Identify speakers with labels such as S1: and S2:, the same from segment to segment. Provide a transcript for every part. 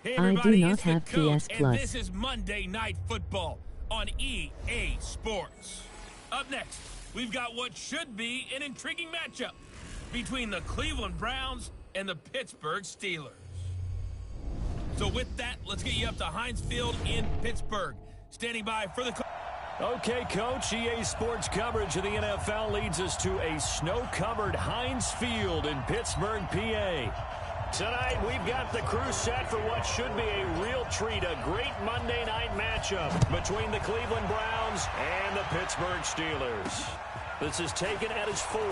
S1: Hey
S2: I do not
S1: it's the
S2: have
S1: Coach,
S2: PS
S1: and
S2: Plus.
S1: this is Monday Night Football on EA Sports. Up next, we've got what should be an intriguing matchup between the Cleveland Browns and the Pittsburgh Steelers. So with that, let's get you up to Heinz Field in Pittsburgh. Standing by for the...
S3: Okay, Coach, EA Sports coverage of the NFL leads us to a snow-covered Heinz Field in Pittsburgh, PA. Tonight, we've got the crew set for what should be a real treat, a great Monday night matchup between the Cleveland Browns and the Pittsburgh Steelers. This is taken at his 4.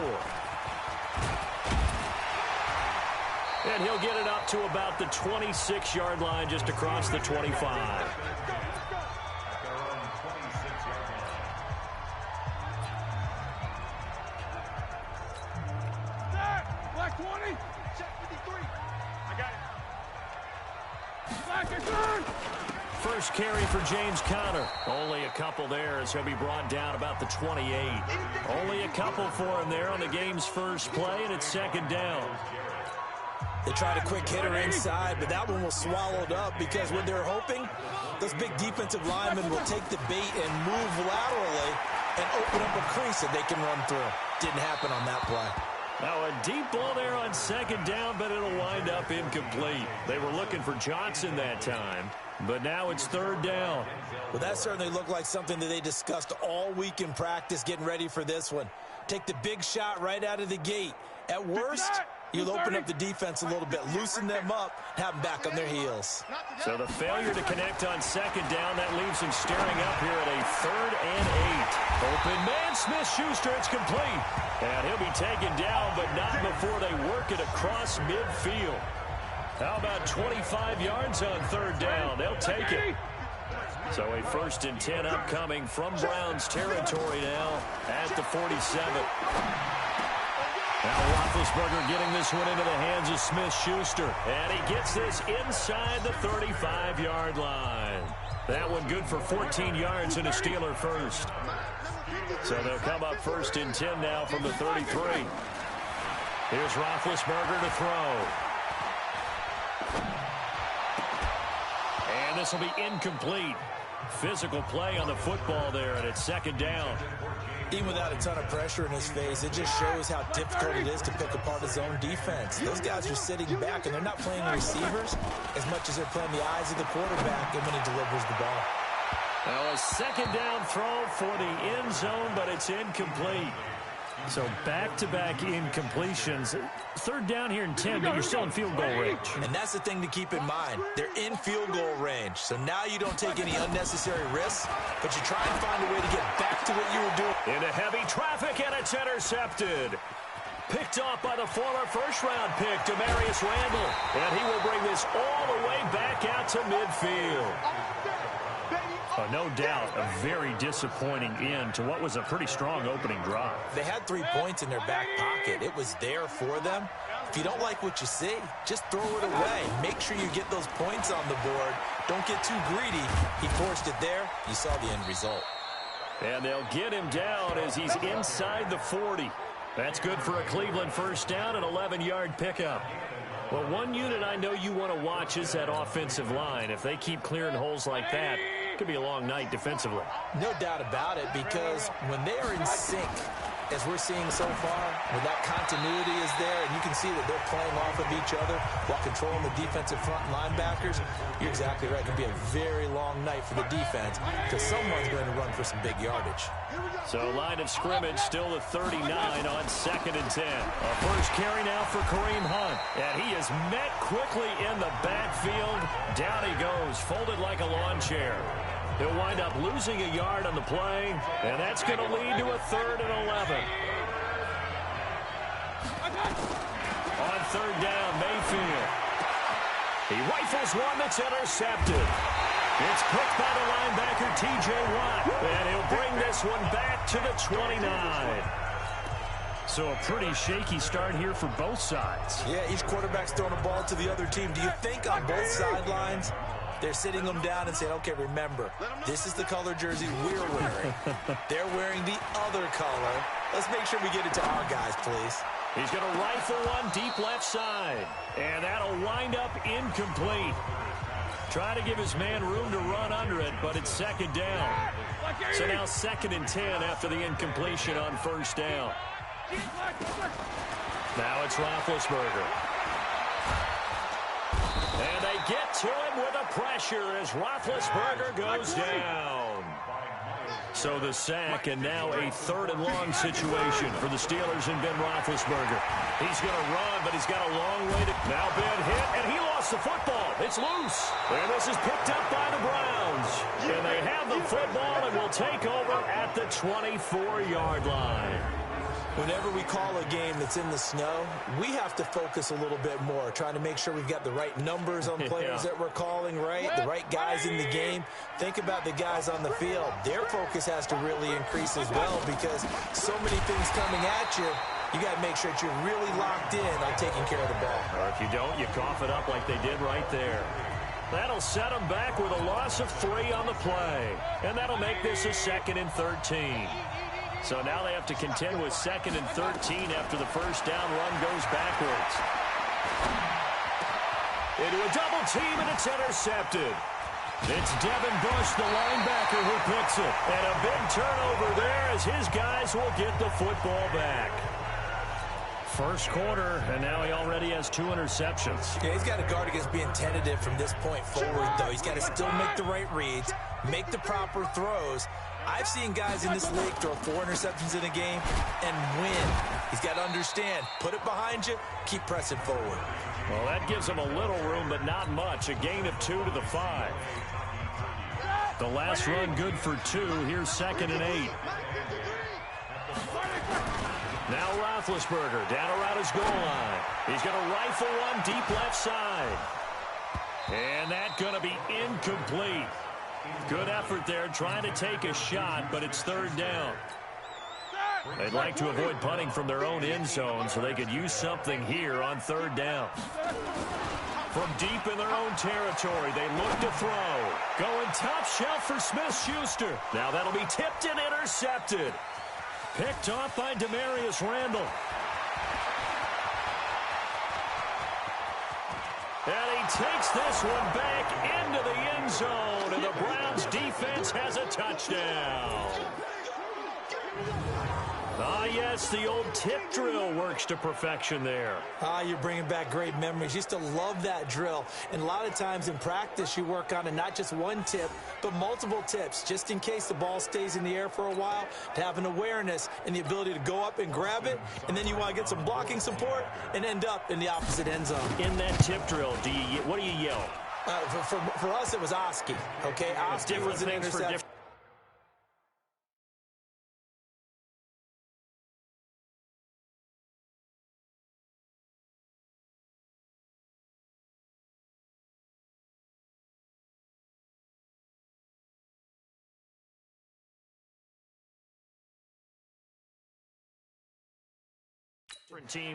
S3: And he'll get it up to about the 26-yard line just across the 25.
S4: Black 20. Check 53. I got it. Black is good.
S3: First carry for James Conner. Only a couple there as he'll be brought down about the 28. Only a couple for him there on the game's first play, and it's second down.
S5: They tried a quick hitter inside, but that one was swallowed up because what they're hoping, those big defensive linemen will take the bait and move laterally and open up a crease that they can run through. Didn't happen on that play.
S3: Now a deep ball there on second down, but it'll wind up incomplete. They were looking for Johnson that time, but now it's third down.
S5: Well, that certainly looked like something that they discussed all week in practice getting ready for this one. Take the big shot right out of the gate. At worst, you'll open up the defense a little bit, loosen them up, have them back on their heels.
S3: So the failure to connect on second down, that leaves him staring up here at a 3rd and 8. Open man, Smith-Schuster, it's complete. And he'll be taken down, but not before they work it across midfield. How about 25 yards on third down? They'll take it. So a 1st and 10 upcoming from Browns territory now at the 47. Now Roethlisberger getting this one into the hands of Smith-Schuster. And he gets this inside the 35-yard line. That one good for 14 yards and a Steeler first. So they'll come up 1st and 10 now from the 33. Here's Roethlisberger to throw. And this will be incomplete. Physical play on the football there, and it's second down.
S5: Even without a ton of pressure in his face, it just shows how difficult it is to pick apart his own defense. Those guys are sitting back, and they're not playing receivers as much as they're playing the eyes of the quarterback and when he delivers the ball.
S3: Now a second down throw for the end zone, but it's incomplete. So back-to-back incompletions. Third down here in 10, but you're still in field goal range.
S5: And that's the thing to keep in mind. They're in field goal range. So now you don't take any unnecessary risks, but you try and find a way to get back to what you were doing.
S3: Into heavy traffic, and it's intercepted. Picked off by the former first-round pick, Demarius Randall. And he will bring this all the way back out to midfield. No doubt, a very disappointing end to what was a pretty strong opening drive.
S5: They had 3 points in their back pocket. It was there for them. If you don't like what you see, just throw it away. Make sure you get those points on the board. Don't get too greedy. He forced it there. You saw the end result.
S3: And they'll get him down as he's inside the 40. That's good for a Cleveland first down, an 11-yard pickup. Well, one unit I know you want to watch is that offensive line. If they keep clearing holes like that, it could be a long night defensively.
S5: No doubt about it, because when they are in sync, as we're seeing so far, when that continuity is there and you can see that they're playing off of each other while controlling the defensive front linebackers, you're exactly right. It can be a very long night for the defense because someone's going to run for some big yardage.
S3: So line of scrimmage still at 39 on 2nd and 10. A first carry now for Kareem Hunt. And he is met quickly in the backfield. Down he goes, folded like a lawn chair. He'll wind up losing a yard on the play, and that's going to lead to a 3rd and 11. On 3rd down, Mayfield. He rifles one that's intercepted. It's picked by the linebacker, T.J. Watt, and he'll bring this one back to the 29. So a pretty shaky start here for both sides.
S5: Yeah, each quarterback's throwing a ball to the other team. Do you think on both sidelines they're sitting them down and saying, okay, remember, this is the color jersey we're wearing. They're wearing the other color. Let's make sure we get it to our guys, please.
S3: He's going to rifle one deep left side, and that'll wind up incomplete. Trying to give his man room to run under it, but it's second down. So now 2nd and 10 after the incompletion on first down. Now it's Roethlisberger. And they get to him with a pressure as Roethlisberger goes down. So the sack, and now a 3rd and long situation for the Steelers and Ben Roethlisberger. He's going to run, but he's got a long way to... Now Ben hit, and he lost the football. It's loose. And this is picked up by the Browns. And they have the football and will take over at the 24-yard line.
S5: Whenever we call a game that's in the snow, we have to focus a little bit more, trying to make sure we've got the right numbers on players that we're calling, right? The right guys in the game. Think about the guys on the field. Their focus has to really increase as well because so many things coming at you. You got to make sure that you're really locked in on taking care of the ball.
S3: Or if you don't, you cough it up like they did right there. That'll set them back with a loss of 3 on the play. And that'll make this a 2nd and 13. So now they have to contend with 2nd and 13 after the first down run goes backwards. Into a double team, and it's intercepted. It's Devin Bush, the linebacker, who picks it. And a big turnover there as his guys will get the football back. First quarter, and now he already has 2 interceptions.
S5: Yeah, he's got to guard against being tentative from this point forward, though. He's got to still make the right reads, make the proper throws. I've seen guys in this league throw 4 interceptions in a game and win. He's got to understand, put it behind you, keep pressing forward.
S3: Well, that gives him a little room, but not much. A gain of 2 to the 5. The last run good for 2. Here's 2nd and 8. Now Roethlisberger down around his goal line. He's going to rifle one deep left side. And that's going to be incomplete. Good effort there trying to take a shot, but it's 3rd down. They'd like to avoid punting from their own end zone so they could use something here on 3rd down. From deep in their own territory, they look to throw. Going top shelf for Smith-Schuster. Now that'll be tipped and intercepted. Picked off by Demarius Randall. And he takes this one back into the end zone, and the Browns defense has a touchdown. Ah, yes, the old tip drill works to perfection there.
S5: Ah, you're bringing back great memories. Used to love that drill. And a lot of times in practice, you work on it, not just one tip, but multiple tips, just in case the ball stays in the air for a while, to have an awareness and the ability to go up and grab it, and then you want to get some blocking support and end up in the opposite end zone.
S3: In that tip drill, what do you yell?
S5: For us, it was Oski, okay? Oski was an interception.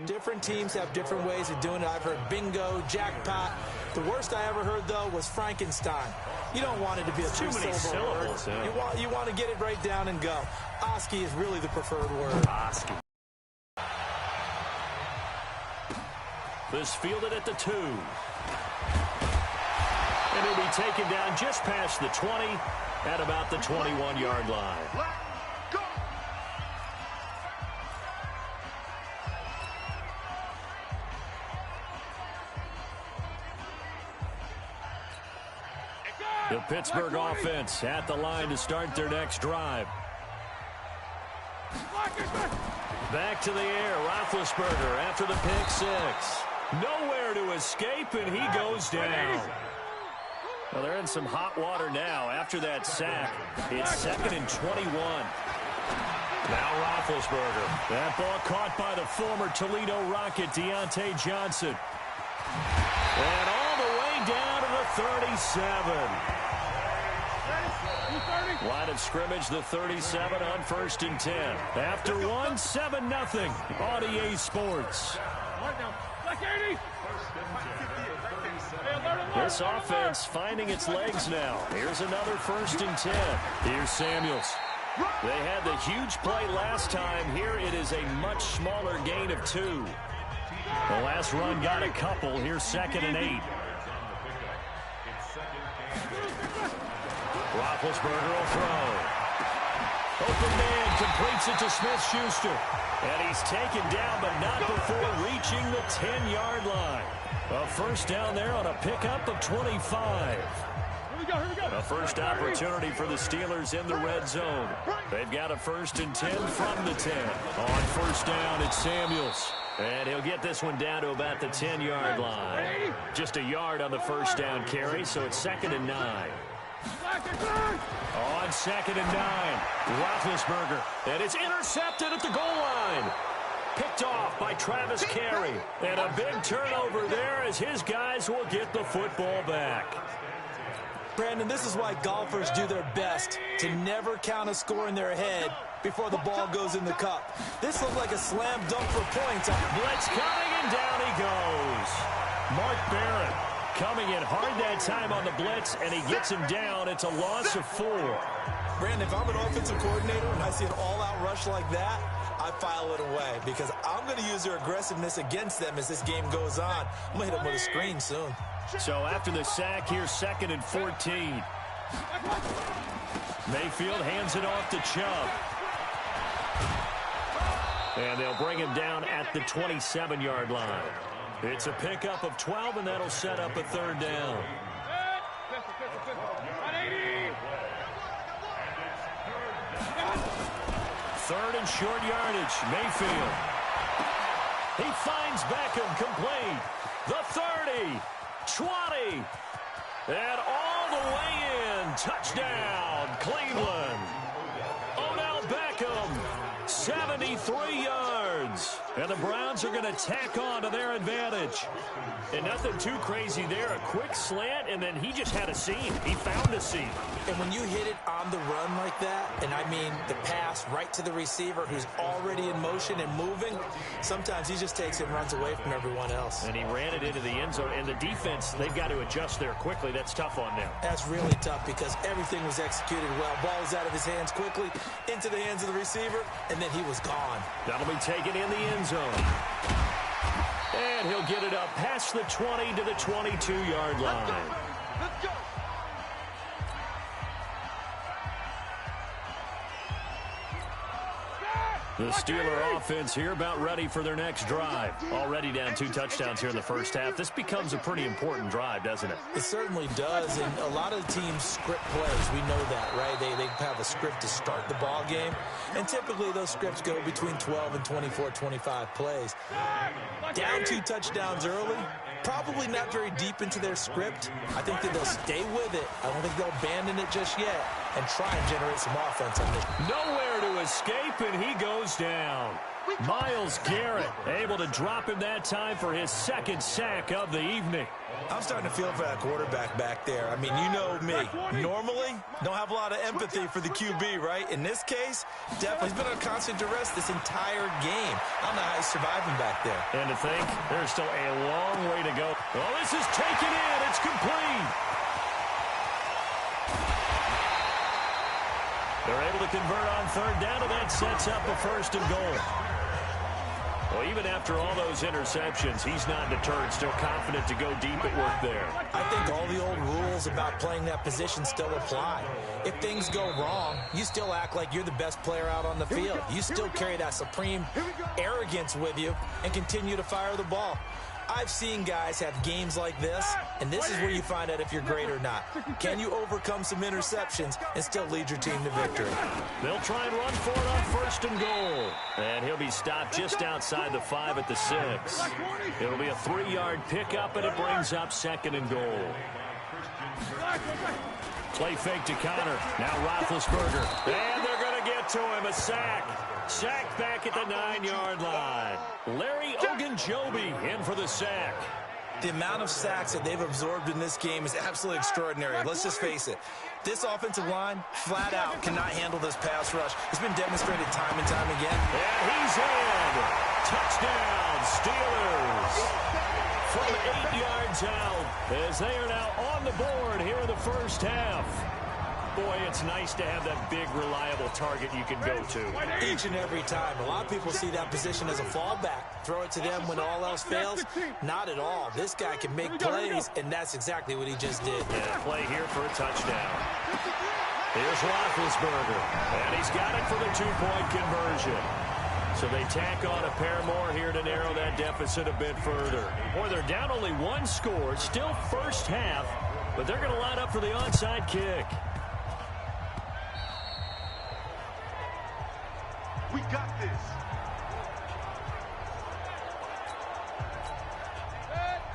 S5: Different teams have different ways of doing it. I've heard bingo, jackpot. The worst I ever heard, though, was Frankenstein. You don't want it to be a three-syllable word. Yeah. You want to get it right down and go. Oski is really the preferred word.
S3: Oski. This fielded at the 2. And he'll be taken down just past the 20 at about the 21-yard line. The Pittsburgh offense at the line to start their next drive. Back to the air, Roethlisberger after the pick 6. Nowhere to escape, and he goes down. Well, they're in some hot water now after that sack. It's 2nd and 21. Now Roethlisberger. That ball caught by the former Toledo Rocket, Deontay Johnson. And all the way down to the 37. Line of scrimmage, the 37 on 1st and 10. After 1, 7-0 on EA Sports. This offense finding its legs now. Here's another 1st and 10. Here's Samuels. They had the huge play last time. Here it is a much smaller gain of 2. The last run got a couple. Here's 2nd and 8. Roethlisberger will throw. Open man completes it to Smith-Schuster. And he's taken down, but not before reaching the 10-yard line. A first down there on a pickup of 25. A first opportunity for the Steelers in the red zone. They've got a 1st and 10 from the 10. On first down, it's Samuels. And he'll get this one down to about the 10-yard line. Just a yard on the first down carry, so it's 2nd and 9. On 2nd and 9, Roethlisberger. And it's intercepted at the goal line. Picked off by Travis Carey. And a big turnover there as his guys will get the football back.
S5: Brandon, this is why golfers do their best to never count a score in their head before the ball goes in the cup. This looked like a slam dunk for points.
S3: Blitz coming, and down he goes. Mark Barron coming in hard that time on the blitz, and he gets him down. It's a loss of 4.
S5: Brandon, if I'm an offensive coordinator and I see an all-out rush like that, I file it away because I'm going to use their aggressiveness against them as this game goes on. I'm going to hit them with a screen soon.
S3: So after the sack, here's 2nd and 14. Mayfield hands it off to Chubb. And they'll bring him down at the 27-yard line. It's a pickup of 12, and that'll set up a 3rd down. Third and short yardage, Mayfield. He finds Beckham complete. The 30, 20, and all the way in. Touchdown, Cleveland. Odell Beckham, 73 yards. And the Browns are going to tack on to their advantage. And nothing too crazy there. A quick slant, and then he just had a seam. He found a seam.
S5: And when you hit it on the run like that, and I mean the pass right to the receiver who's already in motion and moving, sometimes he just takes it and runs away from everyone else.
S3: And he ran it into the end zone. And the defense, they've got to adjust there quickly. That's tough on them.
S5: That's really tough because everything was executed well. Ball was out of his hands quickly, into the hands of the receiver, and then he was gone.
S3: That'll be taken in the end zone. And he'll get it up past the 20 to the 22-yard line.
S4: Let's go.
S3: The Steeler offense here about ready for their next drive. Already down 2 touchdowns here in the first half. This becomes a pretty important drive, doesn't it?
S5: It certainly does, and a lot of teams script plays. We know that, right? They have a script to start the ball game, and typically those scripts go between 12 and 24, 25 plays. Down 2 touchdowns early, probably not very deep into their script. I think that they'll stay with it. I don't think they'll abandon it just yet and try and generate some offense on this.
S3: Nowhere to escape, and he goes down. Myles Garrett able to drop him that time for his 2nd sack of the evening.
S5: I'm starting to feel for that quarterback back there. I mean, you know me. Normally, don't have a lot of empathy for the QB, right? In this case, definitely he's been on constant duress this entire game. I don't know how he's surviving back there.
S3: And to think, there's still a long way to go. Well, this is taken in. It's complete. They're able to convert on 3rd down, and that sets up a 1st and goal. Well, even after all those interceptions, he's not deterred, still confident to go deep at work there.
S5: I think all the old rules about playing that position still apply. If things go wrong, you still act like you're the best player out on the field. You still carry that supreme arrogance with you and continue to fire the ball. I've seen guys have games like this, and this is where you find out if you're great or not. Can you overcome some interceptions and still lead your team to victory?
S3: They'll try and run for it on 1st and goal. And he'll be stopped just outside the 5 at the 6. It'll be a 3-yard pickup, and it brings up 2nd and goal. Play fake to Connor. Now Roethlisberger. And they're going to get to him. A sack. Sacked back at the 9-yard line. Larry Ogunjobi in for the sack.
S5: The amount of sacks that they've absorbed in this game is absolutely extraordinary. Let's just face it. This offensive line, flat out, cannot handle this pass rush. It's been demonstrated time and time again.
S3: And he's in. Touchdown, Steelers. From 8 yards out, as they are now on the board here in the first half. Boy, it's nice to have that big, reliable target you can go to.
S5: Each and every time. A lot of people see that position as a fallback. Throw it to them when all else fails. Not at all. This guy can make plays, and that's exactly what he just did.
S3: Yeah, play here for a touchdown. Here's Roethlisberger, and he's got it for the two-point conversion. So they tack on a pair more here to narrow that deficit a bit further. Boy, they're down only one score, still first half, but they're going to line up for the onside kick.
S4: We got this.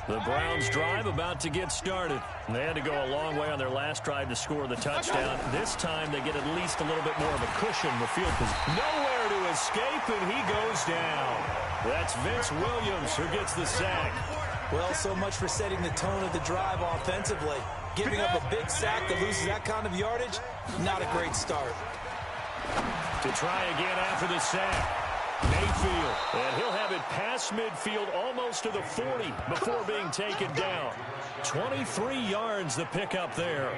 S3: The Browns drive about to get started. They had to go a long way on their last drive to score the touchdown. This time they get at least a little bit more of a cushion in the field position. Nowhere to escape, and he goes down. That's Vince Williams who gets the sack.
S5: Well, so much for setting the tone of the drive offensively. Giving up a big sack that loses that kind of yardage, not a great start.
S3: To try again after the sack. Mayfield, and he'll have it past midfield almost to the 40 before being taken down. 23 yards the pickup there.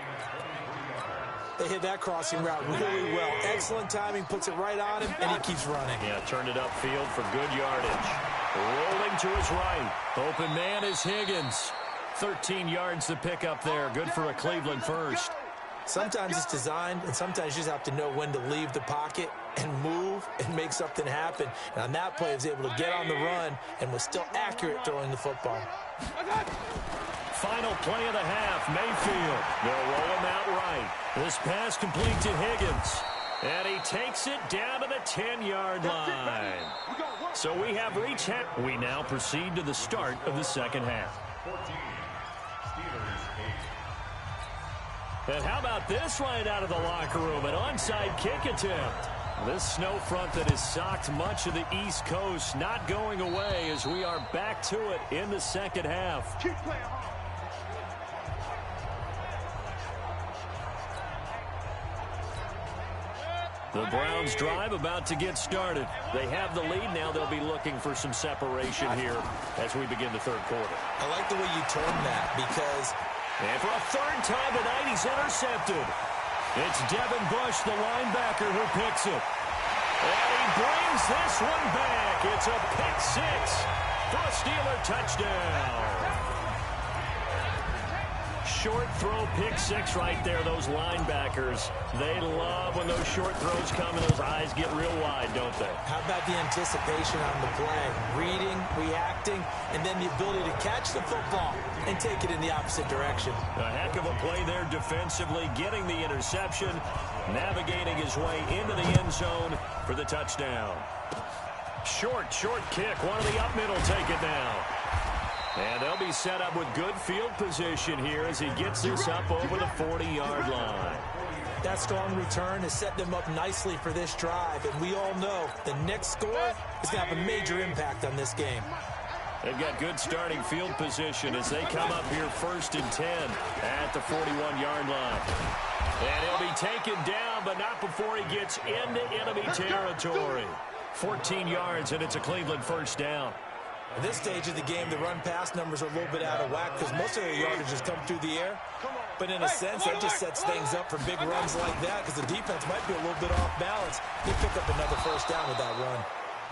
S5: They hit that crossing route really well. Excellent timing, puts it right on him, and he keeps running.
S3: Yeah, turned it upfield for good yardage. Rolling to his right. Open man is Higgins. 13 yards to pick up there. Good for a Cleveland first.
S5: Sometimes it's designed, and sometimes you just have to know when to leave the pocket and move and make something happen. And on that play, he was able to get on the run and was still accurate throwing the football.
S3: Final play of the half, Mayfield. They'll roll him out right. This pass complete to Higgins. And he takes it down to the 10-yard line. So we have reached half. We now proceed to the start of the second half. And how about this right out of the locker room? An onside kick attempt. This snow front that has socked much of the East Coast not going away as we are back to it in the second half.
S4: Keep playing hard.
S3: The Browns drive about to get started. They have the lead. Now they'll be looking for some separation here as we begin the third quarter.
S5: I like the way you termed that because...
S3: And for a third time tonight, he's intercepted. It's Devin Bush, the linebacker, who picks it. And he brings this one back. It's a pick six for a Steeler touchdown. Short throw, pick six right there. Those linebackers, they love when those short throws come and those eyes get real wide, don't they?
S5: How about the anticipation on the play? Reading, reacting, and then the ability to catch the football and take it in the opposite direction.
S3: A heck of a play there defensively, getting the interception, navigating his way into the end zone for the touchdown. Short kick. One of the up middle take it down. And they'll be set up with good field position here as he gets this up over the 40-yard line.
S5: That strong return has set them up nicely for this drive, and we all know the next score is going to have a major impact on this game.
S3: They've got good starting field position as they come up here 1st and 10 at the 41-yard line. And he'll be taken down, but not before he gets into enemy territory. 14 yards, and it's a Cleveland first down.
S5: At this stage of the game, the run-pass numbers are a little bit out of whack because most of their yardage has come through the air. But in a sense, that just sets things up for big runs like that because the defense might be a little bit off balance. They pick up another first down with that run.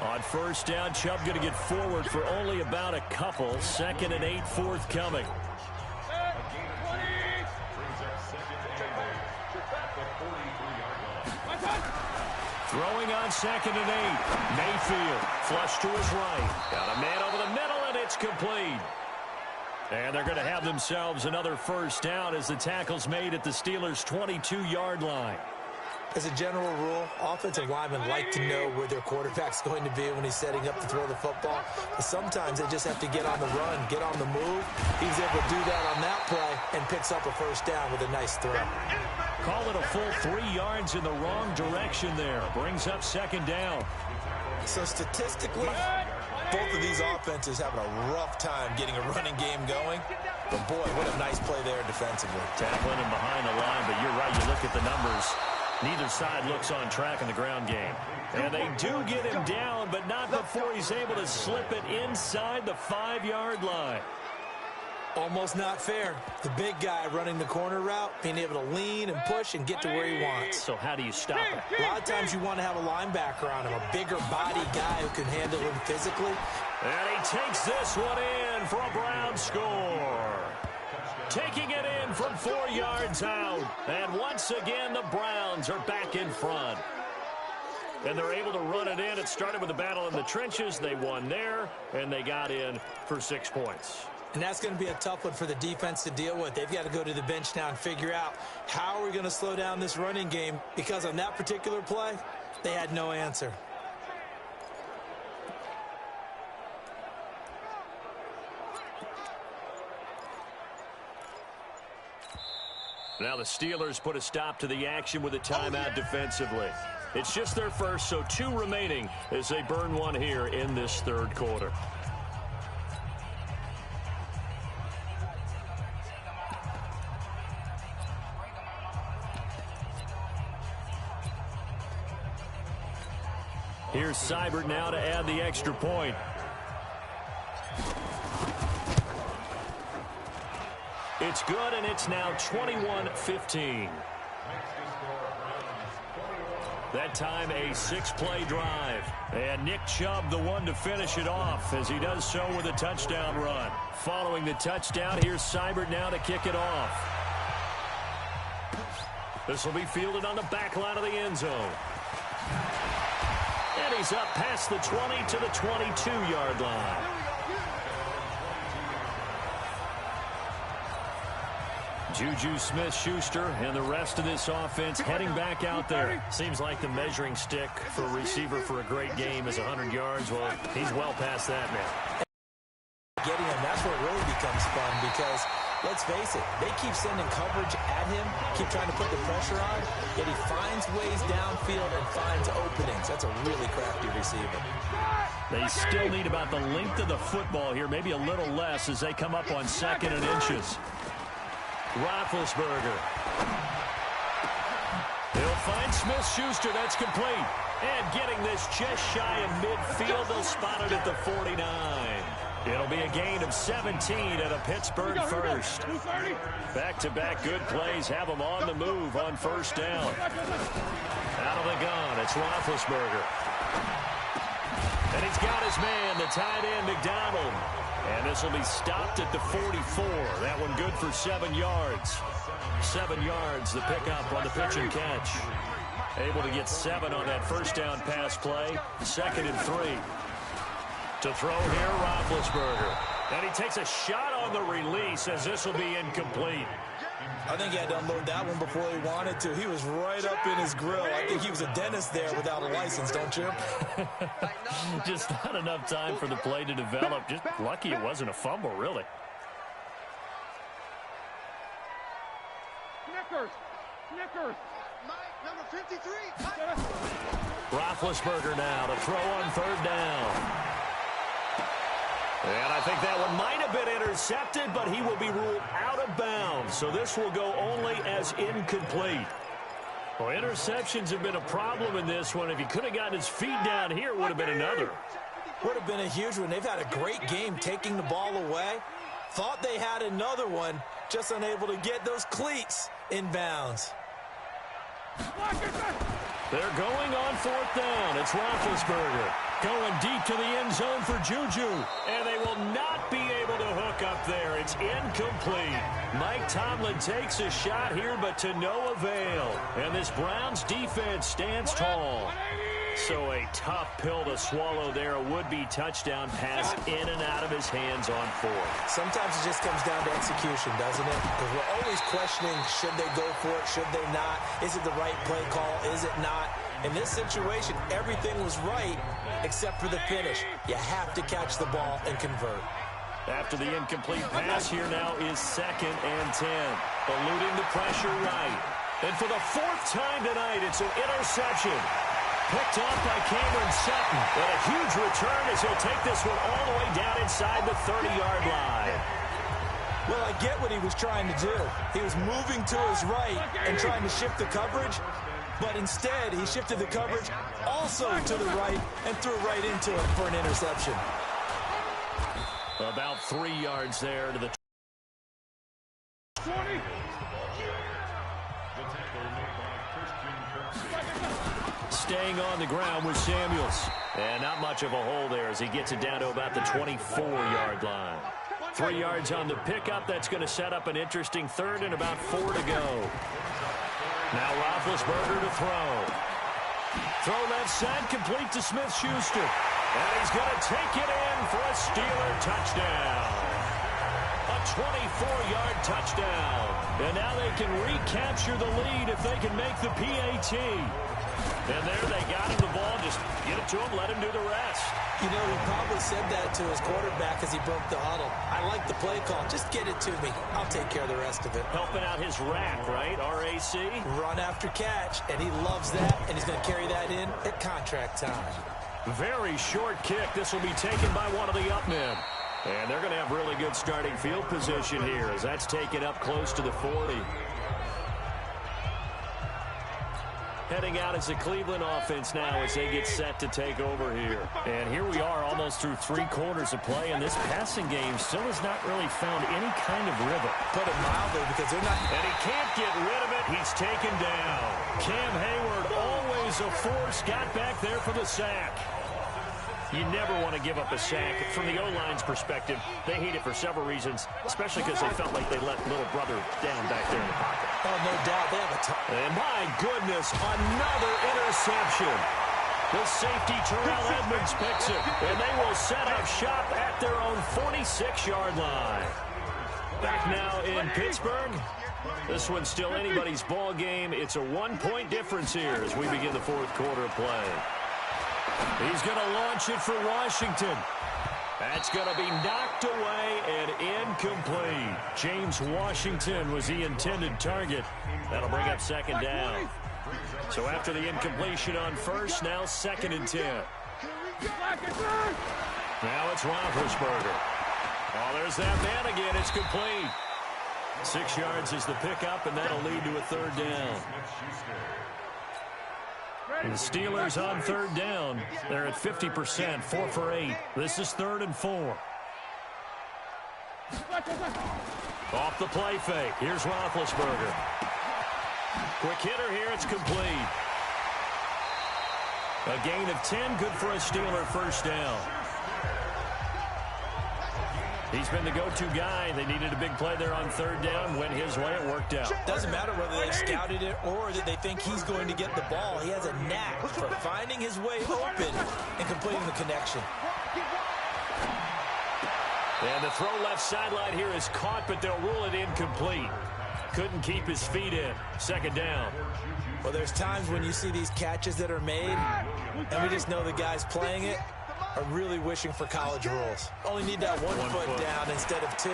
S3: On first down, Chubb going to get forward for only about a couple. 2nd and 8 forthcoming. Throwing on 2nd and 8. Mayfield flush to his right. Got a man over the middle, and it's complete. And they're going to have themselves another first down as the tackle's made at the Steelers' 22-yard line.
S5: As a general rule, offensive linemen like to know where their quarterback's going to be when he's setting up to throw the football. But sometimes they just have to get on the run, get on the move. He was able to do that on that play and picks up a first down with a nice throw.
S3: Call it a full 3 yards in the wrong direction there. Brings up 2nd down.
S5: So statistically, both of these offenses having a rough time getting a running game going. But boy, what a nice play there defensively.
S3: Tackling him behind the line, but you're right, you look at the numbers. Neither side looks on track in the ground game. And they do get him down, but not before he's able to slip it inside the 5-yard line.
S5: Almost not fair. The big guy running the corner route, being able to lean and push and get to where he wants.
S3: So how do you stop it?
S5: A lot of times you want to have a linebacker on him, a bigger body guy who can handle him physically.
S3: And he takes this one in for a Brown score. taking it in from 4 yards out. And once again, the Browns are back in front. And they're able to run it in. It started with a battle in the trenches. They won there, and they got in for 6 points.
S5: And that's going to be a tough one for the defense to deal with. They've got to go to the bench now and figure out how are we going to slow down this running game, because on that particular play, they had no answer.
S3: Now the Steelers put a stop to the action with a timeout defensively. It's just their first, so 2 remaining as they burn one here in this third quarter. Here's Seibert now to add the extra point. It's good, and it's now 21-15. That time a 6-play drive. And Nick Chubb, the one to finish it off, as he does so with a touchdown run. Following the touchdown, here's Seibert now to kick it off. This will be fielded on the back line of the end zone. And he's up past the 20 to the 22-yard line. Juju Smith-Schuster and the rest of this offense heading back out there. Seems like the measuring stick for a receiver for a great game is 100 yards. Well, he's well past that now.
S5: Getting him, that's where it really becomes fun, because let's face it, they keep sending coverage at him, keep trying to put the pressure on, yet he finds ways downfield and finds openings. That's a really crafty receiver.
S3: They still need about the length of the football here, maybe a little less as they come up on 2nd and inches. Roethlisberger. He'll find Smith-Schuster. That's complete. And getting this just shy of midfield, they'll spot it at the 49. It'll be a gain of 17 at a Pittsburgh first. Back-to-back good plays have them on the move on first down. Out of the gun, it's Roethlisberger. And he's got his man, the tight end, McDonald. And this will be stopped at the 44. That one good for 7 yards. 7 yards, the pickup on the pitch and catch. Able to get 7 on that first down pass play. 2nd and 3. To throw here, Roethlisberger. And he takes a shot on the release as this will be incomplete.
S5: I think he had to unload that one before he wanted to. He was right up in his grill. I think he was a dentist there without a license, don't you?
S3: Just not enough time for the play to develop. Just lucky it wasn't a fumble, really.
S4: Snickers. Number 53.
S3: Roethlisberger now to throw on 3rd down. And I think that one might have been intercepted, but he will be ruled out of bounds. So this will go only as incomplete. Well, interceptions have been a problem in this one. If he could have gotten his feet down here, it would have been another.
S5: Would have been a huge one. They've had a great game taking the ball away. Thought they had another one, just unable to get those cleats in bounds.
S3: They're going on 4th down. It's Roethlisberger going deep to the end zone for Juju. And they will not be able to hook up there. It's incomplete. Mike Tomlin takes a shot here, but to no avail. And this Browns defense stands tall. So a tough pill to swallow there. A would-be touchdown pass in and out of his hands on 4th.
S5: Sometimes it just comes down to execution, doesn't it? Because we're always questioning, should they go for it, should they not? Is it the right play call, is it not? In this situation, everything was right except for the finish. You have to catch the ball and convert.
S3: After the incomplete pass, here now is 2nd and 10. Eluding the pressure right. And for the 4th time tonight, it's an interception. Picked off by Cameron Sutton. And a huge return as he'll take this one all the way down inside the 30-yard line.
S5: Well, I get what he was trying to do. He was moving to his right and trying to shift the coverage. But instead, he shifted the coverage also to the right and threw right into it for an interception.
S3: About 3 yards there to the
S4: 20.
S3: Staying on the ground with Samuels. And not much of a hole there as he gets it down to about the 24-yard line. 3 yards on the pickup. That's going to set up an interesting third and about 4 to go. Now Roethlisberger to throw. Throw left side, complete to Smith-Schuster. And he's going to take it in for a Steeler touchdown. A 24-yard touchdown. And now they can recapture the lead if they can make the PAT. And there they got him the ball. Just get it to him, let him do the rest.
S5: You know, he probably said that to his quarterback as he broke the huddle. I like the play call. Just get it to me. I'll take care of the rest of it.
S3: Helping out his rack, right? RAC?
S5: Run after catch, and he loves that, and he's going to carry that in at contract time.
S3: Very short kick. This will be taken by one of the up men. And they're going to have really good starting field position here as that's taken up close to the 40. Heading out as the Cleveland offense now as they get set to take over here. And here we are almost through 3 quarters of play, and this passing game still has not really found any kind of rhythm.
S5: Put it mildly because they're not...
S3: And he can't get rid of it. He's taken down. Cam Hayward, always a force, got back there for the sack. You never want to give up a sack. From the O-line's perspective, they hate it for several reasons, especially because they felt like they let little brother down back there in the pocket.
S5: Oh, no doubt. They have a ton.
S3: And my goodness, another interception. The safety, Terrell Edmonds, picks it, and they will set up shop at their own 46-yard line. Back now in Pittsburgh. This one's still anybody's ball game. It's a 1-point difference here as we begin the 4th quarter of play. He's going to launch it for Washington. That's going to be knocked away and incomplete. James Washington was the intended target. That'll bring up 2nd down. So after the incompletion on first, now 2nd and 10. Now it's Roethlisberger. Oh, there's that man again. It's complete. 6 yards is the pickup, and that'll lead to a 3rd down. And the Steelers on 3rd down. They're at 50%, 4 for 8. This is 3rd and 4. Off the play fake. Here's Roethlisberger. Quick hitter here. It's complete. A gain of 10, good for a Steeler 1st down. He's been the go-to guy. They needed a big play there on 3rd down. Went his way. It worked out.
S5: Doesn't matter whether they scouted it or that they think he's going to get the ball. He has a knack for finding his way open and completing the connection.
S3: And the throw left sideline here is caught, but they'll rule it incomplete. Couldn't keep his feet in. 2nd down.
S5: Well, there's times when you see these catches that are made, and we just know the guys playing it are really wishing for college rules. Only need that one foot down instead of 2.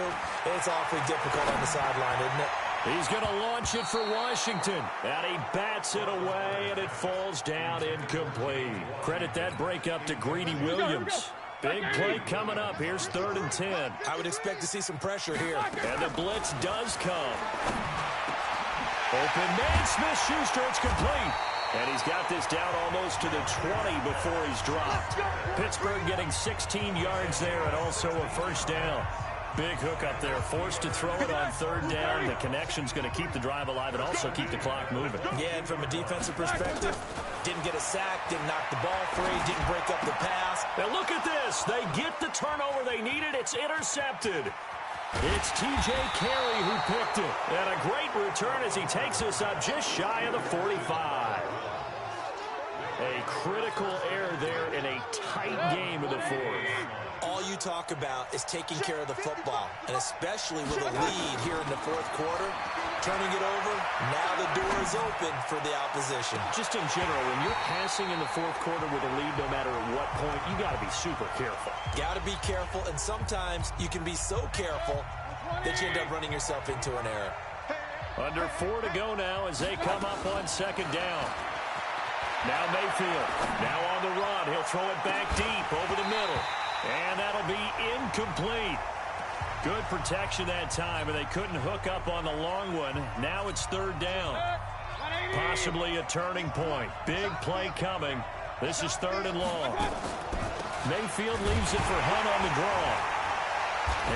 S5: It's awfully difficult on the sideline, isn't it?
S3: He's going to launch it for Washington. And he bats it away, and it falls down incomplete. Credit that breakup to Greedy Williams. Big play coming up. Here's 3rd and 10.
S5: I would expect to see some pressure here.
S3: And the blitz does come. Open man, Smith-Schuster. It's complete. And he's got this down almost to the 20 before he's dropped. Pittsburgh getting 16 yards there and also a 1st down. Big hook up there. Forced to throw it on 3rd down. The connection's going to keep the drive alive and also keep the clock moving.
S5: Yeah, and from a defensive perspective, didn't get a sack, didn't knock the ball free, didn't break up the pass.
S3: Now look at this. They get the turnover they needed. It's intercepted. It's T.J. Carey who picked it. And a great return as he takes us up just shy of the 45. A critical error there in a tight game of the 4th.
S5: All you talk about is taking care of the football, and especially with a lead here in the 4th quarter, turning it over, now the door is open for the opposition.
S3: Just in general, when you're passing in the 4th quarter with a lead, no matter at what point, you got to be super careful.
S5: Got to be careful, and sometimes you can be so careful that you end up running yourself into an error.
S3: Under 4 to go now as they come up on 2nd down. Now Mayfield, now on the run. He'll throw it back deep over the middle. And that'll be incomplete. Good protection that time, and they couldn't hook up on the long one. Now it's 3rd down. Possibly a turning point. Big play coming. This is 3rd and long. Mayfield leaves it for Hunt on the draw.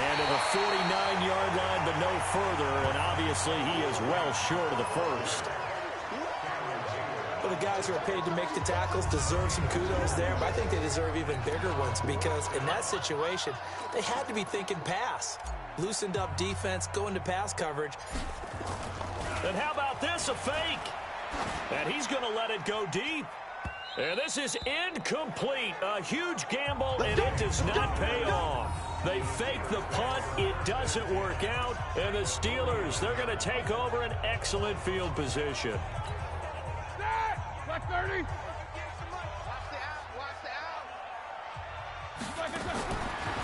S3: And to the 49-yard line, but no further. And obviously he is well short of the 1st.
S5: Well, the guys who are paid to make the tackles deserve some kudos there, but I think they deserve even bigger ones because in that situation, they had to be thinking pass. Loosened up defense, go into pass coverage.
S3: And how about this, a fake? And he's going to let it go deep. And this is incomplete. A huge gamble, and it does not pay off. They fake the punt. It doesn't work out. And the Steelers, they're going to take over an excellent field position.
S4: Black 30.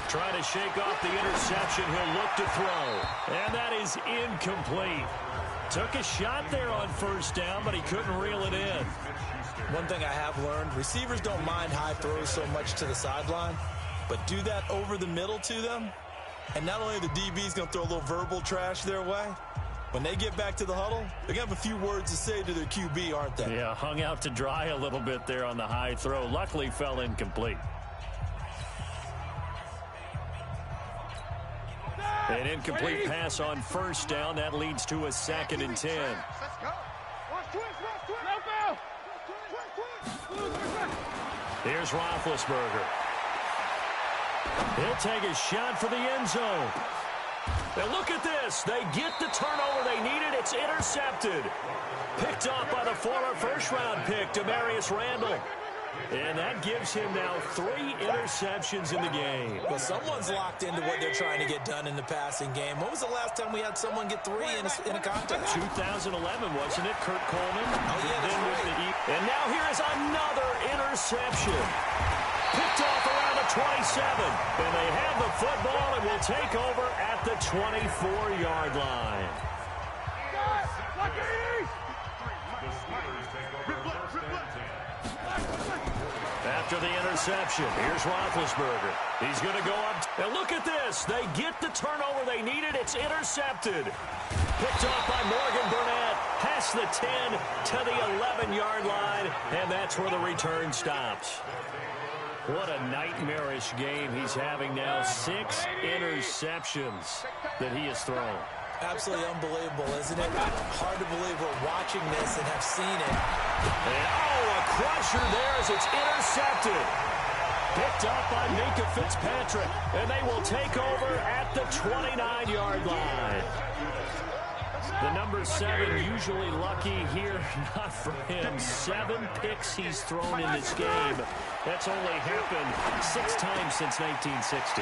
S3: Trying to shake off the interception. He'll look to throw. And that is incomplete. Took a shot there on first down, but he couldn't reel it in.
S5: One thing I have learned, receivers don't mind high throws so much to the sideline, but do that over the middle to them, and not only are the DBs going to throw a little verbal trash their way, when they get back to the huddle, they're going to have a few words to say to their QB, aren't they?
S3: Yeah, hung out to dry a little bit there on the high throw. Luckily fell incomplete. An incomplete pass on first down. That leads to a 2nd and 10.
S4: Let's go. Watch twist.
S3: Here's Roethlisberger. He'll take a shot for the end zone. And look at this. They get the turnover they needed. It's intercepted. Picked off by the former first-round pick, Demarius Randall. And that gives him now 3 interceptions in the game.
S5: Well, someone's locked into what they're trying to get done in the passing game. When was the last time we had someone get 3 in a contest?
S3: 2011, wasn't it? Kurt Coleman.
S5: Oh, yeah, that's right.
S3: And now here is another interception. Picked off around the 27. And they have the football and will take over at the 24-yard line. After the interception, here's Roethlisberger. He's going to go up. And look at this. They get the turnover they needed. It's intercepted. Picked off by Morgan Burnett. Past the 10 to the 11-yard line. And that's where the return stops. What a nightmarish game he's having now. 6 interceptions that he has thrown.
S5: Absolutely unbelievable, isn't it? Hard to believe we're watching this and have seen it.
S3: And, a crusher there as it's intercepted. Picked up by Minka Fitzpatrick. And they will take over at the 29-yard line. The number 7 usually lucky here. Not for him. 7 picks he's thrown in this game. That's only happened 6 times since 1960.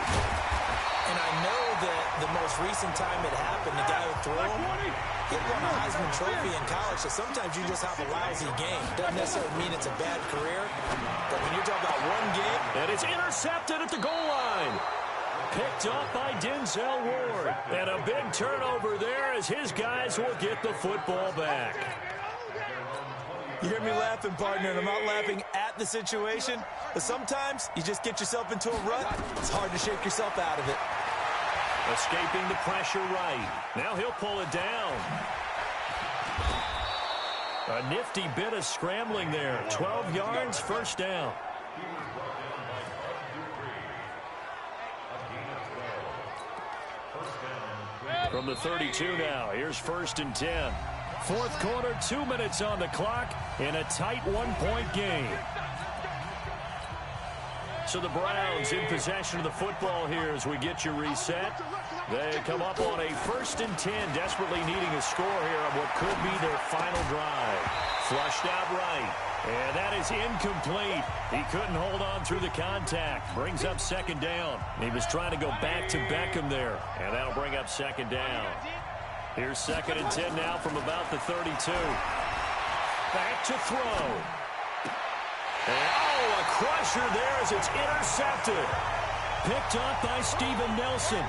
S5: And I know that the most recent time it happened, the guy who threw him, he won a Heisman Trophy in college, so sometimes you just have a lousy game. Doesn't necessarily mean it's a bad career, but when you're talking about one game.
S3: And it's intercepted at the goal line. Picked up by Denzel Ward. And a big turnover there as his guys will get the football back.
S5: You hear me laughing, partner, and I'm not laughing at the situation, but sometimes you just get yourself into a rut. It's hard to shake yourself out of it.
S3: Escaping the pressure right. Now he'll pull it down. A nifty bit of scrambling there. 12 yards, first down. From the 32 now, here's 1st and 10. Fourth quarter, 2 minutes on the clock in a tight 1-point game. So the Browns in possession of the football here as we get you reset. They come up on a 1st and 10, desperately needing a score here on what could be their final drive. Flushed out right. And that is incomplete. He couldn't hold on through the contact. Brings up 2nd down. He was trying to go back to Beckham there. And that'll bring up 2nd down. Here's 2nd and 10 now from about the 32. Back to throw. And, a crusher there as it's intercepted. Picked up by Steven Nelson.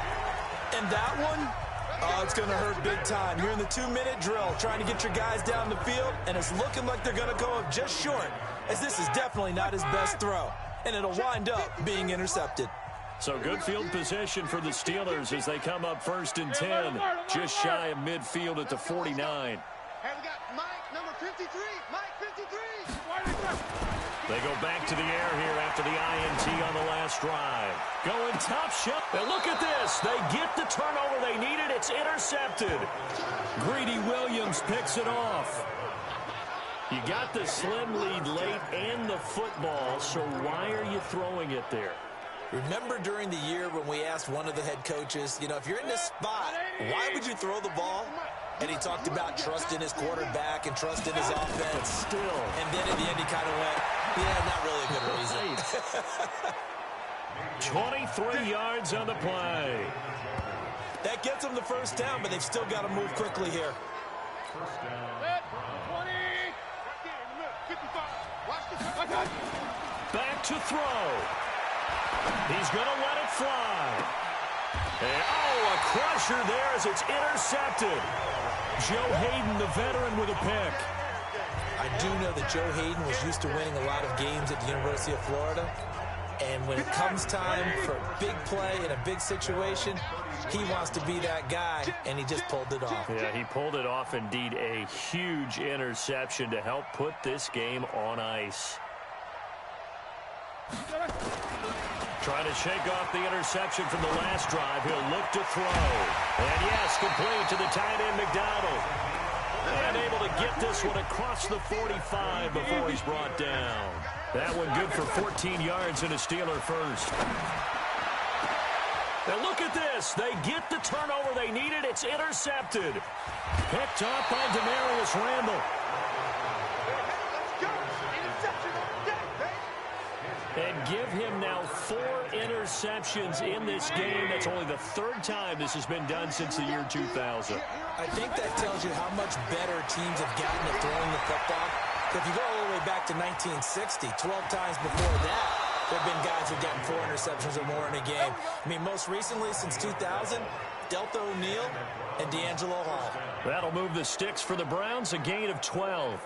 S5: And that one, it's going to hurt big time. You're in the 2-minute drill trying to get your guys down the field, and it's looking like they're going to go up just short, as this is definitely not his best throw. And it'll wind up being intercepted.
S3: So good field position for the Steelers as they come up 1st and 10, just shy of midfield at the 49.
S4: Hey, we got Mike, number 53. Mike, 53.
S3: They go back to the air here after the INT on the last drive. Going top shot. And look at this. They get the turnover they needed. It's intercepted. Greedy Williams picks it off. You got the slim lead late and the football, so why are you throwing it there?
S5: Remember during the year when we asked one of the head coaches, if you're in this spot, why would you throw the ball? And he talked about trusting his quarterback and trusting his offense.
S3: But still.
S5: And then at the end he kind of went, yeah, not really a good reason.
S3: 23 yards on the play.
S5: That gets them the first down, but they've still got to move quickly here.
S4: First down. 20. Right there in the middle. 55. Watch this.
S3: Back to throw. He's going to let it fly. And, a crusher there as it's intercepted. Joe Hayden, the veteran, with a pick.
S5: I do know that Joe Hayden was used to winning a lot of games at the University of Florida. And when it comes time for a big play in a big situation, he wants to be that guy, and he just pulled it off.
S3: Yeah, he pulled it off indeed. A huge interception to help put this game on ice. Trying to shake off the interception from the last drive. He'll look to throw. And yes, complete to the tight end, McDonald. And able to get this one across the 45 before he's brought down. That one good for 14 yards and a Steeler first. And look at this. They get the turnover they needed. It's intercepted. Picked off by Demarius Randall. And give him now 4 interceptions in this game. That's only the 3rd time this has been done since the year 2000.
S5: I think that tells you how much better teams have gotten at throwing the football. If you go all the way back to 1960, 12 times before that, there have been guys who've gotten 4 interceptions or more in a game. I mean, most recently, since 2000, Delta O'Neal and D'Angelo Hall.
S3: That'll move the sticks for the Browns, a gain of 12.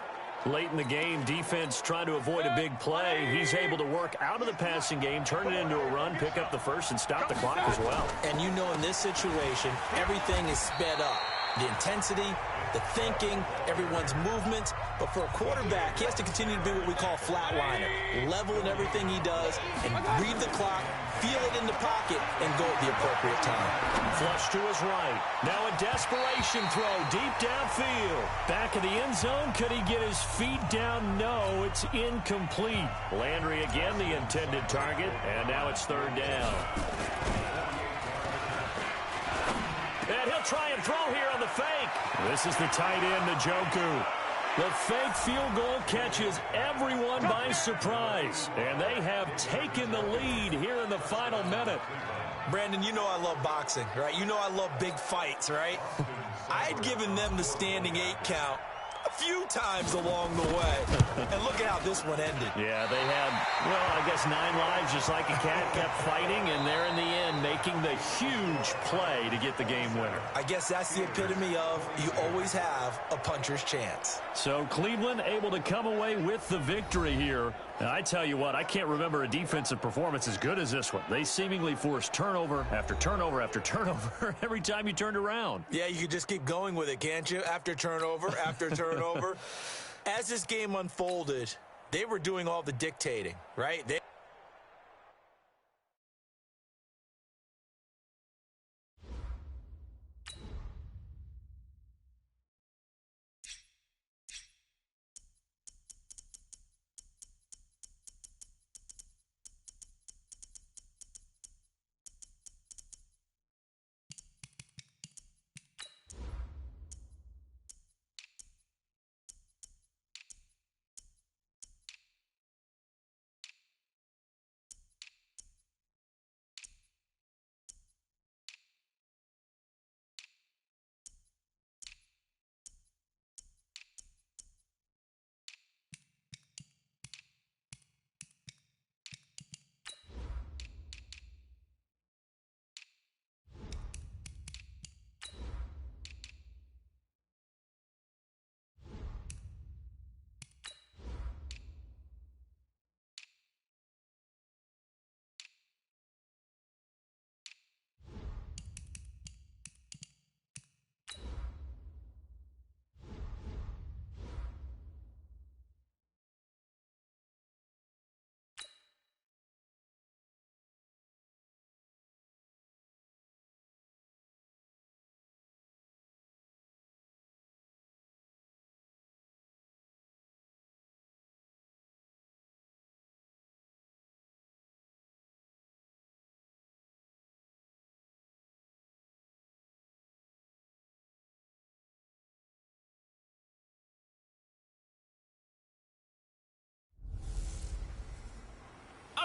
S3: Late in the game, defense trying to avoid a big play. He's able to work out of the passing game, turn it into a run, pick up the first, and stop the clock as well.
S5: And you know in this situation, everything is sped up. The intensity, the thinking, everyone's movement. But for a quarterback, he has to continue to be what we call flatliner. Level in everything he does and read the clock, feel it in the pocket, and go at the appropriate time.
S3: Flush to his right. Now a desperation throw deep downfield. Back of the end zone. Could he get his feet down? No, it's incomplete. Landry again the intended target, and now it's 3rd down. And he'll try and throw here on the fake. This is the tight end, Njoku. The fake field goal catches everyone by surprise. And they have taken the lead here in the final minute.
S5: Brandon, you know I love boxing, right? You know I love big fights, right? I'd given them the standing 8 count a few times along the way. And look at how this one ended.
S3: Yeah, they had, well, I guess 9 lives just like a cat, kept fighting, and they're in the end making the huge play to get the game winner.
S5: I guess that's the epitome of you always have a puncher's chance.
S3: So Cleveland able to come away with the victory here. And I tell you what, I can't remember a defensive performance as good as this one. They seemingly forced turnover after turnover after turnover every time you turned around.
S5: Yeah, you could just keep going with it, can't you? After turnover, after turnover. As this game unfolded, they were doing all the dictating, right?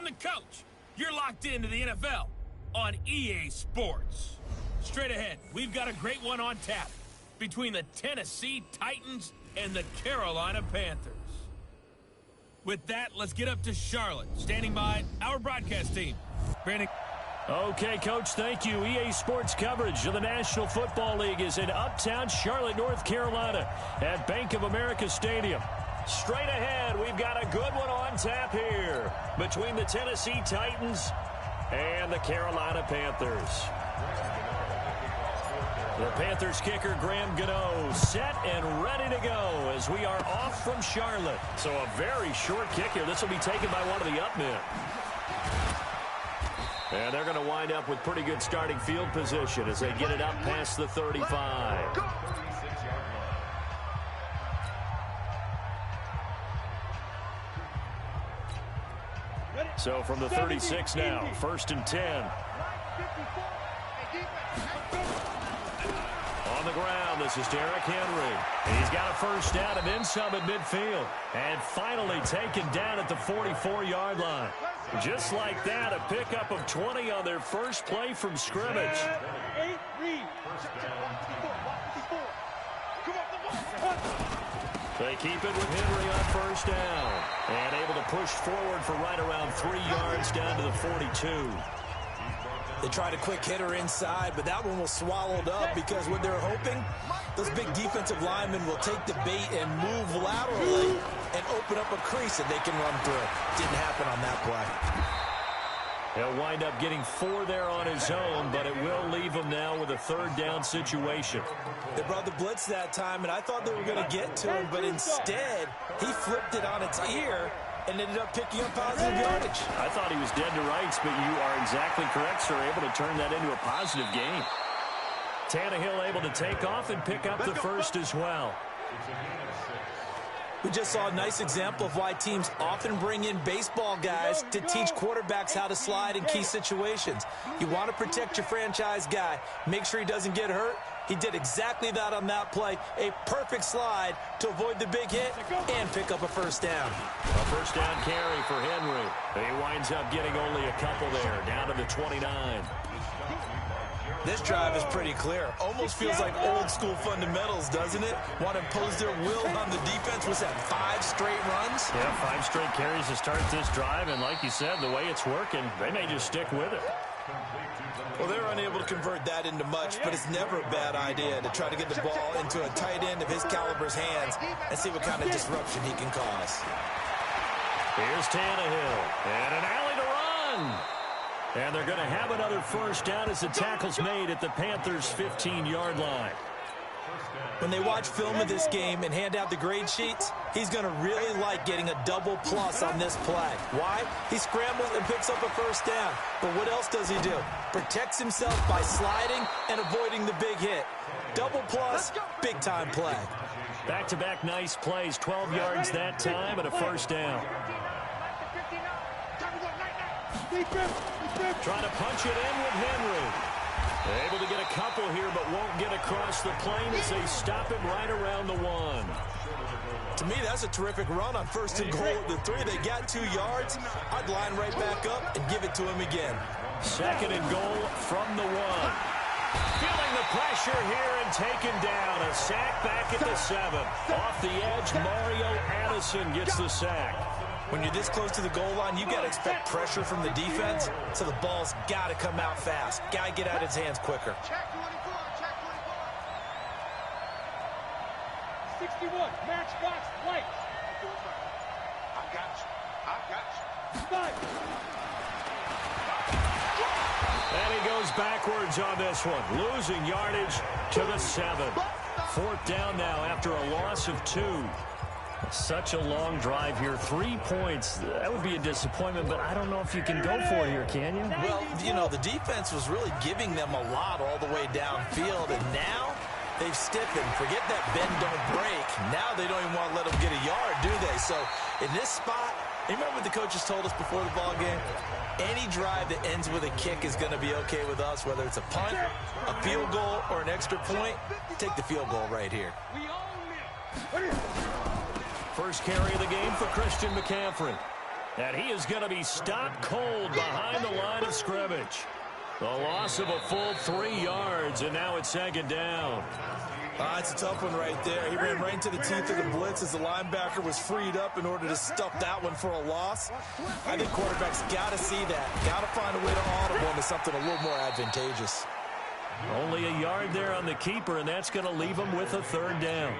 S1: the coach. You're locked into the NFL on EA Sports. Straight ahead, we've got a great one on tap between the Tennessee Titans and the Carolina Panthers. With that, let's get up to Charlotte. Standing by, our broadcast team. Brandon.
S3: Okay, Coach, thank you. EA Sports coverage of the National Football League is in uptown Charlotte, North Carolina at Bank of America Stadium. Straight ahead, we've got a good one on tap here between the Tennessee Titans and the Carolina Panthers. The Panthers kicker, Graham Gano, set and ready to go as we are off from Charlotte. So a very short kick here. This will be taken by one of the up men. And they're going to wind up with pretty good starting field position as they get it up past the 35. So from the 36 now, 1st and 10. On the ground, this is Derrick Henry. He's got a first down and then some at midfield. And finally taken down at the 44-yard line. Just like that, a pickup of 20 on their first play from scrimmage. They keep it with Henry on first down. And able to push forward for right around 3 yards down to the 42.
S5: They tried a quick hitter inside, but that one was swallowed up because what they're hoping, those big defensive linemen will take the bait and move laterally and open up a crease that they can run through. Didn't happen on that play.
S3: He'll wind up getting 4 there on his own, but it will leave him now with a 3rd down situation.
S5: They brought the blitz that time, and I thought they were going to get to him, but instead, he flipped it on its ear and ended up picking up positive yardage.
S3: I thought he was dead to rights, but you are exactly correct, sir. Able to turn that into a positive gain. Tannehill able to take off and pick up the first as well.
S5: We just saw a nice example of why teams often bring in baseball guys to teach quarterbacks how to slide in key situations. You want to protect your franchise guy. Make sure he doesn't get hurt. He did exactly that on that play. A perfect slide to avoid the big hit and pick up a first down.
S3: A first down carry for Henry. He winds up getting only a couple there, down to the 29.
S5: This drive is pretty clear. Almost feels like old school fundamentals, doesn't it? Want to impose their will on the defense. Was that 5 straight runs?
S3: Yeah, 5 straight carries to start this drive. And like you said, the way it's working, they may just stick with it.
S5: Well, they're unable to convert that into much, but it's never a bad idea to try to get the ball into a tight end of his caliber's hands and see what kind of disruption he can cause.
S3: Here's Tannehill, and an alley to run. And they're going to have another first down as the tackle's made at the Panthers' 15-yard line.
S5: When they watch film of this game and hand out the grade sheets, he's going to really like getting a double plus on this play. Why? He scrambles and picks up a first down. But what else does he do? Protects himself by sliding and avoiding the big hit. Double plus, big-time play.
S3: Back-to-back nice plays, 12 yards that time and a first down. Trying to punch it in with Henry. Able to get a couple here, but won't get across the plane as they stop him right around the 1.
S5: To me, that's a terrific run on 1st and goal at the 3. They got 2 yards. I'd line right back up and give it to him again.
S3: 2nd and goal from the 1. Feeling the pressure here and taken down. A sack back at the 7. Off the edge, Mario Addison gets the sack.
S5: When you're this close to the goal line, you got to expect pressure from the defense, so the ball's got to come out fast. Got to get out of his hands quicker.
S4: Check 24, 61, matchbox, white. I got you.
S3: And he goes backwards on this one, losing yardage to the 7. 4th down now after a loss of 2. Such a long drive here. 3 points. That would be a disappointment, but I don't know if you can go for it here, can you?
S5: Well, you know, the defense was really giving them a lot all the way downfield, and now they've stiffened. Forget that bend, don't break. Now they don't even want to let them get a yard, do they? So in this spot, you remember what the coaches told us before the ball game? Any drive that ends with a kick is going to be okay with us, whether it's a punt, a field goal, or an extra point. Take the field goal right here.
S3: First carry of the game for Christian McCaffrey. And he is going to be stopped cold behind the line of scrimmage. The loss of a full 3 yards, and now it's second down.
S5: It's a tough one right there. He ran right into the teeth of the blitz as the linebacker was freed up in order to stuff that one for a loss. I think quarterbacks got to see that. Got to find a way to audible into something a little more advantageous.
S3: Only a yard there on the keeper, and that's going to leave them with a third down.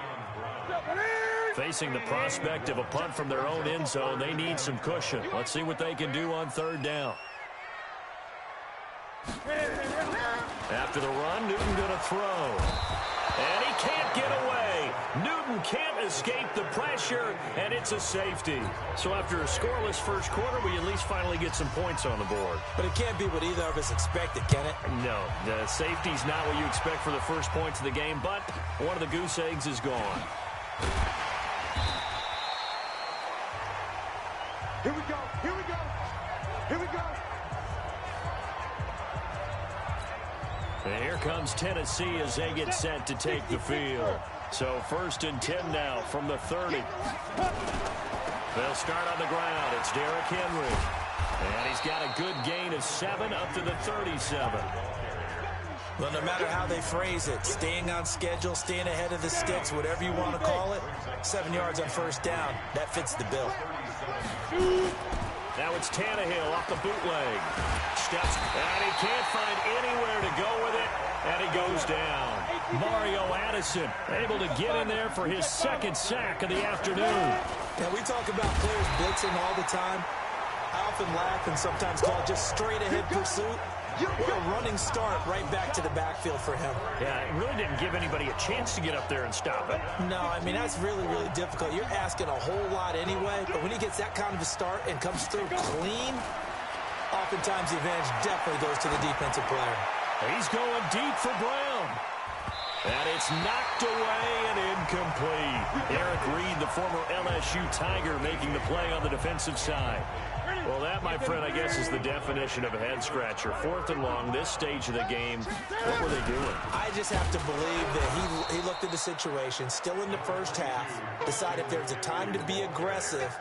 S3: Facing the prospect of a punt from their own end zone, they need some cushion. Let's see what they can do on third down. After the run, Newton going to throw. And he can't get away. Newton can't escape the pressure, and it's a safety. So after a scoreless first quarter, we at least finally get some points on the board.
S5: But it can't be what either of us expected, can it?
S3: No, the safety's not what you expect for the first points of the game, but one of the goose eggs is gone.
S4: Here we go. Here we go. Here we go.
S3: And here comes Tennessee as they get set to take the field. So 1st and 10 now from the 30. They'll start on the ground. It's Derrick Henry. And he's got a good gain of 7 up to the 37.
S5: Well, no matter how they phrase it, staying on schedule, staying ahead of the sticks, whatever you want to call it, 7 yards on first down, that fits the bill.
S3: Now it's Tannehill off the bootleg. Steps, and he can't find anywhere to go with it, and he goes down. Mario Addison able to get in there for his 2nd sack of the afternoon.
S5: Now, we talk about players blitzing all the time. I often laugh and sometimes call it just straight-ahead pursuit. What a running start right back to the backfield for him.
S3: Yeah, it really didn't give anybody a chance to get up there and stop it.
S5: No, I mean, that's really, really difficult. You're asking a whole lot anyway, but when he gets that kind of a start and comes through clean, oftentimes the advantage definitely goes to the defensive player.
S3: He's going deep for Brown. And it's knocked away and incomplete. Eric Reed, the former LSU Tiger, making the play on the defensive side. Well, that, my friend, I guess is the definition of a head-scratcher. 4th and long, this stage of the game. What were they doing?
S5: I just have to believe that he looked at the situation, still in the first half, decided if there's a time to be aggressive,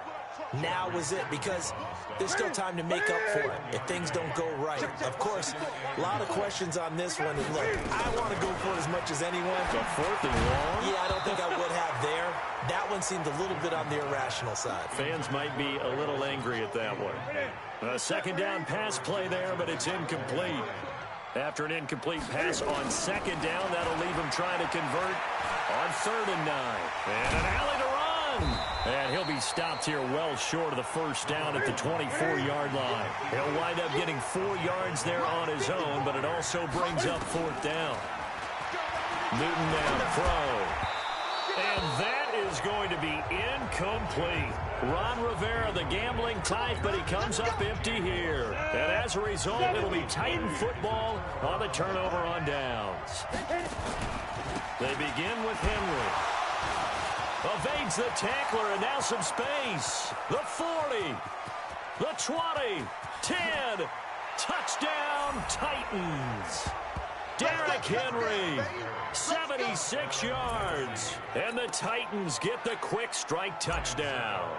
S5: now was it, because there's still time to make up for it if things don't go right. Of course, a lot of questions on this one. And look, I want to go for it as much as anyone.
S3: But 4th and long?
S5: Yeah, I don't think I would have there. That one seemed a little bit on the irrational side.
S3: Fans might be a little angry at that one. A 2nd down pass play there, but it's incomplete. After an incomplete pass on 2nd down, that'll leave him trying to convert on 3rd and 9. And an alley to run. And he'll be stopped here well short of the first down at the 24-yard line. He'll wind up getting 4 yards there on his own, but it also brings up 4th down. Newton now to throw. And that is going to be incomplete. Ron Rivera, the gambling type, but he comes up empty here. And as a result, it'll be Titan football on the turnover on downs. They begin with Henry. Evades the tackler, and now some space. The 40, the 20, 10, touchdown Titans. Derrick Henry, 76 yards, and the Titans get the quick strike touchdown.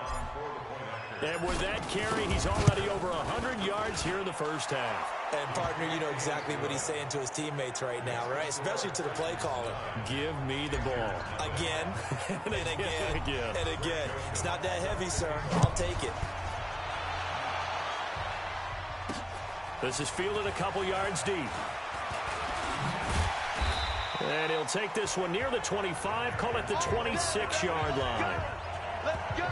S3: And with that carry, he's already over 100 yards here in the first half.
S5: And, partner, you know exactly what he's saying to his teammates right now, right? Especially to the play caller.
S3: Give me the ball.
S5: Again, and again,
S3: again.
S5: and again. It's not that heavy, sir. I'll take it.
S3: This is fielded a couple yards deep. And he'll take this one near the 25, call it the 26-yard line.
S4: Let's go.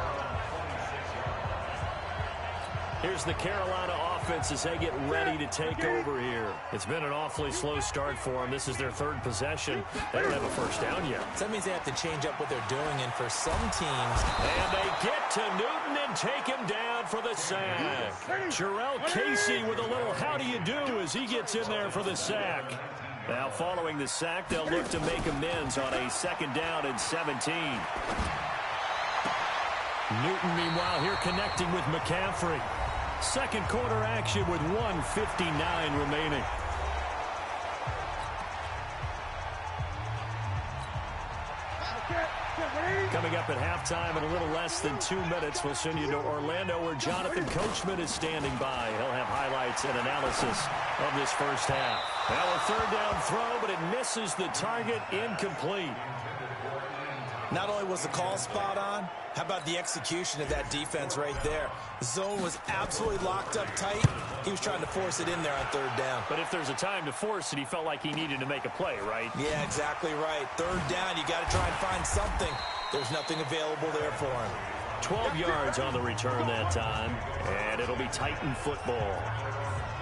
S3: Here's the Carolina offense as they get ready to take over here. It's been an awfully slow start for them. This is their 3rd possession. They don't have a first down yet.
S5: So that means they have to change up what they're doing, and for some teams...
S3: And they get to Newton and take him down for the sack. Jarrell Casey with a little how do you do as he gets in there for the sack. Now following the sack, they'll look to make amends on a 2nd down and 17. Newton, meanwhile, here connecting with McCaffrey. 2nd quarter action with 1:59 remaining. Coming up at halftime in a little less than 2 minutes, we'll send you to Orlando where Jonathan Coachman is standing by. He'll have highlights and analysis of this first half. Now a third down throw, but it misses the target, incomplete.
S5: Not only was the call spot on, how about the execution of that defense right there? The zone was absolutely locked up tight. He was trying to force it in there on third down.
S3: But if there's a time to force it, he felt like he needed to make a play, right?
S5: Yeah, exactly right. Third down, you got to try and find something. There's nothing available there for him.
S3: 12 yards on the return that time, and it'll be Titan football.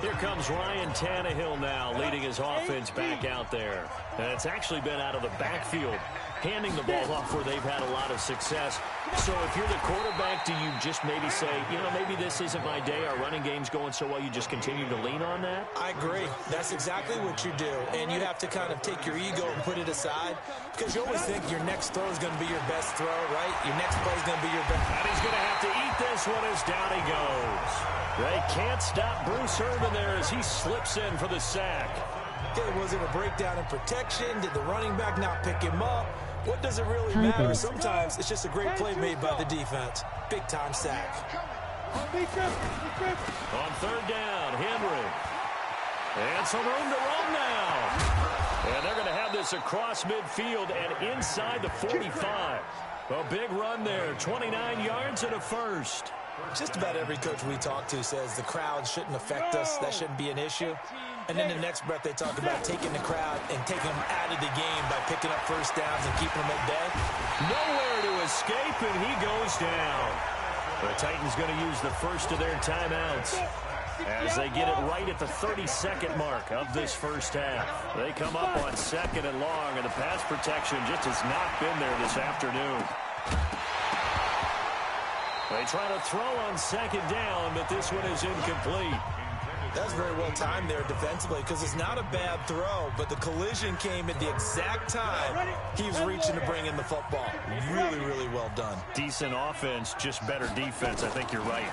S3: Here comes Ryan Tannehill now, leading his offense back out there. And it's actually been out of the backfield, handing the ball off where they've had a lot of success. So if you're the quarterback, do you just maybe say, you know, maybe this isn't my day, our running game's going so well, you just continue to lean on that?
S5: I agree. That's exactly what you do. And you have to kind of take your ego and put it aside, because you always think your next throw is going to be your best throw, right? Your next play is going to be your best.
S3: And he's going to have to eat this one as down he goes. They can't stop Bruce Irvin there as he slips in for the sack.
S5: Okay, was it a breakdown in protection? Did the running back not pick him up? What does it really matter? Sometimes it's just a great play made by the defense. Big-time sack.
S3: On third down, Henry. And some room to run now. And they're going to have this across midfield and inside the 45. A big run there, 29 yards and a first.
S5: Just about every coach we talk to says the crowd shouldn't affect us. That shouldn't be an issue. And then the next breath they talk about taking the crowd and taking them out of the game by picking up first downs and keeping them at bay.
S3: Nowhere to escape, and he goes down. The Titans going to use the first of their timeouts as they get it right at the 32nd mark of this first half. They come up on second and long, and the pass protection just has not been there this afternoon. They try to throw on second down, but this one is incomplete.
S5: That's very well timed there defensively, because it's not a bad throw, but the collision came at the exact time he was reaching to bring in the football. Really, really well done.
S3: Decent offense, just better defense. I think you're right.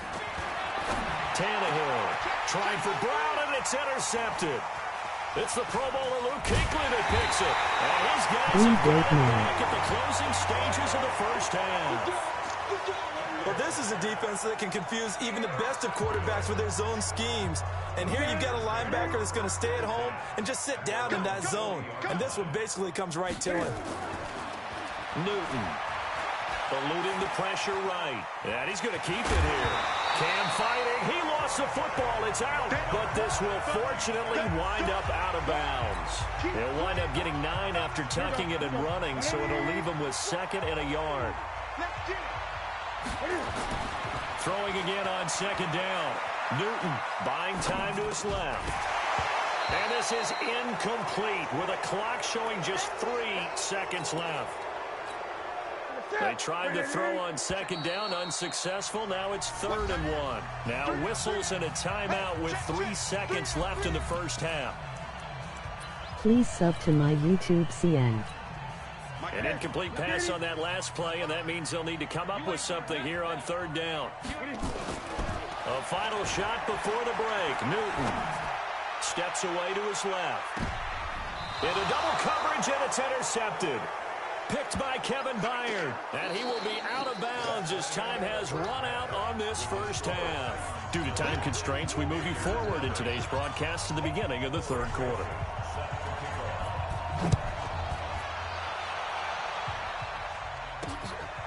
S3: Tannehill trying for Brown, and it's intercepted. It's the Pro Bowler Luke Kuechly that picks it. And his guys have got it back at the closing stages of the first half.
S5: Well, this is a defense that can confuse even the best of quarterbacks with their zone schemes. And here you've got a linebacker that's going to stay at home and just sit down in that zone. And this one basically comes right to him.
S3: Newton eluding the pressure right. And he's going to keep it here. Cam fighting. He lost the football. It's out. But this will fortunately wind up out of bounds. He'll wind up getting 9 after tucking it and running, so it'll leave him with second and a yard. Throwing again on second down. Newton buying time to his left. And this is incomplete with a clock showing just 3 seconds left. They tried to throw on second down, unsuccessful. Now it's 3rd and 1. Now whistles and a timeout with 3 seconds left in the first half.
S2: Please sub to my YouTube CN.
S3: An incomplete pass on that last play, and that means they'll need to come up with something here on 3rd down. A final shot before the break. Newton steps away to his left. Into double coverage, and it's intercepted. Picked by Kevin Byard, and he will be out of bounds as time has run out on this first half. Due to time constraints, we move you forward in today's broadcast to the beginning of the 3rd quarter.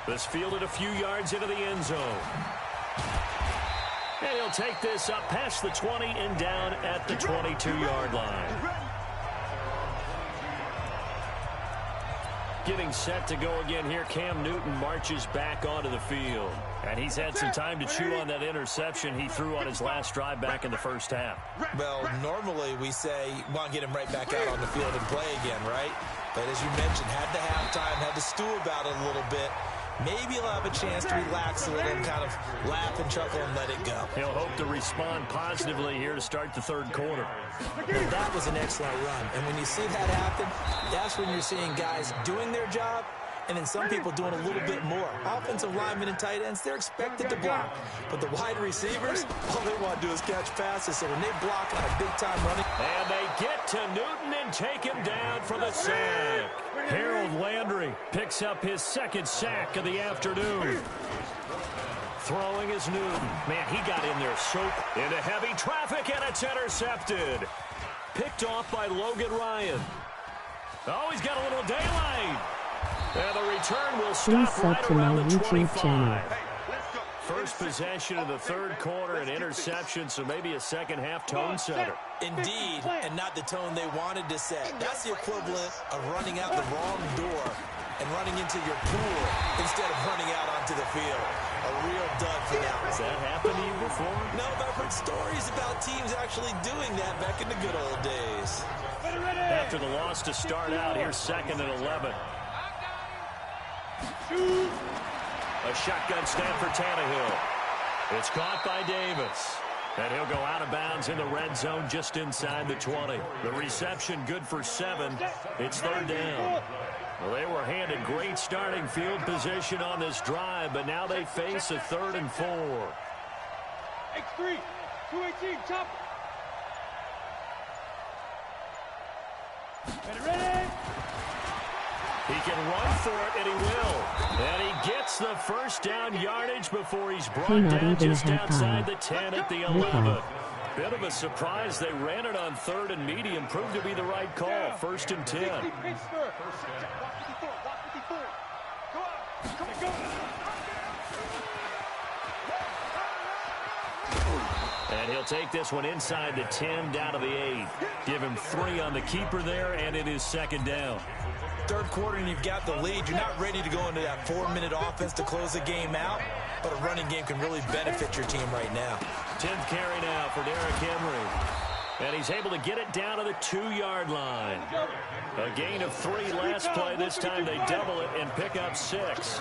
S3: This fielded a few yards into the end zone. And he'll take this up past the 20 and down at the 22-yard line. Getting set to go again here, Cam Newton marches back onto the field. And he's had some time to chew on that interception he threw on his last drive back in the first half.
S5: Well, normally we say, want to get him right back out on the field and play again, right? But as you mentioned, had the halftime, had to stew about it a little bit. Maybe he'll have a chance to relax a little and kind of laugh and chuckle and let it go.
S3: He'll hope to respond positively here to start the 3rd quarter.
S5: Well, that was an excellent run. And when you see that happen, that's when you're seeing guys doing their job and then some people doing a little bit more. Offensive linemen and tight ends, they're expected to block. But the wide receivers, all they want to do is catch passes. So when they block on a big-time running.
S3: And they get to Newton and take him down for the sack. Harold Landry picks up his second sack of the afternoon. Throwing is Newton. Man, he got in there so into heavy traffic, and it's intercepted. Picked off by Logan Ryan. Oh, he's got a little daylight. And the return will stop right around the 25. First possession of the third quarter, an interception, so maybe a second-half tone setter.
S5: Indeed, and not the tone they wanted to set. That's the equivalent of running out the wrong door and running into your pool instead of running out onto the field. A real dud for them.
S3: Has that happened to you before?
S5: No, but I've heard stories about teams actually doing that back in the good old days.
S3: After the loss to start out, here's 2nd and 11. A shotgun snap for Tannehill. It's caught by Davis. And he'll go out of bounds in the red zone just inside the 20. The reception good for 7. It's 3rd down. Well, they were handed great starting field position on this drive, but now they face a 3rd and 4.
S4: X3, 218, chop. Ready?
S3: He can run for it, and he will. And he gets the first down yardage before he's brought down just outside the 10 at the 11. Bit of a surprise. They ran it on 3rd and medium. Proved to be the right call. 1st and 10. And he'll take this one inside the 10 down to the 8. Give him 3 on the keeper there, and it is 2nd down.
S5: Third quarter and you've got the lead. You're not ready to go into that 4-minute offense to close the game out, but a running game can really benefit your team right now.
S3: 10th carry now for Derrick Henry. And he's able to get it down to the 2-yard line. A gain of 3 last play. This time they double it and pick up 6.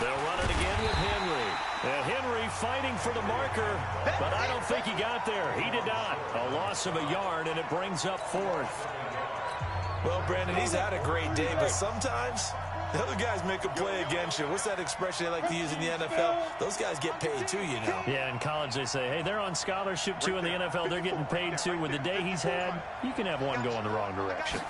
S3: They'll run it again with Henry. And Henry fighting for the marker, but I don't think he got there. He did not. A loss of a yard, and it brings up 4th.
S5: Well, Brandon, he's had a great day, but sometimes the other guys make a play against you. What's that expression they like to use in the NFL? Those guys get paid too, you know.
S3: Yeah, in college they say, hey, they're on scholarship too. In the NFL, they're getting paid too. With the day he's had, you can have one go in the wrong direction.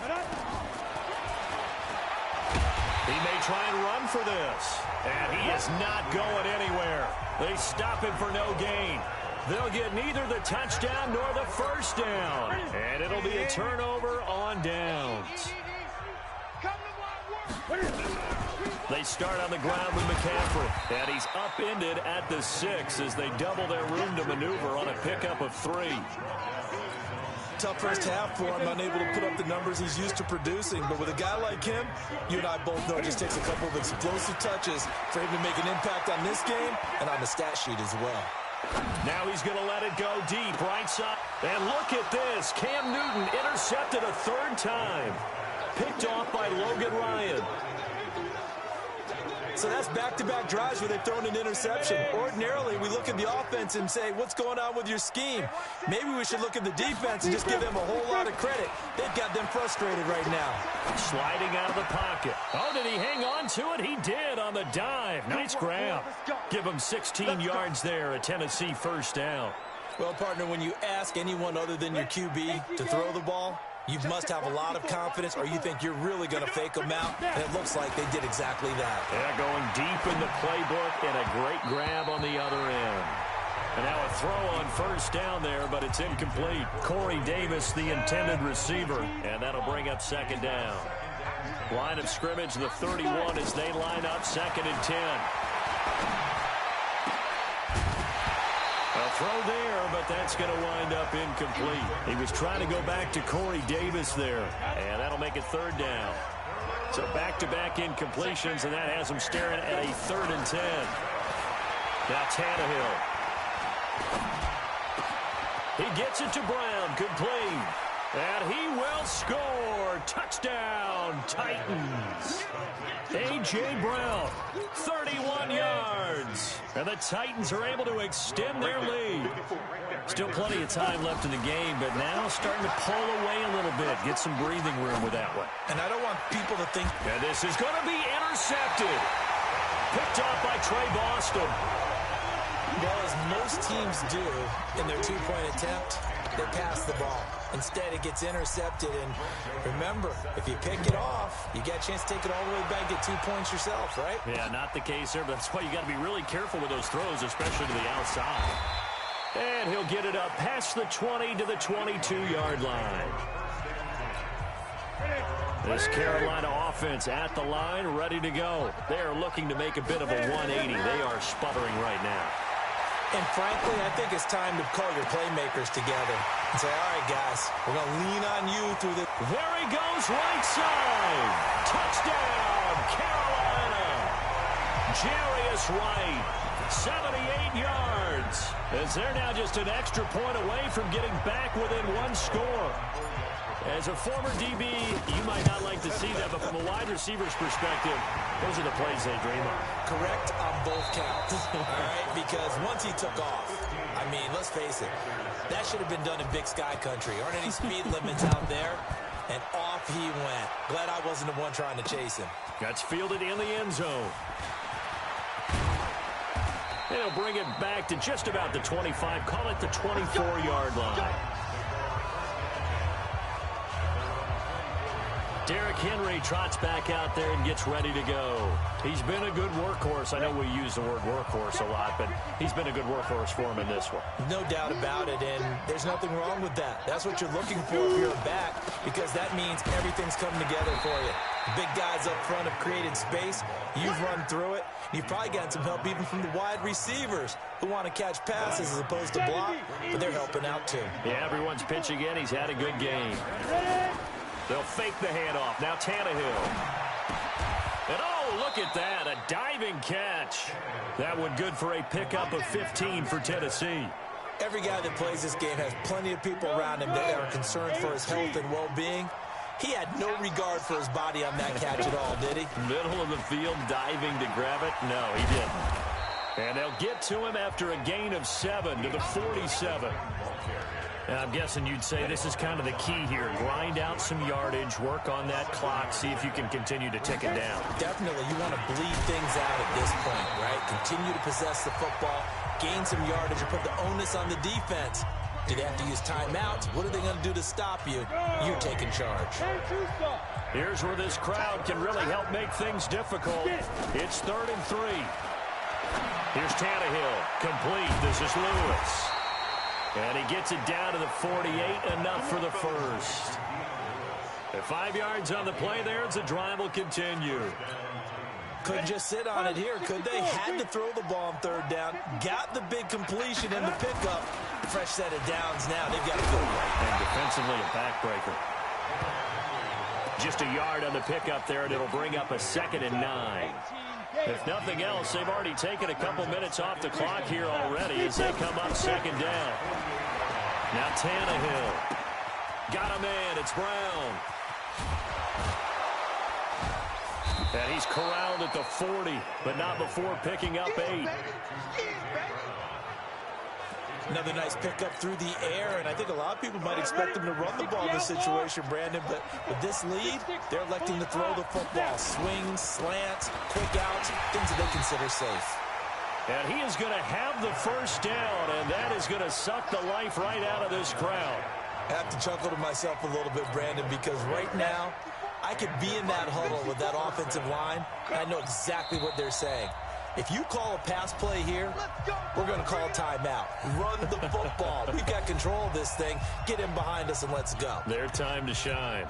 S3: He may try and run for this. And he is not going anywhere. They stop him for no gain. They'll get neither the touchdown nor the first down. And it'll be a turnover on downs. They start on the ground with McCaffrey. And he's upended at the 6 as they double their room to maneuver on a pickup of 3.
S5: Tough first half for him, unable to put up the numbers he's used to producing. But with a guy like him, you and I both know it just takes a couple of explosive touches for him to make an impact on this game and on the stat sheet as well.
S3: Now he's going to let it go deep, right side. And look at this. Cam Newton intercepted a 3rd time. Picked off by Logan Ryan.
S5: So that's back-to-back drives where they've thrown an interception. Ordinarily, we look at the offense and say, what's going on with your scheme? Maybe we should look at the defense and just give them a whole lot of credit. They've got them frustrated right now.
S3: Sliding out of the pocket. Oh, did he hang on to it? He did on the dive. Nice grab. Give him 16 yards there, a Tennessee first down.
S5: Well, partner, when you ask anyone other than your QB to throw the ball, you must have a lot of confidence, or you think you're really going to fake them out, and it looks like they did exactly that.
S3: Yeah, going deep in the playbook, and a great grab on the other end. And now a throw on first down there, but it's incomplete. Corey Davis, the intended receiver, and that'll bring up 2nd down. Line of scrimmage, the 31, as they line up 2nd and 10. A throw there, but that's going to wind up incomplete. He was trying to go back to Corey Davis there, and that'll make it 3rd down. So back-to-back incompletions, and that has him staring at a 3rd and 10. Now Tannehill. He gets it to Brown, complete. And he will score. Touchdown, Titans. A.J. Brown, 31 yards. And the Titans are able to extend their lead. Still plenty of time left in the game, but now starting to pull away a little bit. Get some breathing room with that one.
S5: And I don't want people to think...
S3: And this is going to be intercepted. Picked off by Trey Boston.
S5: Well, as most teams do in their two-point attempt, they pass the ball. Instead, it gets intercepted. And remember, if you pick it off, you get a chance to take it all the way back, get 2 points yourself, right?
S3: Yeah, not the case there, but that's why you got to be really careful with those throws, especially to the outside. And he'll get it up past the 20 to the 22-yard line. This Carolina offense at the line, ready to go. They are looking to make a bit of a 180. They are sputtering right now.
S5: And frankly, I think it's time to call your playmakers together and say, all right, guys, we're going to lean on you through this.
S3: There he goes, right side. Touchdown, Carolina. Jarius Wright, 78 yards. As they're now just an extra point away from getting back within one score. As a former DB, you might not like to see that, but from a wide receiver's perspective, those are the plays they dream of.
S5: Correct on both counts, all right? Because once he took off, I mean, let's face it, that should have been done in Big Sky country. Aren't any speed limits out there? And off he went. Glad I wasn't the one trying to chase him.
S3: That's fielded in the end zone. And he'll bring it back to just about the 25. Call it the 24-yard line. Derrick Henry trots back out there and gets ready to go. He's been a good workhorse. I know we use the word workhorse a lot, but he's been a good workhorse for him in this one.
S5: No doubt about it, and there's nothing wrong with that. That's what you're looking for if you're a back, because that means everything's coming together for you. The big guys up front have created space. You've run through it. You've probably gotten some help even from the wide receivers who want to catch passes as opposed to block, but they're helping out too.
S3: Yeah, everyone's pitching in. He's had a good game. They'll fake the handoff. Now Tannehill. And oh, look at that. A diving catch. That one good for a pickup of 15 for Tennessee.
S5: Every guy that plays this game has plenty of people around him that are concerned for his health and well-being. He had no regard for his body on that catch at all, did he?
S3: Middle of the field, diving to grab it. No, he didn't. And they'll get to him after a gain of 7 to the 47. And I'm guessing you'd say this is kind of the key here. Grind out some yardage, work on that clock, see if you can continue to tick it down.
S5: Definitely, you want to bleed things out at this point, right? Continue to possess the football, gain some yardage, and put the onus on the defense. Do they have to use timeouts? What are they going to do to stop you? You're taking charge.
S3: Here's where this crowd can really help make things difficult. It's 3rd and 3. Here's Tannehill, complete. This is Lewis. And he gets it down to the 48, enough for the first. At 5 yards on the play there, as the drive will continue.
S5: Couldn't just sit on it here, could they? Had to throw the ball on 3rd down. Got the big completion and the pickup. Fresh set of downs now. They've got a good one.
S3: And defensively, a backbreaker. Just a yard on the pickup there, and it'll bring up a 2nd and 9. If nothing else, they've already taken a couple minutes off the clock here already as they come up 2nd down. Now Tannehill. Got a man. It's Brown. And he's corralled at the 40, but not before picking up 8.
S5: Another nice pickup through the air, and I think a lot of people might expect them to run the ball in this situation, Brandon, but with this lead, they're electing to throw the football. Swings, slants, quick outs, things that they consider safe.
S3: And he is going to have the first down, and that is going to suck the life right out of this crowd.
S5: I have to chuckle to myself a little bit, Brandon, because right now, I could be in that huddle with that offensive line, and I know exactly what they're saying. If you call a pass play here, we're going to call a timeout. Run the football. We've got control of this thing. Get in behind us and let's go.
S3: Their time to shine.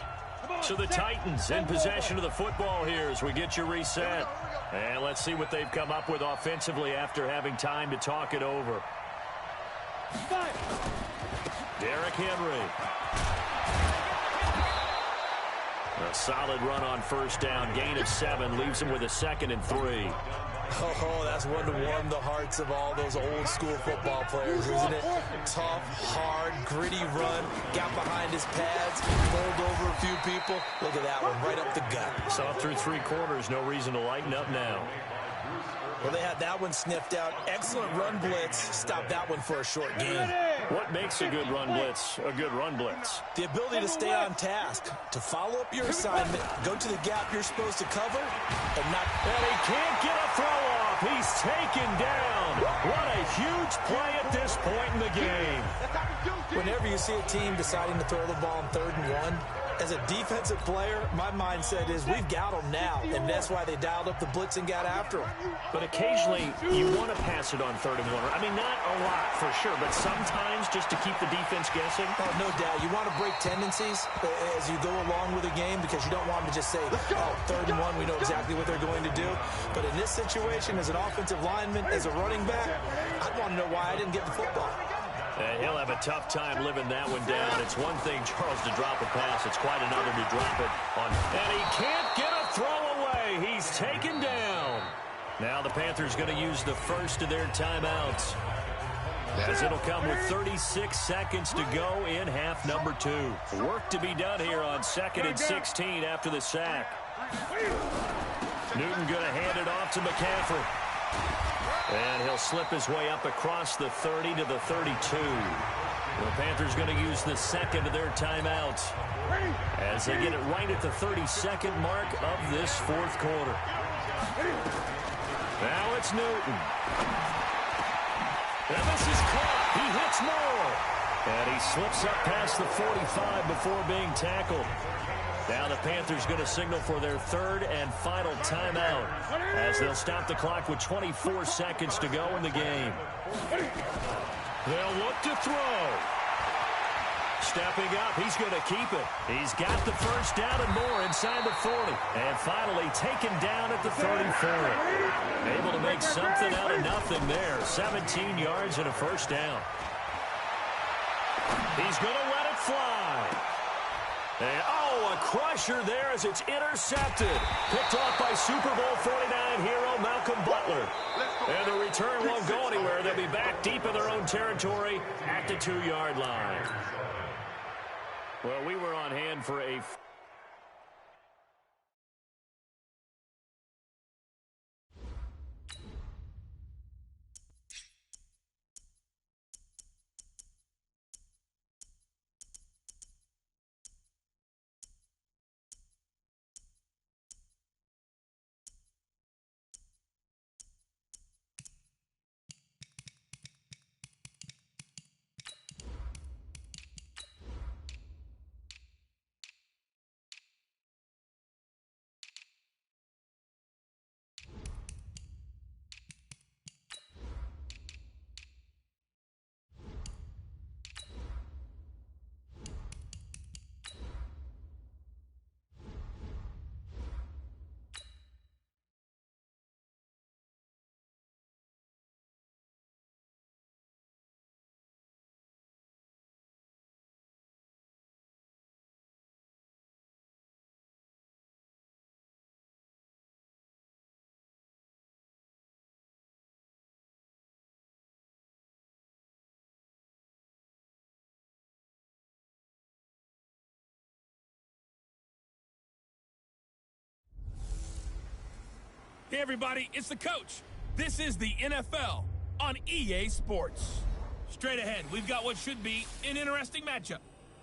S3: So the Titans in possession of the football here as we get you reset. And let's see what they've come up with offensively after having time to talk it over. Derrick Henry. A solid run on 1st down. Gain of 7 leaves him with a 2nd and 3.
S5: Oh, that's one to warm the hearts of all those old school football players, isn't it? Tough, hard, gritty run, got behind his pads, bowled over a few people. Look at that one, right up the gut.
S3: So through 3 quarters, no reason to lighten up now.
S5: Well, they had that one sniffed out. Excellent run blitz. Stop that one for a short gain.
S3: What makes a good run blitz a good run blitz?
S5: The ability to stay on task, to follow up your assignment, go to the gap you're supposed to cover, and not...
S3: And he can't get a throw off. He's taken down. What a huge play at this point in the game.
S5: Whenever you see a team deciding to throw the ball on 3rd and 1, as a defensive player, my mindset is we've got them now, and that's why they dialed up the blitz and got after them.
S3: But occasionally, you want to pass it on 3rd and 1. I mean, not a lot for sure, but sometimes just to keep the defense guessing.
S5: Oh, no doubt. You want to break tendencies as you go along with a game because you don't want them to just say, oh, 3rd and 1, we know exactly what they're going to do. But in this situation, as an offensive lineman, as a running back, I'd want to know why I didn't get the football.
S3: And he'll have a tough time living that one down. It's one thing, Charles, to drop a pass. It's quite another to drop it on. And he can't get a throw away. He's taken down. Now the Panthers going to use the first of their timeouts, as it'll come with 36 seconds to go in half number 2. Work to be done here on 2nd and 16 after the sack. Newton going to hand it off to McCaffrey. And he'll slip his way up across the 30 to the 32. The Panthers going to use the second of their timeouts as they get it right at the 32nd mark of this 4th quarter. Now it's Newton. And this is caught. He hits Moore. And he slips up past the 45 before being tackled. Now the Panthers going to signal for their 3rd and final timeout as they'll stop the clock with 24 seconds to go in the game. They'll look to throw. Stepping up, he's going to keep it. He's got the first down and more inside the 40. And finally taken down at the 34. Able to make something out of nothing there. 17 yards and a first down. He's going to let it fly. And, a crusher there as it's intercepted. Picked off by Super Bowl 49 hero Malcolm Butler. And the return won't go anywhere. They'll be back deep in their own territory at the 2-yard line. Well, we were on hand for a...
S1: Hey, everybody, it's the coach. This is the NFL on EA Sports. Straight ahead, we've got what should be an interesting matchup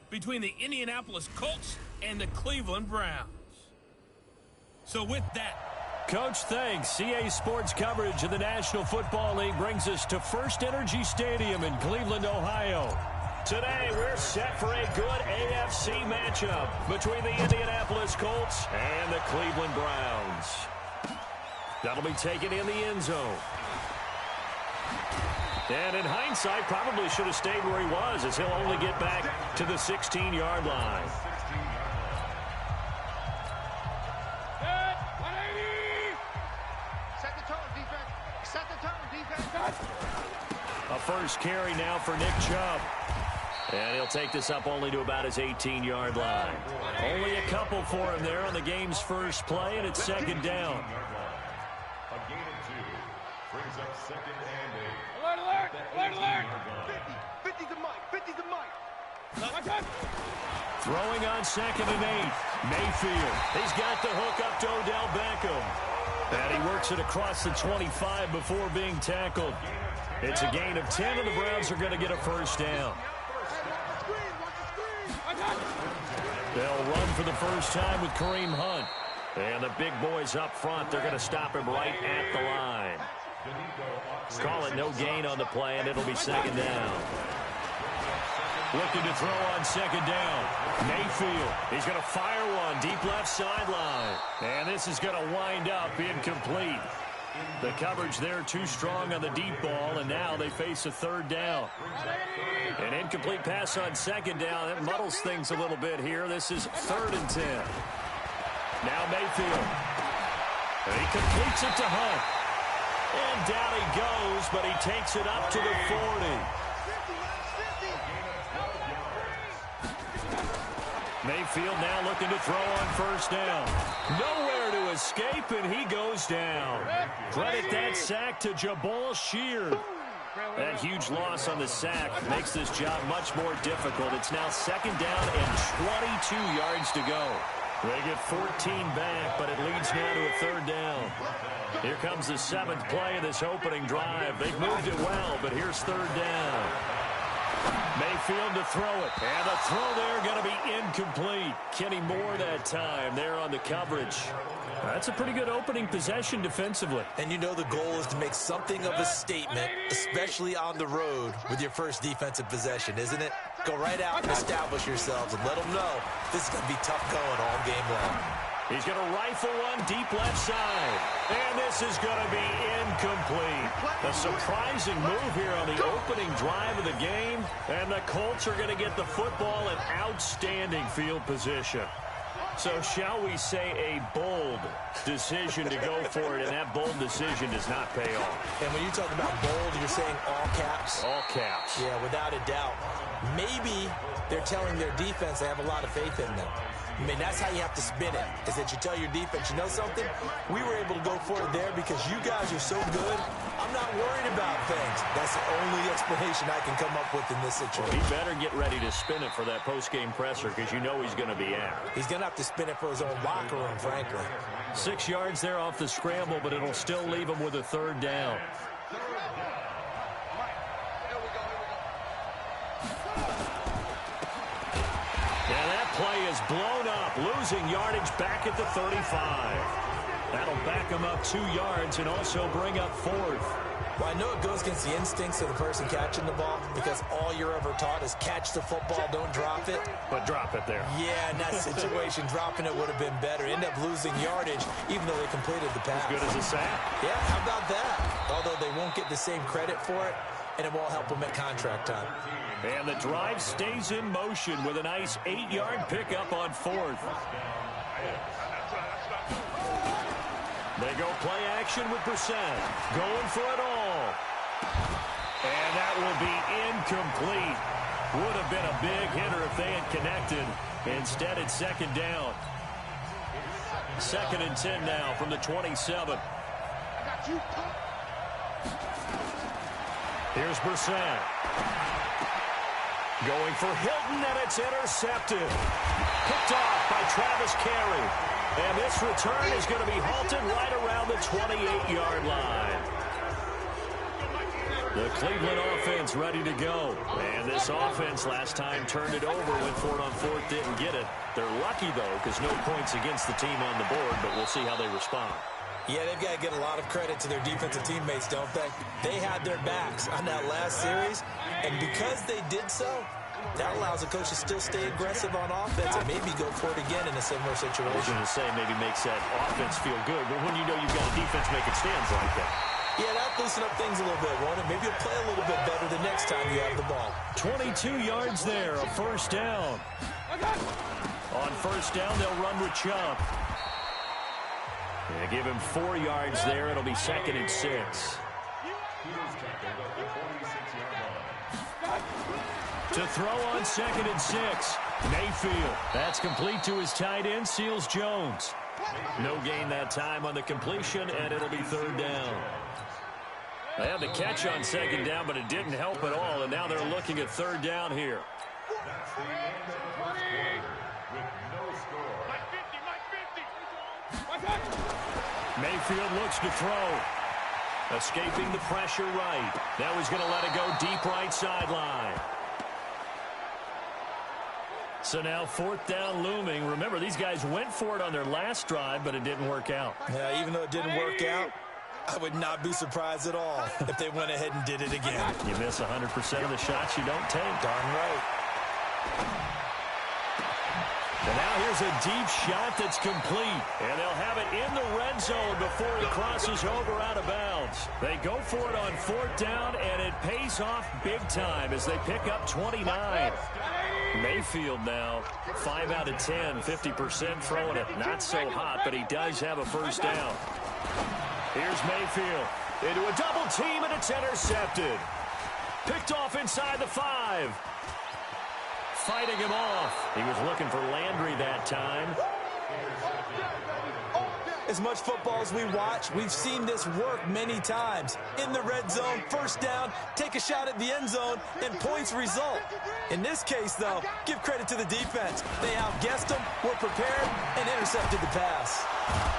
S1: between the Indianapolis Colts and the Cleveland Browns. So with that...
S3: Coach, thanks. EA Sports coverage of the National Football League brings us to First Energy Stadium in Cleveland, Ohio. Today, we're set for a good AFC matchup between the Indianapolis Colts and the Cleveland Browns. That'll be taken in the end zone. And in hindsight, probably should have stayed where he was, as he'll only get back to the 16-yard line.
S4: Set the tone, defense. Set the tone, defense.
S3: A first carry now for Nick Chubb. And he'll take this up only to about his 18-yard line. Only a couple for him there on the game's first play, and it's second down.
S6: A gain of 2.
S4: Brings up 2nd and 8.
S6: Alert, alert, alert, alert.
S4: 50 to Mike, 50 to Mike.
S3: Throwing on 2nd and 8. Mayfield. He's got the hook up to Odell Beckham. And he works it across the 25 before being tackled. It's a gain of 10, and the Browns are going to get a first down. They'll run for the first time with Kareem Hunt. And the big boys up front, they're going to stop him right at the line. Call it no gain on the play, and it'll be 2nd down. Looking to throw on 2nd down. Mayfield, he's going to fire one deep left sideline. And this is going to wind up incomplete. The coverage there too strong on the deep ball, and now they face a 3rd down. An incomplete pass on 2nd down. That muddles things a little bit here. This is 3rd and 10. Now Mayfield. And he completes it to Hunt. And down he goes, but he takes it up to the 40. Mayfield now looking to throw on 1st down. Nowhere to escape, and he goes down. Credit that sack to Jabal Sheard. That huge loss on the sack makes this job much more difficult. It's now 2nd down and 22 yards to go. They get 14 back, but it leads now to a 3rd down. Here comes the 7th play of this opening drive. They've moved it well, but here's 3rd down. Mayfield to throw it. And the throw there going to be incomplete. Kenny Moore that time there on the coverage. That's a pretty good opening possession defensively.
S5: And you know the goal is to make something of a statement, especially on the road with your first defensive possession, isn't it? Go right out and establish yourselves and let them know this is going to be tough going all game long.
S3: He's going to rifle one deep left side. And this is going to be incomplete. A surprising move here on the opening drive of the game. And the Colts are going to get the football in outstanding field position. So shall we say a bold decision to go for it, and that bold decision does not pay off.
S5: And when you talk about bold, you're saying all caps?
S3: All caps.
S5: Yeah, without a doubt. Maybe they're telling their defense they have a lot of faith in them. I mean, that's how you have to spin it, is that you tell your defense, you know something? We were able to go for it there because you guys are so good. I'm not worried about things. That's the only explanation I can come up with in this situation.
S3: Well, he better get ready to spin it for that post-game presser because you know he's going to be out.
S5: He's going to have to spin it for his own locker room, frankly.
S3: 6 yards there off the scramble, but it'll still leave him with a 3rd down. And that play is blown up, losing yardage back at the 35. That'll back him up 2 yards and also bring up 4th.
S5: Well, I know it goes against the instincts of the person catching the ball because all you're ever taught is catch the football, don't drop it.
S3: But drop it there.
S5: Yeah, in that situation, dropping it would have been better. End up losing yardage, even though they completed the pass.
S3: As good as a sack.
S5: Yeah, how about that? Although they won't get the same credit for it, and it won't help them at contract time.
S3: And the drive stays in motion with a nice 8-yard pickup on 4th. They go play action with Brissett. Going for it all. And that will be incomplete. Would have been a big hitter if they had connected. Instead, it's 2nd down. 2nd and 10 now from the 27. Here's Brissett. Going for Hilton, and it's intercepted. Picked off by Travis Carey. And this return is going to be halted right around the 28-yard line. The Cleveland offense ready to go. And this offense last time turned it over, went for it on 4th, didn't get it. They're lucky, though, because no points against the team on the board, but we'll see how they respond.
S5: Yeah, they've got to get a lot of credit to their defensive teammates, don't they? They had their backs on that last series, and because they did so, that allows the coach to still stay aggressive on offense and maybe go for it again in a similar situation.
S3: I was going to say maybe makes that offense feel good, but when you know you've got a defense making stands like that.
S5: Yeah, that'll loosen up things a little bit, won't it? Maybe you'll play a little bit better the next time you have the ball.
S3: 22 yards there, a 1st down. On 1st down, they'll run with Chubb. They give him 4 yards there. It'll be 2nd and 6. To throw on 2nd and 6. Mayfield. That's complete to his tight end, Seals Jones. No gain that time on the completion, and it'll be 3rd down. They had the catch on second down, but it didn't help at all, and now they're looking at third down here.
S4: That's the end of the first quarter with no score.
S3: Mayfield looks to throw. Escaping the pressure right. Now he's going to let it go deep right sideline. So now fourth down looming. Remember, these guys went for it on their last drive, but it didn't work out.
S5: Yeah, even though it didn't work out, I would not be surprised at all if they went ahead and did it again.
S3: You miss 100% of the shots you don't take.
S5: Darn right.
S3: And now here's a deep shot that's complete. And they'll have it in the red zone before he crosses over out of bounds. They go for it on fourth down, and it pays off big time as they pick up 29. Mayfield now, 5 out of 10, 50% throwing it. Not so hot, but he does have a first down. Here's Mayfield into a double team, and it's intercepted. Picked off inside the 5. Fighting him off. He was looking for Landry that time.
S5: As much football as we watch, we've seen this work many times. In the red zone, first down, take a shot at the end zone, and points result. In this case, though, give credit to the defense. They outguessed them, were prepared, and intercepted the pass.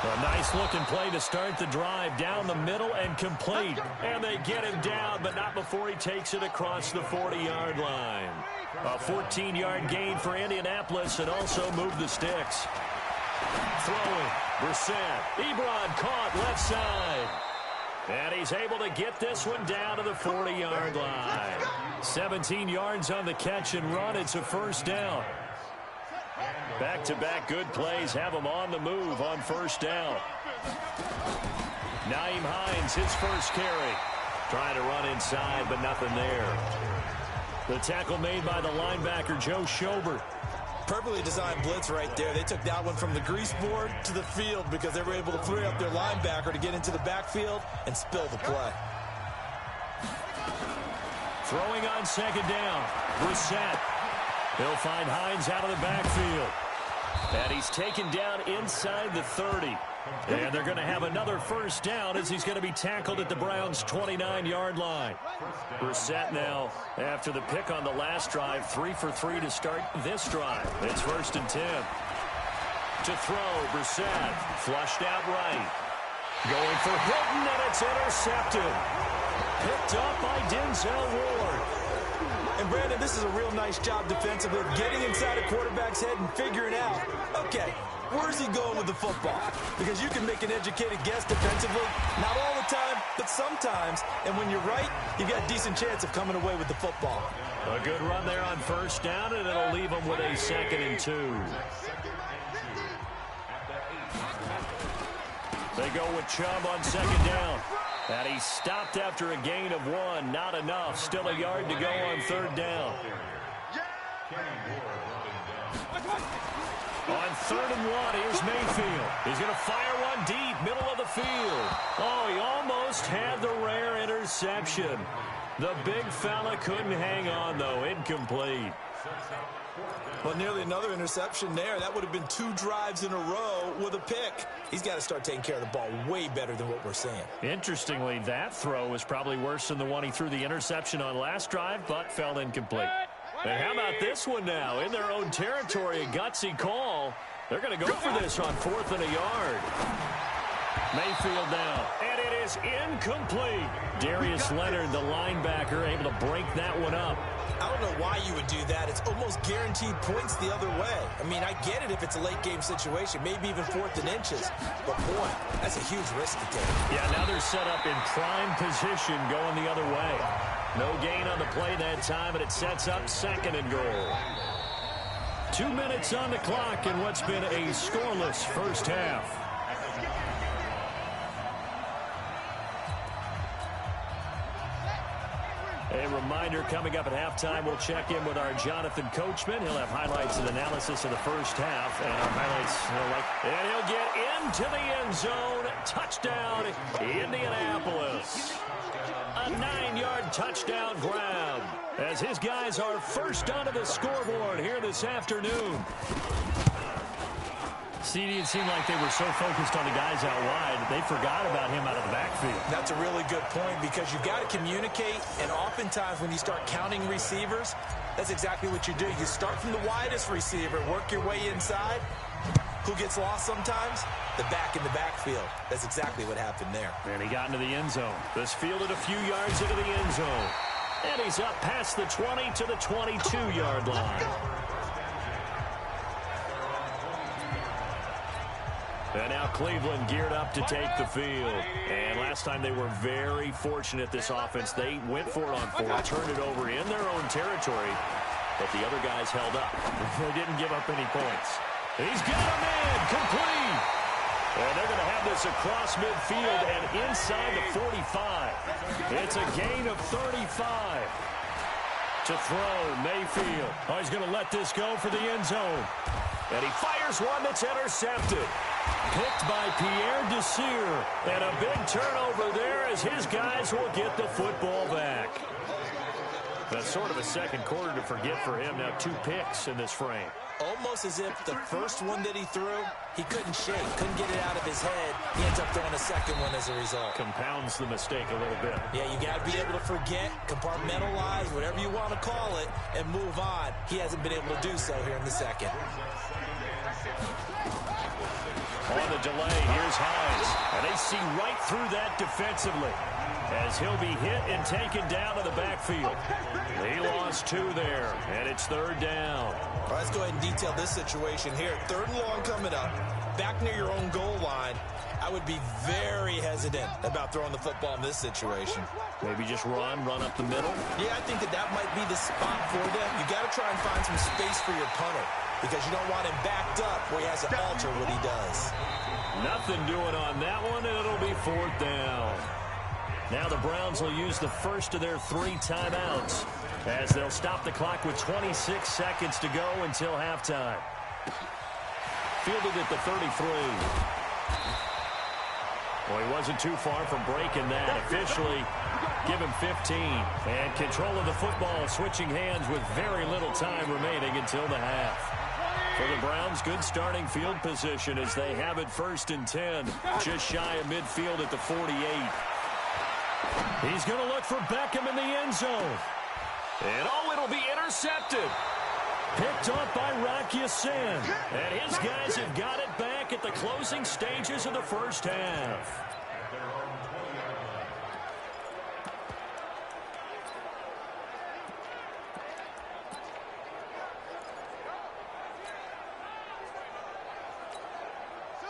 S3: A nice-looking play to start the drive. Down the middle and complete. And they get him down, but not before he takes it across the 40-yard line. A 14-yard gain for Indianapolis and also moved the sticks. Throwing. Brissett. Ebron caught left side. And he's able to get this one down to the 40-yard line. 17 yards on the catch and run. It's a first down. Back-to-back good plays have him on the move on first down. Nyheim Hines, his first carry. Trying to run inside, but nothing there. The tackle made by the linebacker, Joe Schobert.
S5: Perfectly designed blitz right there. They took that one from the grease board to the field because they were able to free up their linebacker to get into the backfield and spill the play.
S3: Throwing on second down. Brissett. He'll find Hines out of the backfield. And he's taken down inside the 30. And they're going to have another first down as he's going to be tackled at the Browns' 29-yard line. Brissett now, after the pick on the last drive, 3 for 3 to start this drive. It's 1st and 10. To throw, Brissett flushed out right. Going for Hilton, and it's intercepted. Picked up by Denzel Ward.
S5: And, Brandon, this is a real nice job defensively of getting inside a quarterback's head and figuring out, okay, where's he going with the football? Because you can make an educated guess defensively, not all the time, but sometimes. And when you're right, you've got a decent chance of coming away with the football.
S3: A good run there on first down, and it'll leave them with a 2nd and 2. They go with Chubb on second down. And he stopped after a gain of 1. Not enough. Still a yard to go on third down. On 3rd and 1, here's Mayfield. He's going to fire one deep, middle of the field. Oh, he almost had the rare interception. The big fella couldn't hang on, though. Incomplete.
S5: Well, nearly another interception there. That would have been 2 drives in a row with a pick. He's got to start taking care of the ball way better than what we're seeing.
S3: Interestingly, that throw was probably worse than the one he threw the interception on last drive, but fell incomplete. And how about this one now? In their own territory, a gutsy call. They're going to go for this on 4th and a yard. Mayfield now, and it is incomplete. Darius Leonard, the linebacker, able to break that one up.
S5: I don't know why you would do that. It's almost guaranteed points the other way. I mean, I get it if it's a late-game situation, maybe even 4th and inches. But, boy, that's a huge risk to take.
S3: Yeah, now they're set up in prime position going the other way. No gain on the play that time, and it sets up 2nd and goal. 2 minutes on the clock in what's been a scoreless first half. A reminder, coming up at halftime, we'll check in with our Jonathan Coachman. He'll have highlights and analysis of the first half. And our highlights, and he'll get into the end zone. Touchdown, Indianapolis. A 9-yard touchdown grab as his guys are first onto the scoreboard here this afternoon. CD, it seemed like they were so focused on the guys out wide, they forgot about him out of the backfield.
S5: That's a really good point because you've got to communicate, and oftentimes when you start counting receivers, that's exactly what you do. You start from the widest receiver, work your way inside. Who gets lost sometimes? The back in the backfield. That's exactly what happened there.
S3: And he got into the end zone. This fielded a few yards into the end zone. And he's up past the 20 to the 22-yard line. And now Cleveland geared up to take the field. And last time they were very fortunate, this offense. They went for it on fourth, turned it over in their own territory, but the other guys held up. They didn't give up any points. He's got a man, complete. And they're going to have this across midfield and inside the 45. It's a gain of 35. To throw, Mayfield. Oh, he's going to let this go for the end zone. And he fires one that's intercepted. Picked by Pierre Desir. And a big turnover there as his guys will get the football back. That's sort of a second quarter to forget for him. Now 2 picks in this frame.
S5: Almost as if the first one that he threw, he couldn't shake, couldn't get it out of his head. He ends up throwing a second one as a result.
S3: Compounds the mistake a little bit.
S5: Yeah, you got to be able to forget, compartmentalize, whatever you want to call it, and move on. He hasn't been able to do so here in the second.
S3: On the delay, here's Hines. And they see right through that defensively as he'll be hit and taken down to the backfield. He lost 2 there, and it's 3rd down.
S5: All right, let's go ahead and detail this situation here. 3rd and long coming up, back near your own goal line. I would be very hesitant about throwing the football in this situation.
S3: Maybe just run up the middle?
S5: Yeah, I think that might be the spot for them. You got to try and find some space for your punter because you don't want him backed up where he has to alter what he does.
S3: Nothing doing on that one, and it'll be 4th down. Now the Browns will use the first of their 3 timeouts as they'll stop the clock with 26 seconds to go until halftime. Fielded at the 33. Well, he wasn't too far from breaking that. Officially, give him 15. And control of the football switching hands with very little time remaining until the half. For the Browns, good starting field position as they have it 1st and 10. Just shy of midfield at the 48. He's going to look for Beckham in the end zone. And it'll be intercepted. Picked up by Rock Ya-Sin. And his guys have got it back at the closing stages of the first half.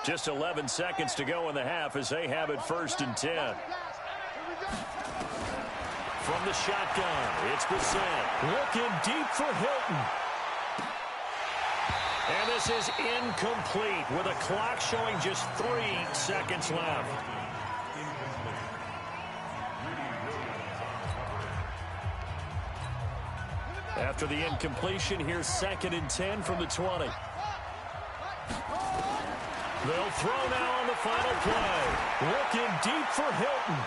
S3: Just 11 seconds to go in the half as they have it 1st and 10. From the shotgun, it's Brissett. Looking deep for Hilton. And this is incomplete with a clock showing just 3 seconds left. After the incompletion, here's 2nd and 10 from the 20. They'll throw now on the final play. Looking deep for Hilton.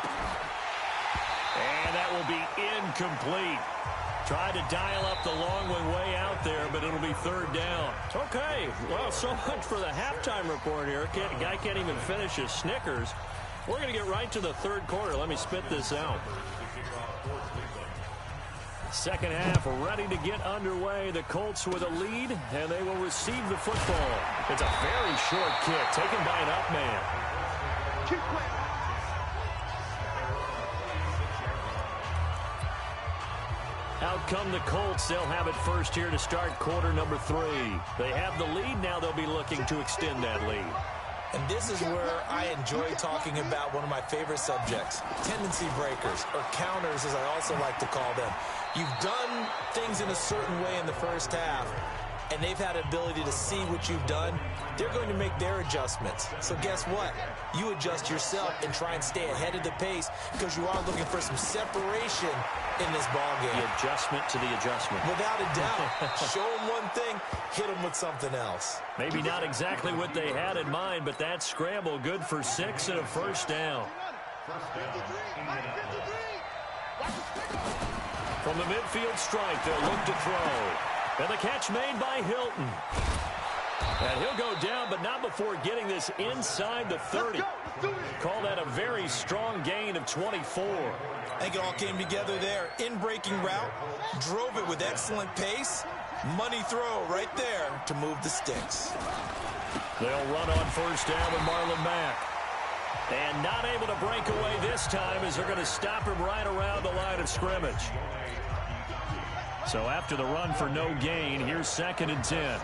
S3: And that will be incomplete. Tried to dial up the long one way out there, but it'll be 3rd down. Okay, well, so much for the halftime report here. Guy can't even finish his Snickers. We're going to get right to the 3rd quarter. Let me spit this out. Second half ready to get underway. The Colts with a lead, and they will receive the football. It's a very short kick taken by an up man. Out come the Colts. They'll have it first here to start quarter number 3. They have the lead. Now they'll be looking to extend that lead.
S5: And this is where I enjoy talking about one of my favorite subjects, tendency breakers, or counters as I also like to call them. You've done things in a certain way in the first half, and they've had an ability to see what you've done. They're going to make their adjustments. So guess what? You adjust yourself and try and stay ahead of the pace because you are looking for some separation in this ballgame.
S3: The adjustment to the adjustment.
S5: Without a doubt. Show them one thing, hit them with something else.
S3: Maybe not exactly what they had in mind, but that scramble good for 6 and a first down. From the midfield strike, they'll look to throw. And the catch made by Hilton. And he'll go down, but not before getting this inside the 30. Call that a very strong gain of 24.
S5: I think it all came together there. In-breaking route, drove it with excellent pace. Money throw right there to move the sticks.
S3: They'll run on first down with Marlon Mack. And not able to break away this time as they're going to stop him right around the line of scrimmage. So after the run for no gain, here's 2nd and 10.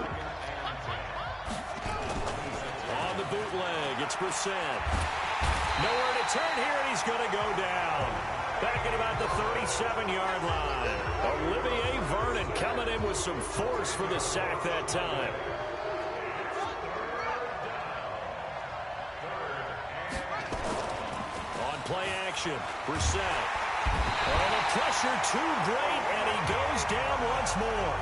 S3: On the bootleg, it's Brissett. Nowhere to turn here, and he's going to go down. Back at about the 37-yard line. Olivier Vernon coming in with some force for the sack that time. On play action, Brissett. Oh, the pressure too great, and he goes down once more.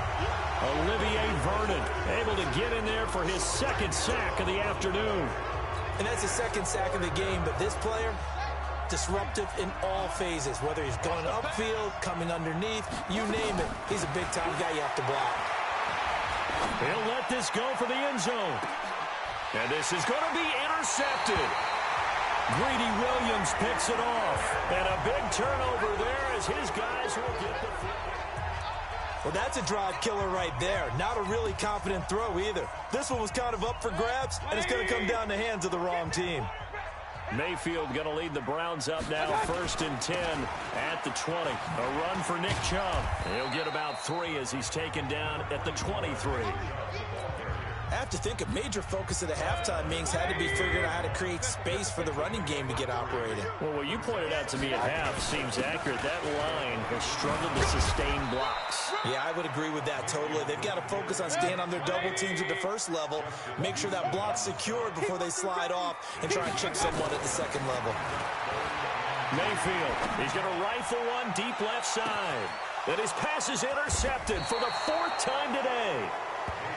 S3: Olivier Vernon able to get in there for his 2nd sack of the afternoon.
S5: And that's his 2nd sack of the game, but this player, disruptive in all phases, whether he's going upfield, coming underneath, you name it. He's a big-time guy you have to block.
S3: He'll let this go for the end zone. And this is going to be intercepted. Greedy Williams picks it off. And a big turnover there as his guys will get the field.
S5: Well, that's a drive killer right there. Not a really confident throw either. This one was kind of up for grabs, and it's going to come down the hands of the wrong team.
S3: Mayfield going to lead the Browns up now, 1st and 10 at the 20. A run for Nick Chubb. He'll get about 3 as he's taken down at the 23.
S5: I have to think a major focus of the halftime meetings had to be figuring out how to create space for the running game to get operating.
S3: Well, what you pointed out to me at half seems accurate. That line has struggled to sustain blocks.
S5: Yeah, I would agree with that totally. They've got to focus on staying on their double teams at the first level, make sure that block's secured before they slide off and try and chip someone at the 2nd level.
S3: Mayfield, he's going to rifle one deep left side. And his pass is intercepted for the 4th time today.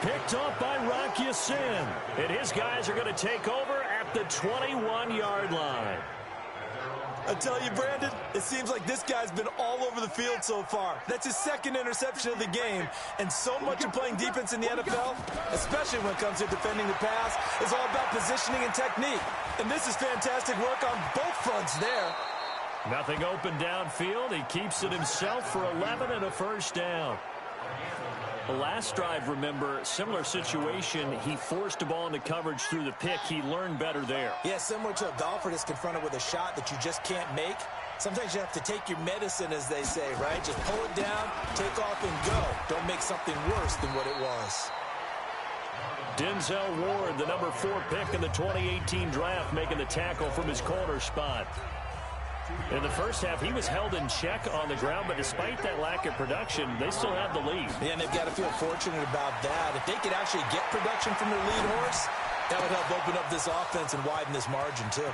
S3: Picked up by Rock Ya-Sin. And his guys are going to take over at the 21-yard line.
S5: I tell you, Brandon, it seems like this guy's been all over the field so far. That's his 2nd interception of the game. And so much of playing defense in the NFL, especially when it comes to defending the pass, is all about positioning and technique. And this is fantastic work on both fronts there.
S3: Nothing open downfield. He keeps it himself for 11 and a first down. The last drive, remember, similar situation. He forced a ball into coverage through the pick. He learned better there.
S5: Yeah, similar to a golfer that's confronted with a shot that you just can't make. Sometimes you have to take your medicine, as they say, right? Just pull it down, take off, and go. Don't make something worse than what it was.
S3: Denzel Ward, the number 4 pick in the 2018 draft, making the tackle from his corner spot. In the first half, he was held in check on the ground, but despite that lack of production, they still have the lead.
S5: Yeah, and they've got to feel fortunate about that. If they could actually get production from their lead horse, that would help open up this offense and widen this margin, too.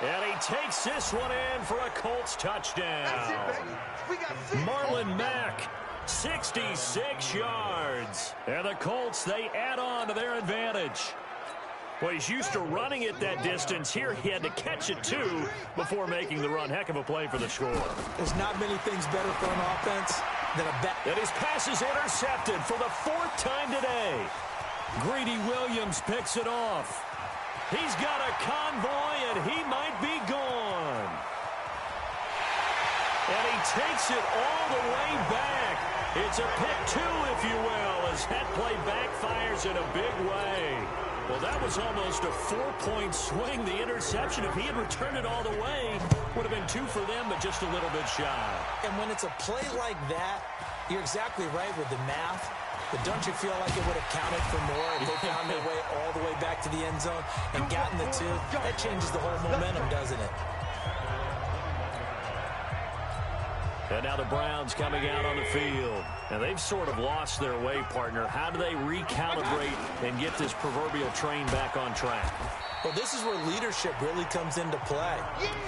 S3: And he takes this one in for a Colts touchdown. Marlon Mack, 66 yards. And the Colts, they add on to their advantage. Well, he's used to running it that distance. Here he had to catch it, too, before making the run. Heck of a play for the score.
S5: There's not many things better for an offense than a bet.
S3: And his pass is intercepted for the 4th time today. Greedy Williams picks it off. He's got a convoy, and he might be gone. And he takes it all the way back. It's a pick 2, if you will, as that play backfires in a big way. Well, that was almost a 4-point swing. The interception, if he had returned it all the way, would have been 2 for them, but just a little bit shy.
S5: And when it's a play like that, you're exactly right with the math. But don't you feel like it would have counted for more if they found their way all the way back to the end zone and gotten the 2? That changes the whole momentum, doesn't it?
S3: And now the Browns coming out on the field. And they've sort of lost their way, partner. How do they recalibrate and get this proverbial train back on track?
S5: Well, this is where leadership really comes into play.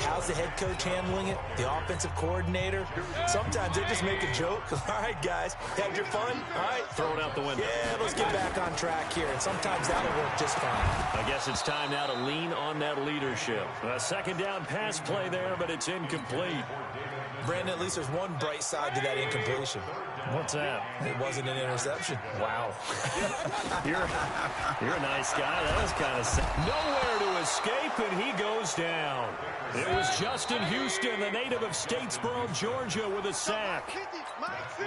S5: How's the head coach handling it? The offensive coordinator? Sometimes they just make a joke. All right, guys, had your fun? All right.
S3: Throw it out the window.
S5: Yeah, let's get back on track here. And sometimes that'll work just fine.
S3: I guess it's time now to lean on that leadership. A 2nd down pass play there, but it's incomplete.
S5: Brandon, at least there's there's one bright side to that incompletion.
S3: What's that?
S5: It wasn't an interception.
S3: Wow. You're a nice guy. That was kind of sad. Nowhere to escape, and he goes down. It was Justin Houston, the native of Statesboro, Georgia, with a sack.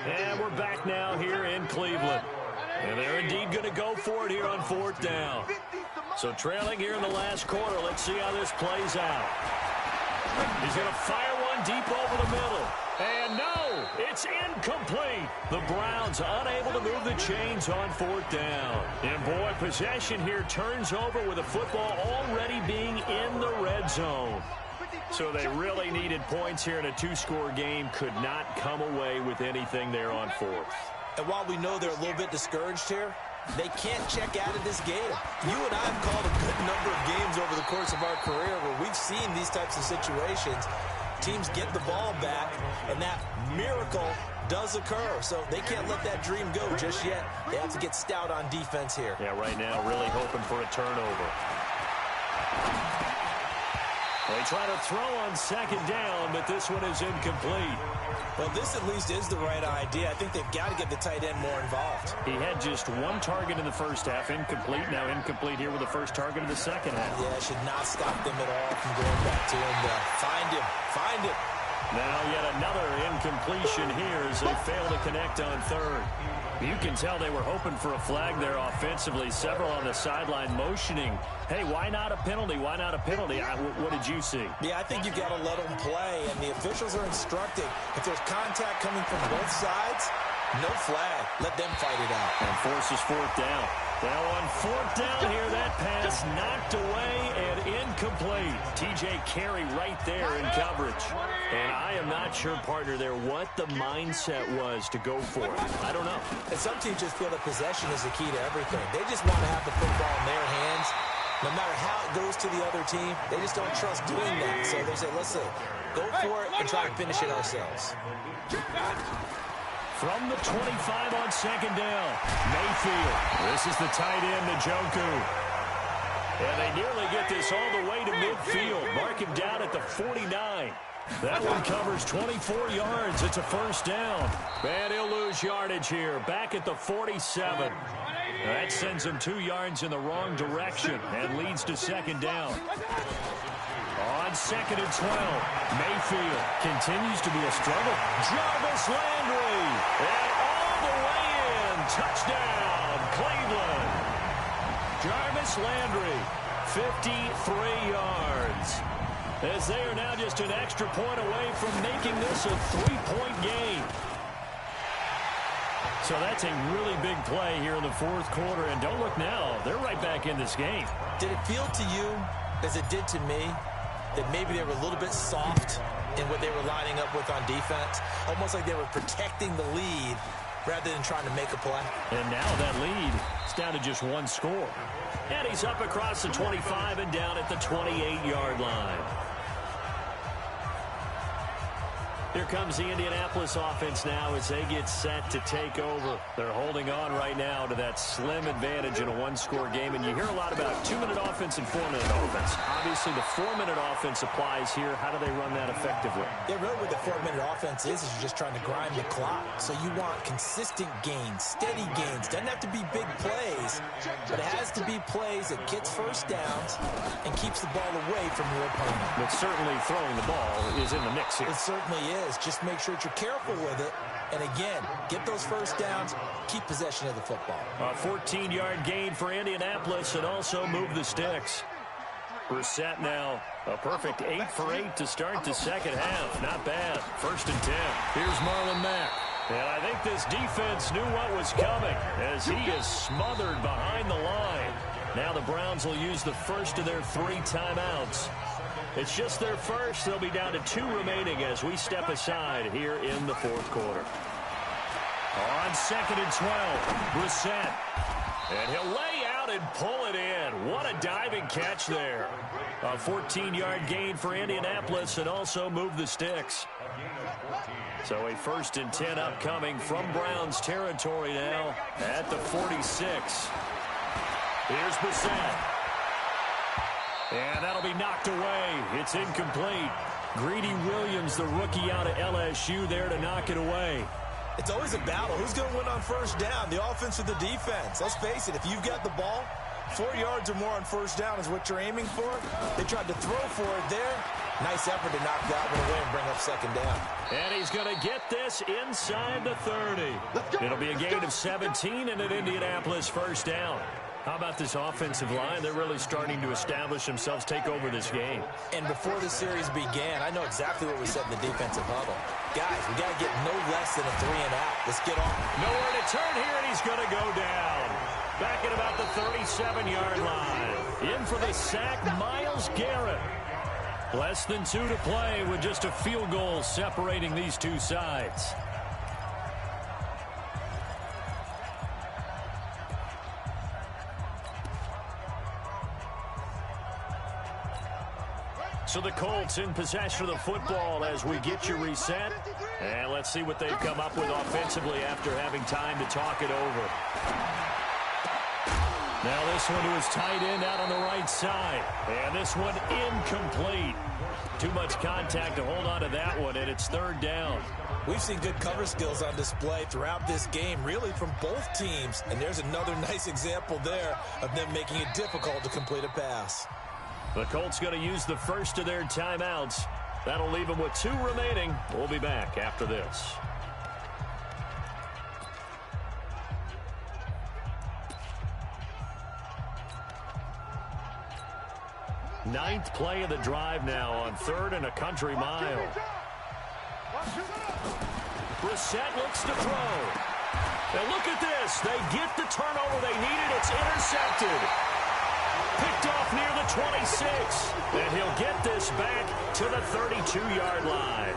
S3: And we're back now here in Cleveland. And they're indeed going to go for it here on 4th down. So trailing here in the last quarter. Let's see how this plays out. He's going to fire one deep over the middle. And no, it's incomplete. The Browns unable to move the chains on 4th down. And boy, possession here turns over with the football already being in the red zone. So they really needed points here in a 2-score game. Could not come away with anything there on 4th.
S5: And while we know they're a little bit discouraged here, they can't check out of this game. You and I have called a good number of games over the course of our career where we've seen these types of situations. Teams get the ball back, and that miracle does occur. So they can't let that dream go just yet. They have to get stout on defense here.
S3: Yeah, right now really hoping for a turnover. They try to throw on 2nd down, but this one is incomplete.
S5: Well, this at least is the right idea. I think they've got to get the tight end more involved.
S3: He had just one target in the first half, incomplete. Now incomplete here with the first target in the second half.
S5: Yeah, it should not stop them at all from going back to him. Find him.
S3: Now yet another incompletion here as they fail to connect on 3rd. You can tell they were hoping for a flag there offensively. Several on the sideline motioning. Hey, why not a penalty? Why not a penalty? What did you see?
S5: Yeah, I think you've got to let them play, and the officials are instructed. If there's contact coming from both sides, no flag. Let them fight it out.
S3: And forces 4th down. Now on 4th down here, that pass knocked away and incomplete. TJ Carey right there in coverage. And I am not sure, partner, there what the mindset was to go for it. I don't know.
S5: And some teams just feel that possession is the key to everything. They just want to have the football in their hands. No matter how it goes to the other team, they just don't trust doing that. So they say, listen, go for it and try to finish it ourselves.
S3: From the 25 on 2nd down, Mayfield. This is the tight end, Njoku. And they nearly get this all the way to midfield. Mark him down at the 49. That one covers 24 yards. It's a 1st down. And he'll lose yardage here. Back at the 47. That sends him 2 yards in the wrong direction and leads to 2nd down. On 2nd and 12, Mayfield continues to be a struggle. Jarvis Landry, and all the way in. Touchdown, Cleveland. Jarvis Landry, 53 yards. As they are now just an extra point away from making this a 3-point game. So that's a really big play here in the 4th quarter. And don't look now, they're right back in this game.
S5: Did it feel to you, as it did to me, that maybe they were a little bit soft in what they were lining up with on defense? Almost like they were protecting the lead rather than trying to make a play.
S3: And now that lead is down to just 1 score. And he's up across the 25 and down at the 28-yard line. Here comes the Indianapolis offense now as they get set to take over. They're holding on right now to that slim advantage in a 1-score game. And you hear a lot about 2-minute offense and 4-minute offense. Obviously, the 4-minute offense applies here. How do they run that effectively?
S5: Yeah, really what the 4-minute offense is you're just trying to grind the clock. So you want consistent gains, steady gains. Doesn't have to be big plays, but it has to be plays that gets 1st downs and keeps the ball away from your opponent.
S3: But certainly throwing the ball is in the mix here.
S5: It certainly is. Just make sure that you're careful with it. And again, get those 1st downs, keep possession of the football. A
S3: 14-yard gain for Indianapolis and also move the sticks. Brissett now a perfect 8 for 8 to start the 2nd half. Not bad. 1st and 10. Here's Marlon Mack. And I think this defense knew what was coming as he is smothered behind the line. Now the Browns will use the first of their 3 timeouts. It's just their first. They'll be down to 2 remaining as we step aside here in the 4th quarter. On 2nd and 12, Brissett. And he'll lay out and pull it in. What a diving catch there. A 14-yard gain for Indianapolis and also move the sticks. So a 1st and 10 upcoming from Browns territory now at the 46. Here's Brissett. And that'll be knocked away. It's incomplete. Greedy Williams, the rookie out of LSU, there to knock it away.
S5: It's always a battle. Who's going to win on first down, the offense or the defense? Let's face it, if you've got the ball, 4 yards or more on first down is what you're aiming for. They tried to throw for it there. Nice effort to knock that one away and bring up second down.
S3: And he's going to get this inside the 30. It'll be a gain of 17 and an Indianapolis first down. How about this offensive line? They're really starting to establish themselves, take over this game.
S5: And before the series began, I know exactly what we said in the defensive huddle. Guys, we got to get no less than a 3-and-out. Let's get on.
S3: Nowhere to turn here, and he's going to go down. Back at about the 37-yard line. In for the sack, Myles Garrett. Less than 2 to play with just a field goal separating these two sides. So the Colts in possession of the football as we get you reset. And let's see what they've come up with offensively after having time to talk it over. Now this one to his tight end out on the right side. And this one incomplete. Too much contact to hold on to that one, and it's third down.
S5: We've seen good cover skills on display throughout this game, really from both teams. And there's another nice example there of them making it difficult to complete a pass.
S3: The Colts going to use the first of their timeouts. That'll leave them with 2 remaining. We'll be back after this. Ninth play of the drive now on 3rd and a country mile. Brissett looks to throw. And look at this. They get the turnover they needed. It's intercepted. Picked off near the 26. And he'll get this back to the 32-yard line.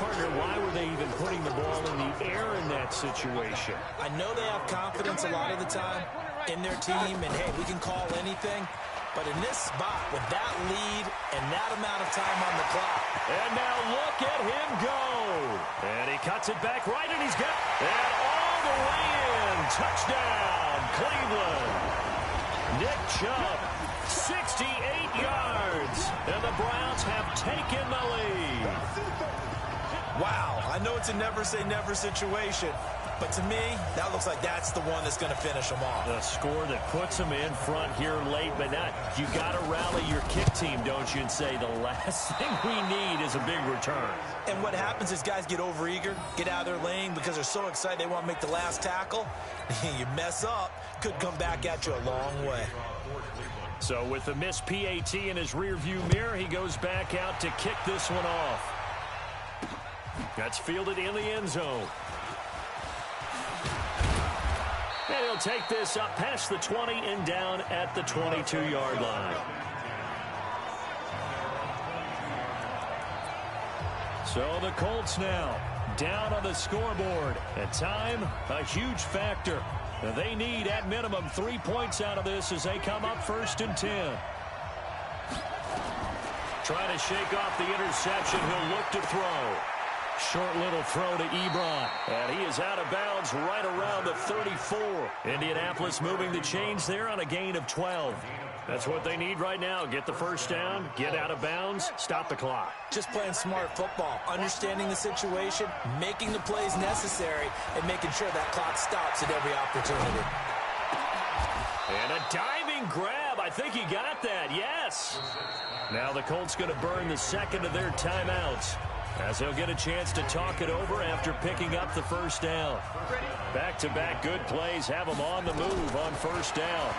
S3: Partner, why were they even putting the ball in the air in that situation?
S5: I know they have confidence a lot of the time in their team, and, hey, we can call anything. But in this spot, with that lead and that amount of time on the clock.
S3: And now look at him go. And he cuts it back right, and he's got it all the way in. Touchdown, Cleveland. Nick Chubb, 68 yards. And the Browns have taken the lead.
S5: Wow, I know it's a never-say-never situation. But to me, that looks like that's the one that's going to finish them off.
S3: The score that puts them in front here late, but not. You got to rally your kick team, don't you, and say the last thing we need is a big return.
S5: And what happens is guys get overeager, get out of their lane because they're so excited they want to make the last tackle. You mess up, could come back at you a long way.
S3: So with the missed PAT in his rearview mirror, he goes back out to kick this one off. That's fielded in the end zone. And he'll take this up past the 20 and down at the 22-yard line. So the Colts now down on the scoreboard. And time, a huge factor. They need, at minimum, 3 points out of this as they come up 1st and 10. Trying to shake off the interception. He'll look to throw. Short little throw to Ebron. And he is out of bounds right around the 34. Indianapolis moving the chains there on a gain of 12. That's what they need right now. Get the first down, get out of bounds, stop the clock.
S5: Just playing smart football, understanding the situation, making the plays necessary, and making sure that clock stops at every opportunity.
S3: And a diving grab. I think he got that. Yes. Now the Colts going to burn the second of their timeouts, as they'll get a chance to talk it over after picking up the first down. Back-to-back good plays have them on the move on first down.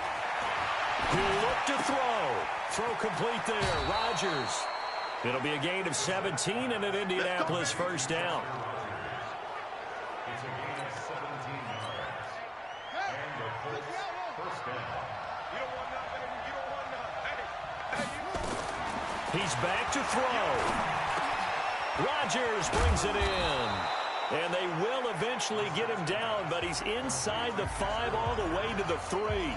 S3: He'll look to throw. Throw complete there. Rodgers. It'll be a gain of 17 and an Indianapolis first down. He's back to throw. Rodgers brings it in. And they will eventually get him down, but he's inside the 5 all the way to the 3.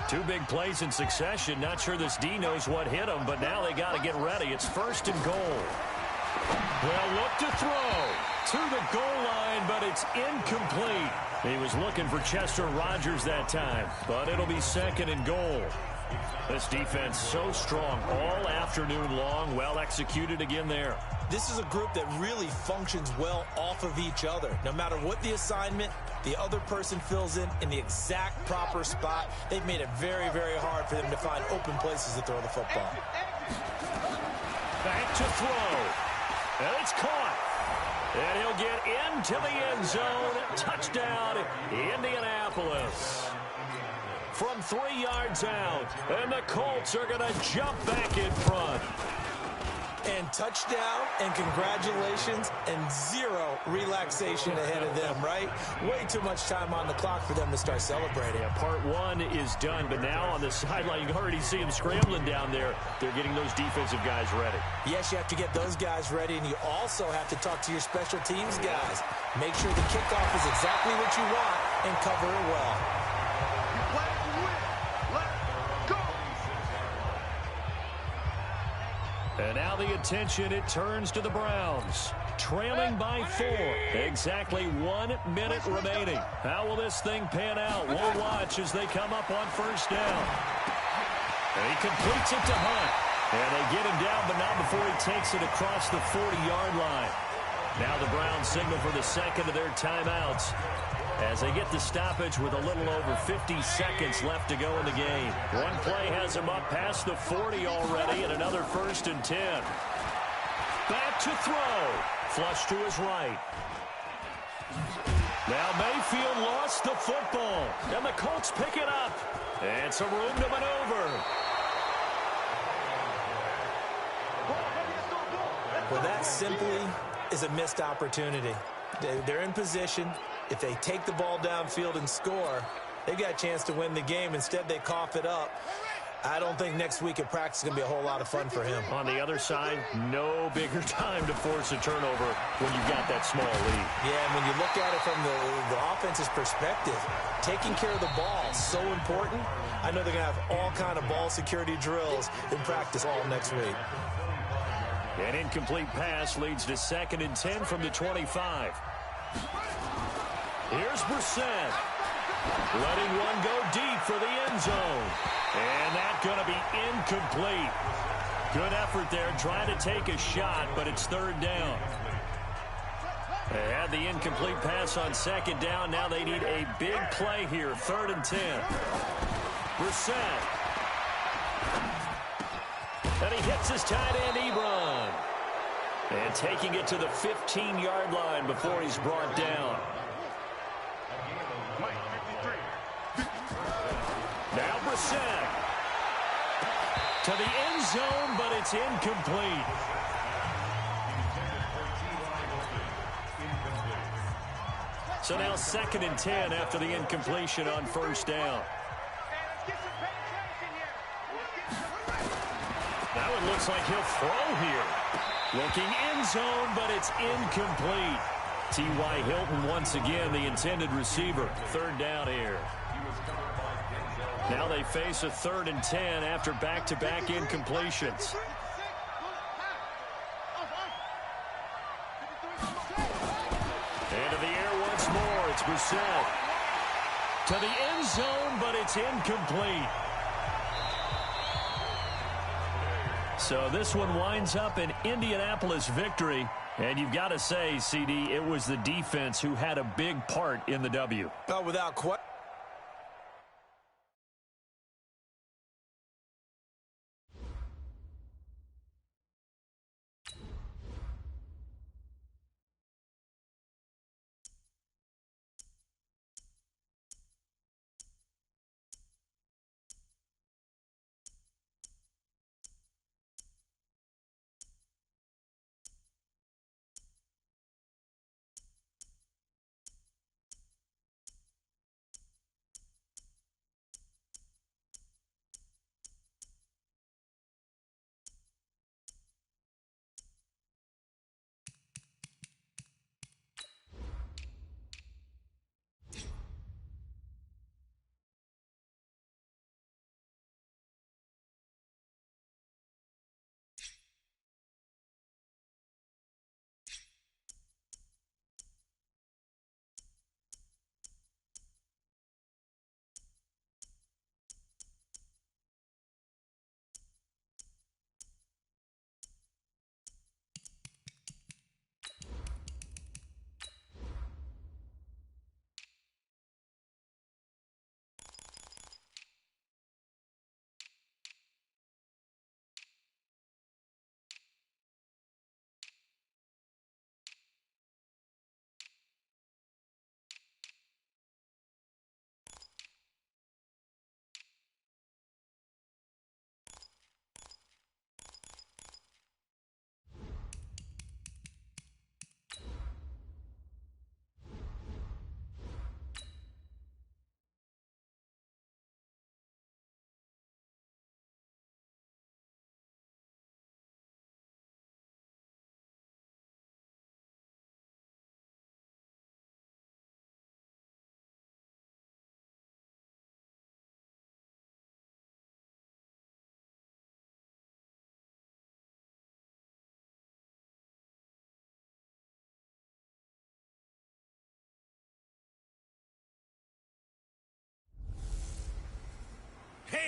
S3: 2 big plays in succession. Not sure this D knows what hit him, but now they got to get ready. It's 1st and goal. Well, look to throw to the goal line, but it's incomplete. He was looking for Chester Rogers that time, but it'll be 2nd and goal. This defense so strong all afternoon long. Well executed again there.
S5: This is a group that really functions well off of each other. No matter what the assignment, the other person fills in the exact proper spot. They've made it very, very hard for them to find open places to throw the football.
S3: Back to throw. And it's caught. And he'll get into the end zone. Touchdown, Indianapolis. From 3 yards out. And the Colts are going to jump back in front.
S5: And touchdown, and congratulations, and zero relaxation ahead of them, right? Way too much time on the clock for them to start celebrating.
S3: Yeah, part one is done, but now on the sideline, you can already see them scrambling down there. They're getting those defensive guys ready.
S5: Yes, you have to get those guys ready, and you also have to talk to your special teams guys. Make sure the kickoff is exactly what you want and cover it well.
S3: And now the attention, it turns to the Browns. Trailing by 4. Exactly 1 minute remaining. How will this thing pan out? We'll watch as they come up on first down. And he completes it to Hunt. And they get him down, but not before he takes it across the 40-yard line. Now the Browns signal for the second of their timeouts as they get the stoppage with a little over 50 seconds left to go in the game. One play has him up past the 40 already, and another 1st and 10. Back to throw. Flush to his right. Now Mayfield lost the football, and the Colts pick it up. And some room to maneuver.
S5: Well, that simply is a missed opportunity. They're in position. If they take the ball downfield and score, they've got a chance to win the game. Instead, they cough it up. I don't think next week at practice is going to be a whole lot of fun for him.
S3: On the other side, no bigger time to force a turnover when you've got that small lead.
S5: Yeah, and when you look at it from the offense's perspective, taking care of the ball is so important. I know they're going to have all kind of ball security drills in practice all next week.
S3: An incomplete pass leads to 2nd and 10 from the 25. Here's Brissett. Letting one go deep for the end zone. And that's going to be incomplete. Good effort there, trying to take a shot, but it's 3rd down. They had the incomplete pass on 2nd down. Now they need a big play here, 3rd and 10. Brissett. And he hits his tight end, Ebron. And taking it to the 15-yard line before he's brought down. Now Brissett. To the end zone, but it's incomplete. So now 2nd and 10 after the incompletion on 1st down. Now it looks like he'll throw here. Looking end zone, but it's incomplete. T.Y. Hilton once again the intended receiver. 3rd down here. Now they face a 3rd and 10 after back-to-back incompletions. Into the air once more. It's Brissett. To the end zone, but it's incomplete. So this one winds up an Indianapolis victory. And you've got to say, CD, it was the defense who had a big part in the W.
S5: Oh, without question.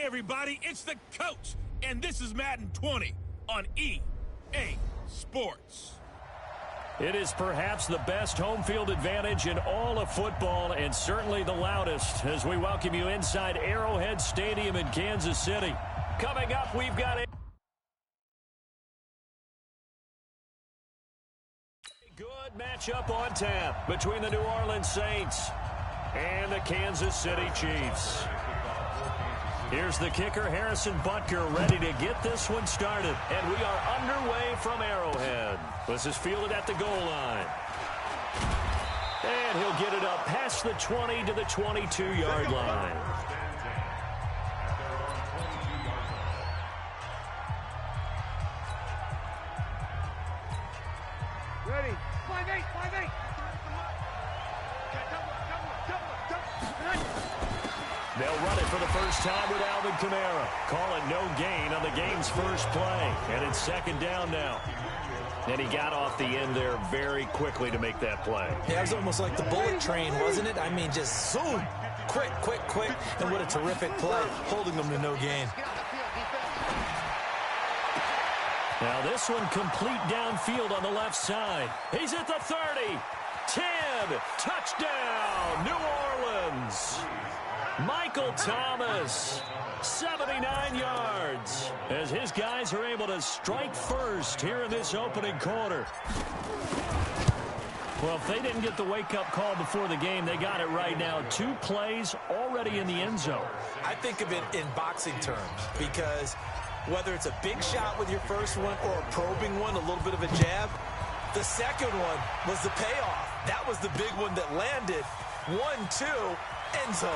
S1: Hey, everybody, it's the coach, and this is Madden 20 on EA Sports.
S3: It is perhaps the best home field advantage in all of football, and certainly the loudest, as we welcome you inside Arrowhead Stadium in Kansas City. Coming up, we've got a good matchup on tap between the New Orleans Saints and the Kansas City Chiefs. Here's the kicker, Harrison Butker, ready to get this one started. And we are underway from Arrowhead. This is fielded at the goal line. And he'll get it up past the 20 to the 22-yard line.
S4: Ready. 5-8, 5-8.
S3: They'll run it for the first time with Alvin Kamara. Call it no gain on the game's first play. And it's second down now. And he got off the end there very quickly to make that play.
S5: Yeah, it was almost like the bullet train, wasn't it? I mean, just zoom. Quick, quick, quick. And what a terrific play, holding them to no gain.
S3: Now this one complete downfield on the left side. He's at the 30. 10. Touchdown, New Orleans. Michael Thomas, 79 yards, as his guys are able to strike first here in this opening quarter. Well, if they didn't get the wake-up call before the game, they got it right now. 2 plays already in the end zone.
S5: I think of it in boxing terms, because whether it's a big shot with your first one or a probing one, a little bit of a jab, the second one was the payoff. That was the big one that landed. 1-2. End zone.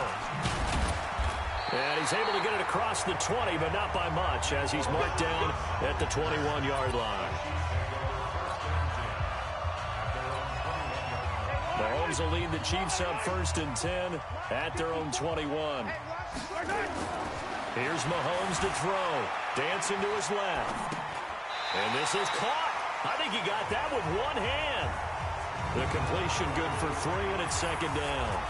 S3: And he's able to get it across the 20, but not by much, as he's marked down at the 21-yard line. Mahomes will lead the Chiefs up 1st and 10 at their own 21. Here's Mahomes to throw. Dancing to his left. And this is caught. I think he got that with one hand. The completion good for 3, and it's second down.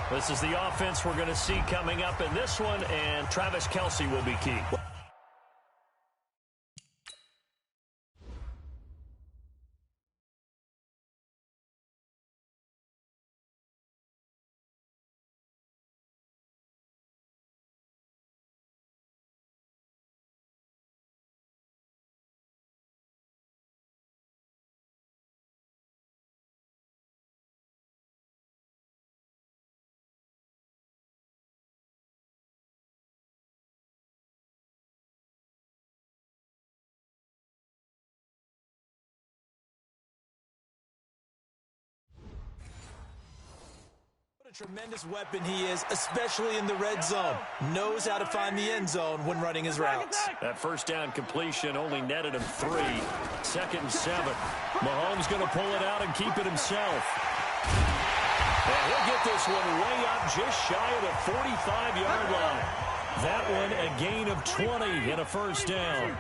S3: This is the offense we're going to see coming up in this one, and Travis Kelce will be key.
S5: Tremendous weapon he is, especially in the red zone. Knows how to find the end zone when running his routes.
S3: That first down completion only netted him 3. 2nd and 7. Mahomes going to pull it out and keep it himself. And he'll get this one way up just shy of the 45-yard line. That one a gain of 20 and a first down.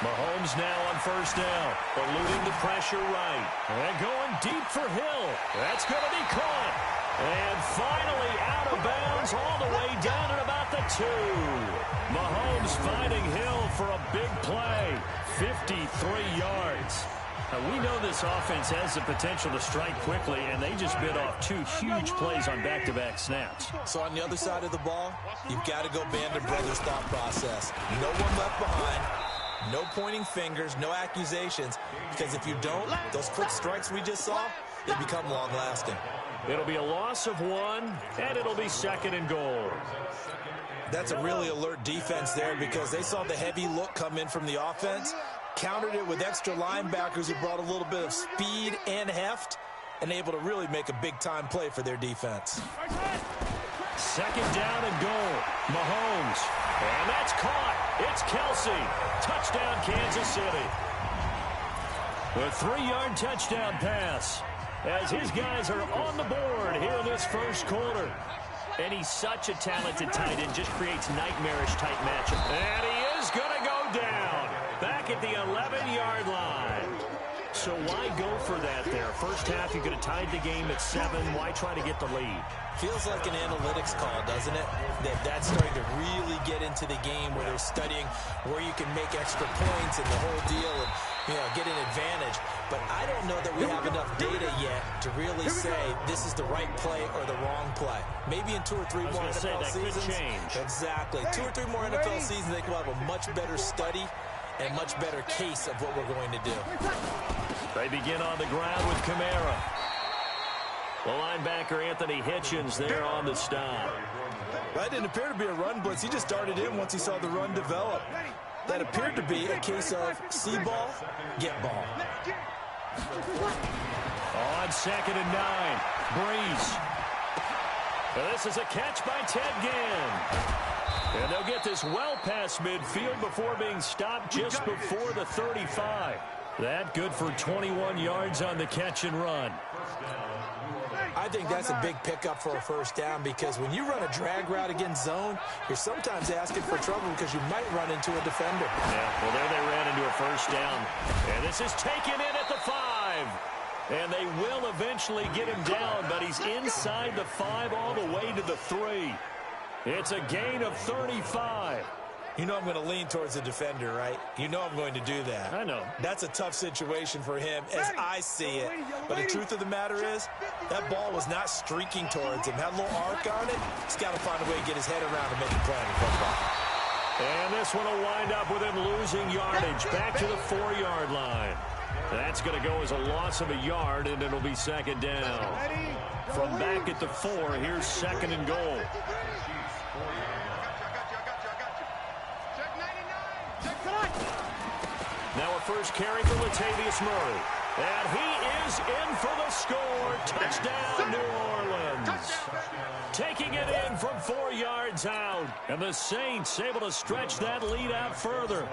S3: Mahomes now on first down, eluding the pressure right. And going deep for Hill. That's going to be caught. And finally out of bounds all the way down at about the 2. Mahomes finding Hill for a big play. 53 yards. Now, we know this offense has the potential to strike quickly, and they just bit off 2 huge plays on back-to-back snaps.
S5: So on the other side of the ball, you've got to go Band of Brothers thought process. No one left behind. No pointing fingers, no accusations, because if you don't, those quick strikes we just saw, they become long-lasting.
S3: It'll be a loss of 1, and it'll be 2nd and goal.
S5: That's a really alert defense there, because they saw the heavy look come in from the offense, countered it with extra linebackers who brought a little bit of speed and heft, and able to really make a big-time play for their defense.
S3: 2nd down and goal. Mahomes. And that's caught. It's Kelce. Touchdown, Kansas City. A 3-yard touchdown pass as his guys are on the board here in this first quarter. And he's such a talented tight end, just creates nightmarish-type matchup. And he is going to go down back at the 11-yard line. So why go for that there? First half, you could have tied the game at 7. Why try to get the lead?
S5: Feels like an analytics call, doesn't it? That's starting to really get into the game where they're studying where you can make extra points and the whole deal and, get an advantage. But I don't know that we have enough data yet to really say this is the right play or the wrong play. Maybe in 2 or 3 more NFL seasons.
S3: Could change.
S5: Exactly. 2 or 3 more NFL seasons, they will have a much better study and a much better case of what we're going to do.
S3: They begin on the ground with Kamara. The linebacker, Anthony Hitchens, there on the stop.
S5: That didn't appear to be a run blitz. He just started in once he saw the run develop. That appeared to be a case of see ball, get ball.
S3: On 2nd and 9, Breeze. And this is a catch by Ted Ginn. And they'll get this well past midfield before being stopped just before the 35. That good for 21 yards on the catch and run.
S5: I think that's a big pickup for a first down because when you run a drag route against zone, you're sometimes asking for trouble because you might run into a defender.
S3: Yeah, well, there they ran into a first down. And this is taken in at the 5. And they will eventually get him down, but he's inside the 5 all the way to the 3. It's a gain of 35.
S5: You know I'm going to lean towards the defender, right? You know I'm going to do that.
S3: I know.
S5: That's a tough situation for him as I see it. But the truth of the matter is, that ball was not streaking towards him. Had a little arc on it. He's got to find a way to get his head around and make a play on the football.
S3: And this one will wind up with him losing yardage back to the 4-yard line. That's going to go as a loss of a yard, and it'll be 2nd down. From back at the 4, here's 2nd and goal. Now a first carry for Latavius Murray. And he is in for the score. Touchdown, New Orleans. Taking it in from 4 yards out. And the Saints able to stretch that lead out further.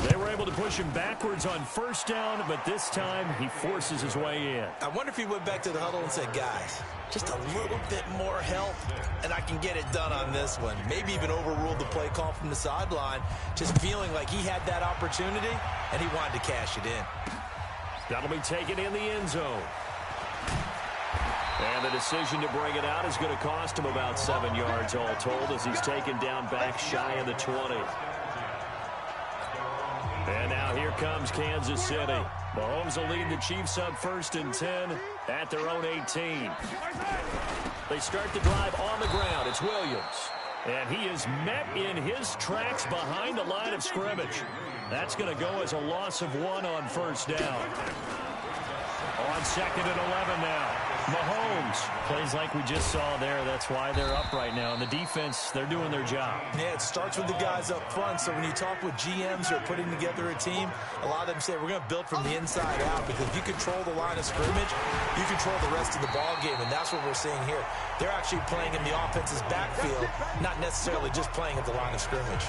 S3: They were able to push him backwards on first down, but this time he forces his way in.
S5: I wonder if he went back to the huddle and said, guys, just a little bit more help, and I can get it done on this one. Maybe even overruled the play call from the sideline, just feeling like he had that opportunity, and he wanted to cash it in.
S3: That'll be taken in the end zone. And the decision to bring it out is going to cost him about 7 yards all told as he's taken down back shy of the 20. And now here comes Kansas City. Mahomes will lead the Chiefs up 1st and 10 at their own 18. They start the drive on the ground. It's Williams. And he is met in his tracks behind the line of scrimmage. That's going to go as a loss of 1 on first down. On 2nd and 11 now. Mahomes plays like we just saw there. That's why they're up right now. And the defense, they're doing their job.
S5: Yeah, it starts with the guys up front. So when you talk with GMs who are putting together a team, a lot of them say we're going to build from the inside out because if you control the line of scrimmage, you control the rest of the ball game. And that's what we're seeing here. They're actually playing in the offense's backfield, not necessarily just playing at the line of scrimmage.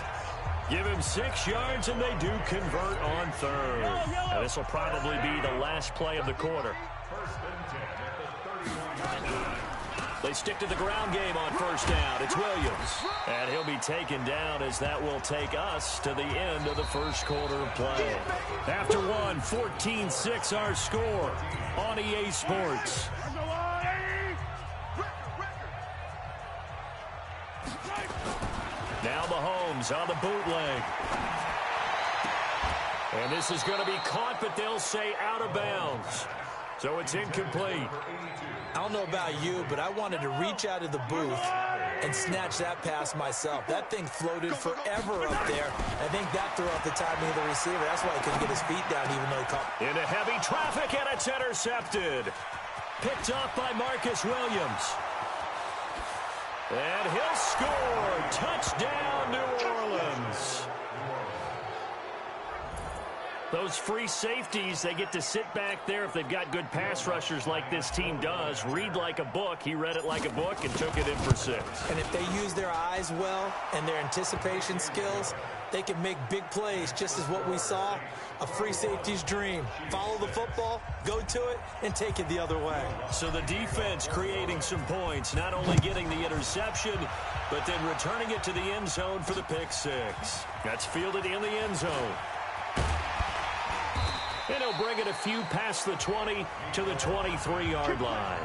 S3: Give him 6 yards, and they do convert on 3rd. Now, this will probably be the last play of the quarter. They stick to the ground game on first down. It's Williams. And he'll be taken down as that will take us to the end of the first quarter of play. After 1, 14-6 our score on EA Sports. Now Mahomes on the bootleg. And this is going to be caught, but they'll say out of bounds. So it's incomplete.
S5: I don't know about you, but I wanted to reach out of the booth and snatch that pass myself. That thing floated forever up there. I think that threw off the timing of the receiver. That's why he couldn't get his feet down even though he caught.
S3: Into heavy traffic, and it's intercepted. Picked off by Marcus Williams. And he'll score. Touchdown, New Orleans. Those free safeties, they get to sit back there if they've got good pass rushers like this team does. Read like a book. He read it like a book and took it in for 6.
S5: And if they use their eyes well and their anticipation skills, they can make big plays, just as what we saw, a free safety's dream. Follow the football, go to it, and take it the other way.
S3: So the defense creating some points, not only getting the interception, but then returning it to the end zone for the pick 6. That's fielded in the end zone. They'll bring it a few past the 20 to the 23-yard line.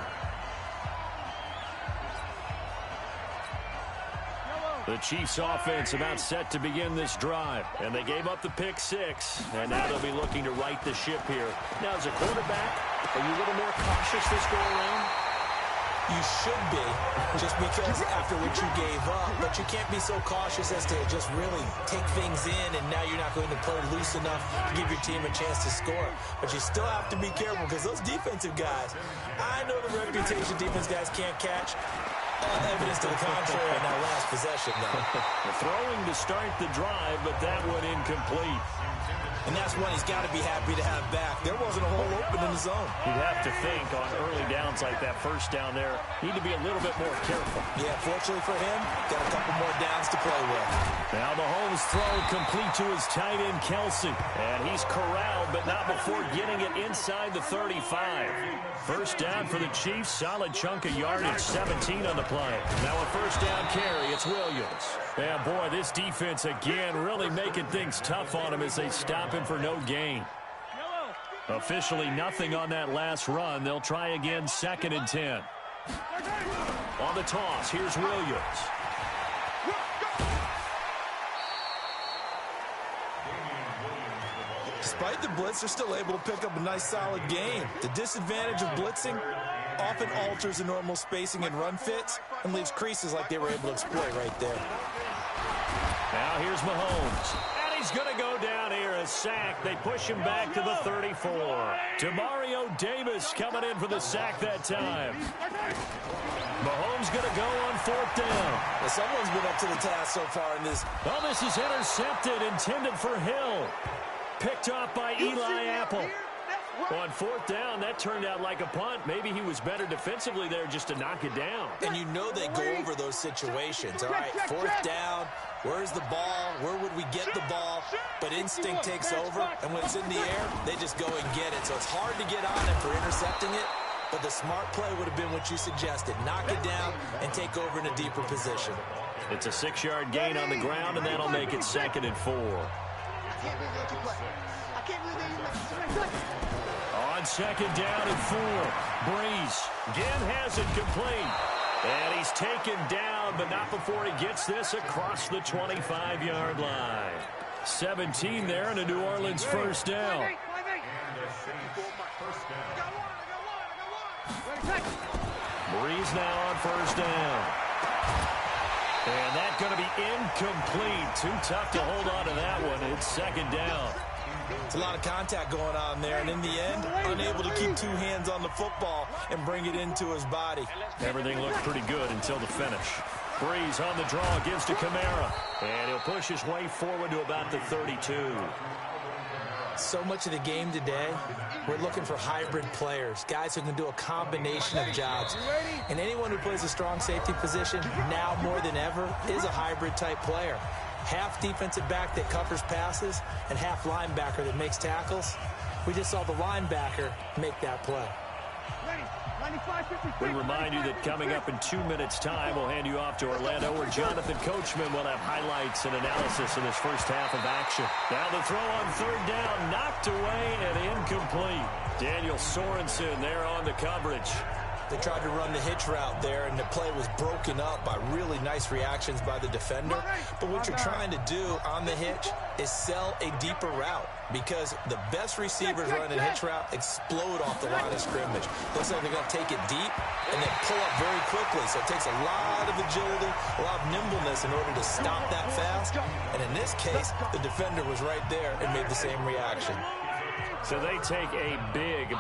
S3: The Chiefs offense about set to begin this drive. And they gave up the pick six. And now they'll be looking to right the ship here. Now, as a quarterback, are you a little more cautious this go around?
S5: You should be, just because after what you gave up. But you can't be so cautious as to just really take things in, and now you're not going to play loose enough to give your team a chance to score. But you still have to be careful, because those defensive guys, I know the reputation defense guys can't catch. Evidence to the contrary in that last possession, though.
S3: Throwing to start the drive, but that one incomplete.
S5: And that's one he's got to be happy to have back. There wasn't a hole open in the zone.
S3: You'd have to think on early downs like that first down there, need to be a little bit more careful.
S5: Yeah, fortunately for him, got a couple more downs to play with.
S3: Now Mahomes throw complete to his tight end, Kelsey. And he's corralled, but not before getting it inside the 35. First down for the Chiefs, solid chunk of yardage, 17 on the play. Now a first down carry, it's Williams. Yeah, boy, this defense again really making things tough on him as they stop him for no gain. Officially nothing on that last run. They'll try again, 2nd and 10. On the toss, here's Williams.
S5: Despite the blitz, they're still able to pick up a nice, solid gain. The disadvantage of blitzing often alters the normal spacing and run fits and leaves creases like they were able to exploit right there.
S3: Now here's Mahomes. And he's going to go down here, a sack. They push him back to the 34. Demario Davis coming in for the sack that time. Mahomes going to go on 4th down.
S5: Well, someone's been up to the task so far in this.
S3: Well, this is intercepted, intended for Hill. Picked off by Eli Apple. On 4th down, that turned out like a punt. Maybe he was better defensively there just to knock it down.
S5: And you know they go over those situations. All right, 4th down, where's the ball? Where would we get the ball? But instinct takes over, and when it's in the air, they just go and get it. So it's hard to get on him for intercepting it, but the smart play would have been what you suggested. Knock it down and take over in a deeper position.
S3: It's a 6-yard gain on the ground, and that'll make it 2nd and 4. On 2nd down and 4, Breeze again has it complete. And he's taken down, but not before he gets this across the 25-yard line. 17 there and a New Orleans first down. Breeze now on first down. And that's going to be incomplete. Too tough to hold on to that one. It's 2nd down.
S5: It's a lot of contact going on there, and in the end, unable to keep 2 hands on the football and bring it into his body.
S3: Everything looked pretty good until the finish. Breeze on the draw, gives to Kamara. And he'll push his way forward to about the 32.
S5: So much of the game today, we're looking for hybrid players, guys who can do a combination of jobs. And anyone who plays a strong safety position, now more than ever, is a hybrid type player. Half defensive back that covers passes and half linebacker that makes tackles. We just saw the linebacker make that play.
S3: We remind you that coming up in 2 minutes' time, we'll hand you off to Orlando, where Jonathan Coachman will have highlights and analysis in this first half of action. Now the throw on 3rd down, knocked away and incomplete. Daniel Sorensen there on the coverage.
S5: They tried to run the hitch route there, and the play was broken up by really nice reactions by the defender. But what you're trying to do on the hitch is sell a deeper route, because the best receivers running a hitch route explode off the line of scrimmage. Looks like they're going to take it deep and then pull up very quickly. So it takes a lot of agility, a lot of nimbleness in order to stop that fast. And in this case, the defender was right there and made the same reaction.
S3: So they take a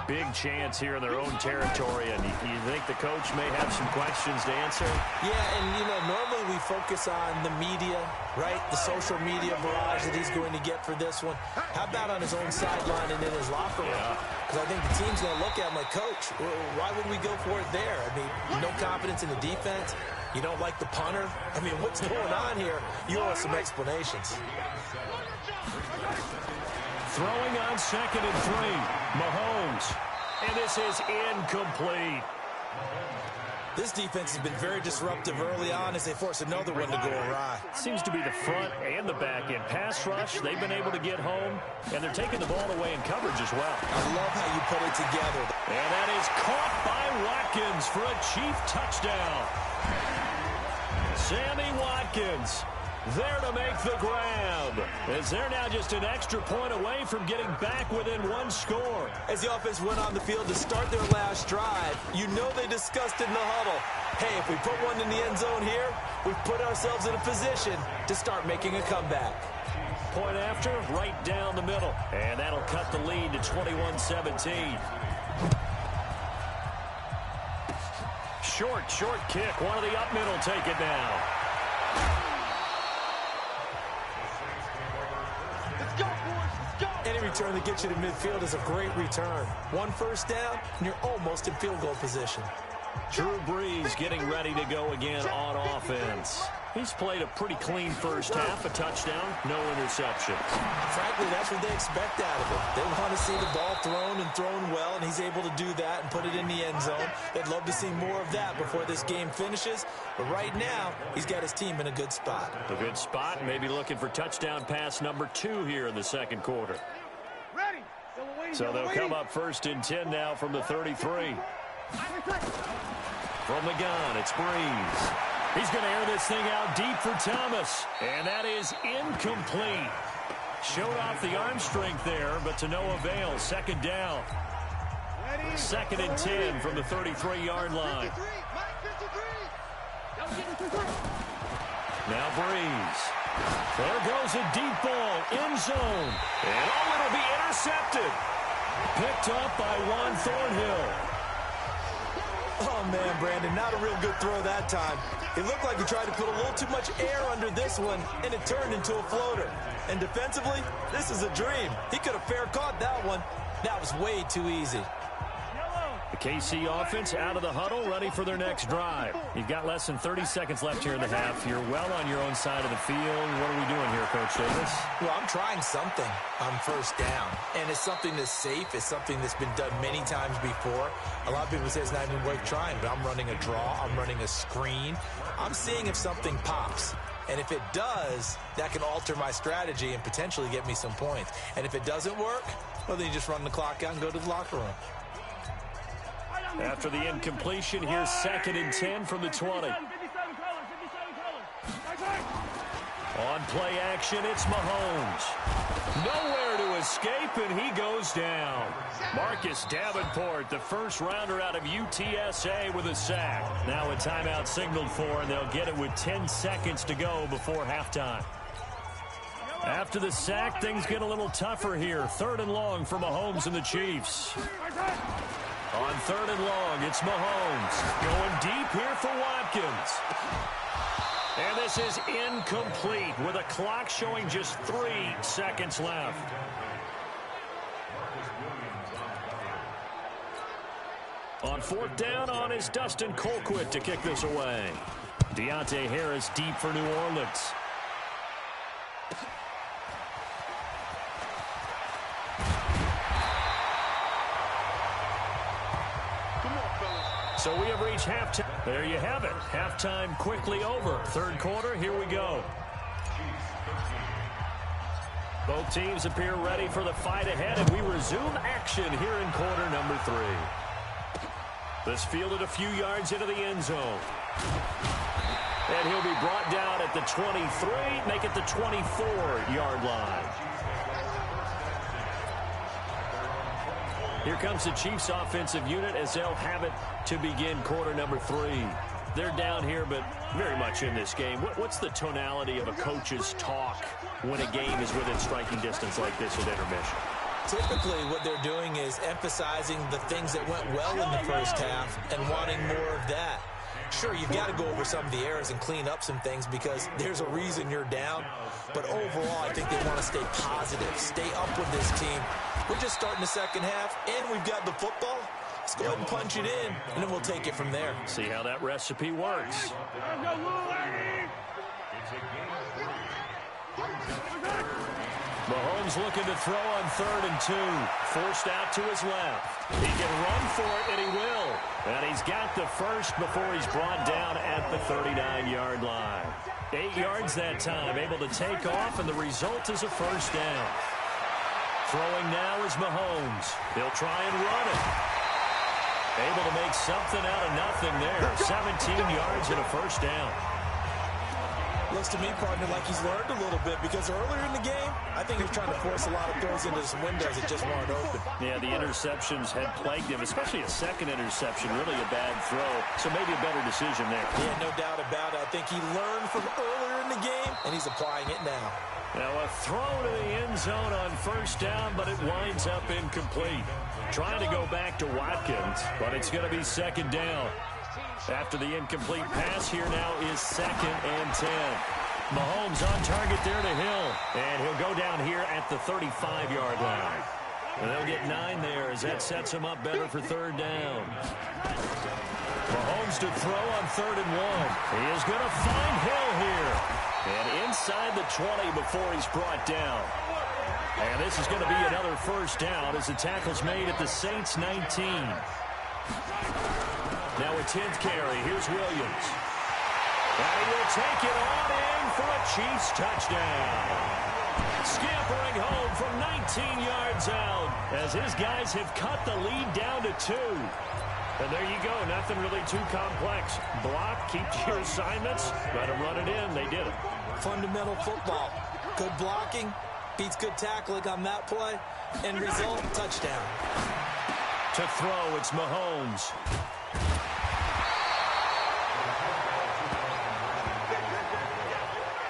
S3: big chance here in their own territory, and you think the coach may have some questions to answer?
S5: Yeah, and, normally we focus on the media, right? The social media barrage that he's going to get for this one. How about on his own sideline and in his locker room? Because I think the team's going to look at him like, Coach, why would we go for it there? I mean, no confidence in the defense. You don't like the punter? I mean, what's going on here? You owe us some explanations.
S3: Throwing on 2nd and 3, Mahomes. And this is incomplete.
S5: This defense has been very disruptive early on as they force another one to go awry.
S3: Seems to be the front and the back end. Pass rush, they've been able to get home, and they're taking the ball away in coverage as well.
S5: I love how you put it together.
S3: And that is caught by Watkins for a Chief touchdown. Sammy Watkins there to make the grab, as they're now just an extra point away from getting back within one score.
S5: As the offense went on the field to start their last drive, you know they discussed in the huddle, hey, if we put one in the end zone here, we've put ourselves in a position to start making a comeback.
S3: Point after, right down the middle, and that'll cut the lead to 21-17. Short kick. One of the up middle take it now.
S5: Any return that gets you to midfield is a great return. One first down, and you're almost in field goal position.
S3: Drew Brees getting ready to go again on offense. He's played a pretty clean first half, a touchdown, no interceptions.
S5: Frankly, that's what they expect out of him. They want to see the ball thrown and thrown well, and he's able to do that and put it in the end zone. They'd love to see more of that before this game finishes, but right now, he's got his team in a good spot.
S3: A good spot, maybe looking for touchdown pass number 2 here in the second quarter.
S4: Ready.
S3: So they'll come up first and 10 now from the 33. From the gun, it's Brees. He's going to air this thing out deep for Thomas. And that is incomplete. Showed off the arm strength there, but to no avail. Second down. Second and 10 from the 33-yard line. Now Brees. There goes a deep ball, end zone. And oh, it'll be intercepted. Picked up by Juan Thornhill.
S5: Oh, man, Brandon, not a real good throw that time. It looked like he tried to put a little too much air under this one, and it turned into a floater. And defensively, this is a dream. He could have fair caught that one. That was way too easy.
S3: The KC offense out of the huddle, ready for their next drive. You've got less than 30 seconds left here in the half. You're well on your own side of the field. What are we doing here, Coach Davis?
S5: Well, I'm trying something on first down, and it's something that's safe. It's something that's been done many times before. A lot of people say it's not even worth trying, but I'm running a draw. I'm running a screen. I'm seeing if something pops. And if it does, that can alter my strategy and potentially get me some points. And if it doesn't work, well, then you just run the clock out and go to the locker room.
S3: After the incompletion, here's second and 10 from the 20. On play action, it's Mahomes. Nowhere to escape, and he goes down. Marcus Davenport, the first rounder out of UTSA, with a sack. Now a timeout signaled for, and they'll get it with 10 seconds to go before halftime. After the sack, things get a little tougher here. Third and long for Mahomes and the Chiefs. On third and long, it's Mahomes. Going deep here for Watkins. And this is incomplete with a clock showing just 3 seconds left. On fourth down, on is Dustin Colquitt to kick this away. Deontay Harris deep for New Orleans. So we have reached halftime. There you have it. Halftime quickly over. Third quarter, here we go. Both teams appear ready for the fight ahead, and we resume action here in quarter number 3. This fielded a few yards into the end zone. And he'll be brought down at the 23, make it the 24-yard line. Here comes the Chiefs offensive unit as they'll have it to begin quarter number 3. They're down here, but very much in this game. What's the tonality of a coach's talk when a game is within striking distance like this at intermission?
S5: Typically, what they're doing is emphasizing the things that went well in the first half and wanting more of that. Sure, you've got to go over some of the errors and clean up some things because there's a reason you're down. But overall, I think they want to stay positive, stay up with this team. We're just starting the second half, and we've got the football. Let's go ahead and punch it in, and then we'll take it from there.
S3: See how that recipe works. Mahomes looking to throw on 3rd and 2. Forced out to his left. He can run for it, and he will. And he's got the first before he's brought down at the 39-yard line. 8 yards that time, able to take off, and the result is a first down. Throwing now is Mahomes. He'll try and run it. Able to make something out of nothing there. 17 yards and a first down.
S5: Looks to me, partner, like he's learned a little bit because earlier in the game, I think he was trying to force a lot of throws into some windows that just weren't open.
S3: Yeah, the interceptions had plagued him, especially a second interception, really a bad throw. So maybe a better decision there.
S5: Yeah, no doubt about it. I think he learned from earlier in the game, and he's applying it now.
S3: Now a throw to the end zone on first down, but it winds up incomplete. Trying to go back to Watkins, but it's going to be second down. After the incomplete pass, here now is 2nd and 10. Mahomes on target there to Hill, and he'll go down here at the 35-yard line. And they'll get 9 there as that sets him up better for 3rd down. Mahomes to throw on 3rd and 1. He is going to find Hill here. And inside the 20 before he's brought down. And this is going to be another first down as the tackle's made at the Saints 19. Now a 10th carry. Here's Williams. And he will take it on in for a Chiefs touchdown. Scampering home from 19 yards out as his guys have cut the lead down to 2. And there you go. Nothing really too complex. Block, keep your assignments. Let them run it in. They did it.
S5: Fundamental football. Good blocking. Beats good tackling on that play. End result, touchdown.
S3: To throw, it's Mahomes.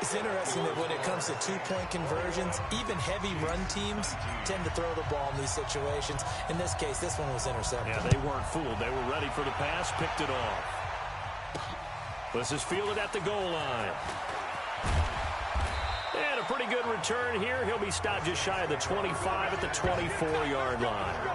S5: It's interesting that when it comes to two-point conversions, even heavy run teams tend to throw the ball in these situations. In this case, this one was intercepted.
S3: Yeah, they weren't fooled. They were ready for the pass, picked it off. This is fielded at the goal line. And a pretty good return here. He'll be stopped just shy of the 25 at the 24-yard line.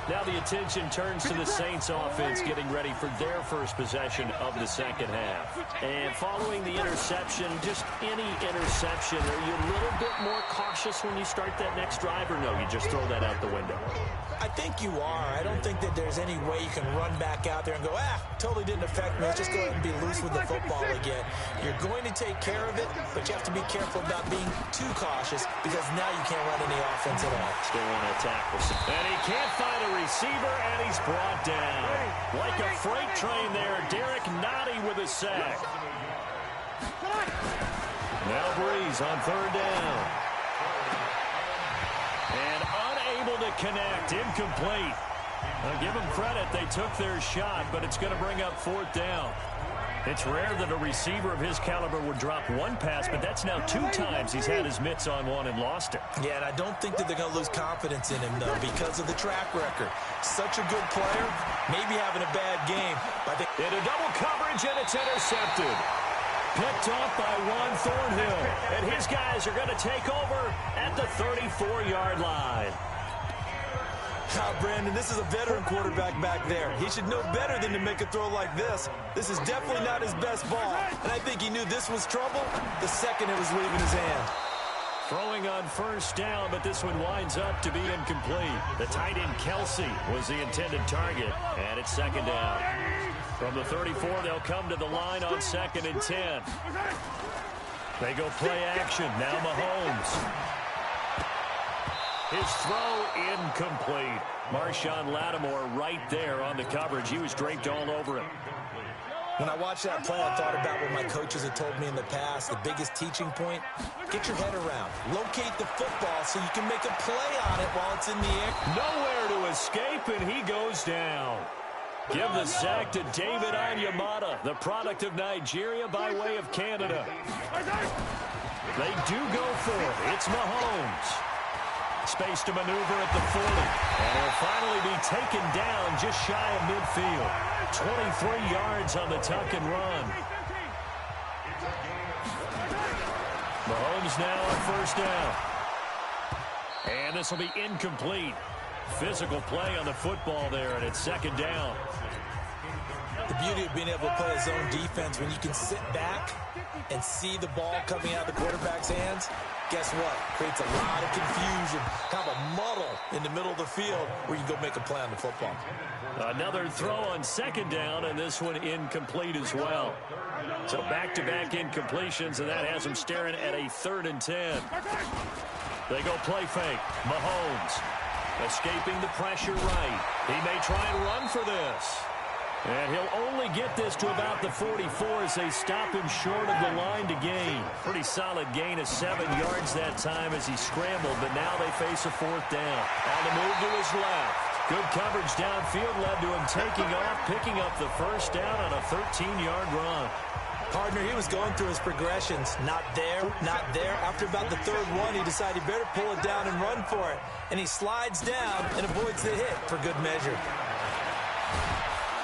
S3: Now the attention turns to the Saints offense getting ready for their first possession of the second half. And following the interception, just any interception, are you a little bit more cautious when you start that next drive, or no, you just throw that out the window?
S5: I think you are. I don't think that there's any way you can run back out there and go, totally didn't affect me. Let's just go ahead and be loose with the football again. You're going to take care of it, but you have to be careful about being too cautious because now you can't run any offense at all.
S3: Still want to tackle. And he can't find a receiver, and he's brought down. Like a freight train there, Derek Nottie with a sack. Now Breeze on third down. And unable to connect, incomplete. Now give them credit, they took their shot, but it's going to bring up fourth down. It's rare that a receiver of his caliber would drop one pass, but that's now 2 times he's had his mitts on one and lost it.
S5: Yeah, and I don't think that they're going to lose confidence in him, though, because of the track record. Such a good player, maybe having a bad game. But
S3: into double coverage, and it's intercepted. Picked off by Juan Thornhill. And his guys are going to take over at the 34-yard line.
S5: Brandon, this is a veteran quarterback back there. He should know better than to make a throw like this. This is definitely not his best ball. And I think he knew this was trouble the second it was leaving his hand.
S3: Throwing on first down, but this one winds up to be incomplete. The tight end Kelsey was the intended target, and it's second down. From the 34, they'll come to the line on 2nd and 10. They go play action. Now Mahomes. His throw incomplete. Marshawn Lattimore right there on the coverage. He was draped all over him.
S5: When I watched that play, I thought about what my coaches had told me in the past. The biggest teaching point, get your head around. Locate the football so you can make a play on it while it's in the air.
S3: Nowhere to escape, and he goes down. Give the sack to David Onyemata, the product of Nigeria by way of Canada. They do go for it. It's Mahomes. Space to maneuver at the 40. And he'll finally be taken down just shy of midfield. 23 yards on the tuck and run. Mahomes now on first down. And this will be incomplete. Physical play on the football there, and it's second down.
S5: The beauty of being able to play a zone defense. When you can sit back and see the ball coming out of the quarterback's hands, guess what? Creates a lot of confusion, kind of a muddle in the middle of the field where you can go make a play on the football.
S3: Another throw on second down, and this one incomplete as well. So back-to-back incompletions, and that has them staring at a 3rd and 10. They go play fake. Mahomes escaping the pressure right. He may try and run for this. And he'll only get this to about the 44 as they stop him short of the line to gain. Pretty solid gain of 7 yards that time as he scrambled, but now they face a 4th down. On the move to his left. Good coverage downfield led to him taking off, picking up the 1st down on a 13-yard run.
S5: Partner, he was going through his progressions. Not there, not there. After about the 3rd one, he decided he better pull it down and run for it. And he slides down and avoids the hit for good measure.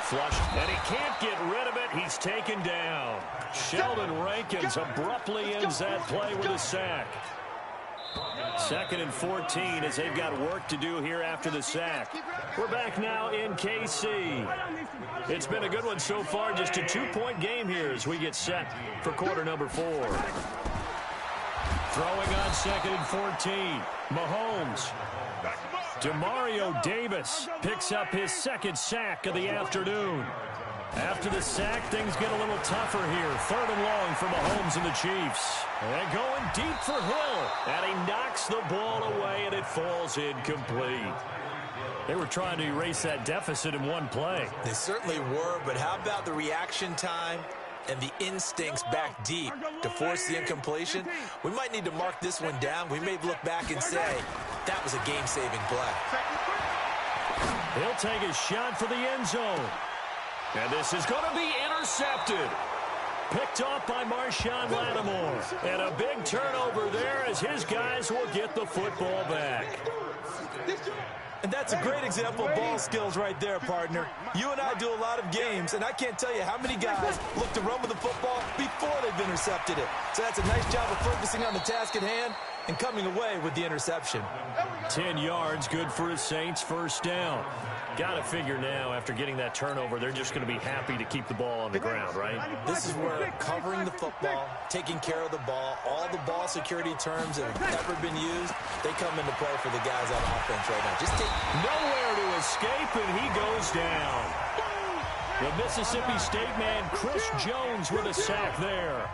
S3: Flush, and he can't get rid of it. He's taken down. Sheldon Rankins abruptly ends that play with a sack. 2nd and 14 as they've got work to do here after the sack. We're back now in KC. It's been a good one so far. Just a 2-point game here as we get set for quarter number 4. Throwing on 2nd and 14. Mahomes. Demario Davis picks up his 2nd sack of the afternoon. After the sack, things get a little tougher here. 3rd and long for Mahomes and the Chiefs. And going deep for Hill. And he knocks the ball away, and it falls incomplete. They were trying to erase that deficit in one play.
S5: They certainly were, but how about the reaction time and the instincts back deep to force the incompletion? We might need to mark this one down. We may look back and say, that was a game-saving play.
S3: He'll take a shot for the end zone. And this is going to be intercepted. Picked off by Marshawn Lattimore. And a big turnover there as his guys will get the football back.
S5: And that's a great example of ball skills right there, partner. You and I do a lot of games, and I can't tell you how many guys look to run with the football before they've intercepted it. So that's a nice job of focusing on the task at hand and coming away with the interception.
S3: 10 yards, good for his Saints, 1st down. Got to figure now, after getting that turnover, they're just going to be happy to keep the ball on the ground, right?
S5: This is where covering the football, taking care of the ball, all the ball security terms that have ever been used, they come into play for the guys on offense right now. Just take
S3: nowhere to escape, and he goes down. The Mississippi State man, Chris Jones, with a sack there.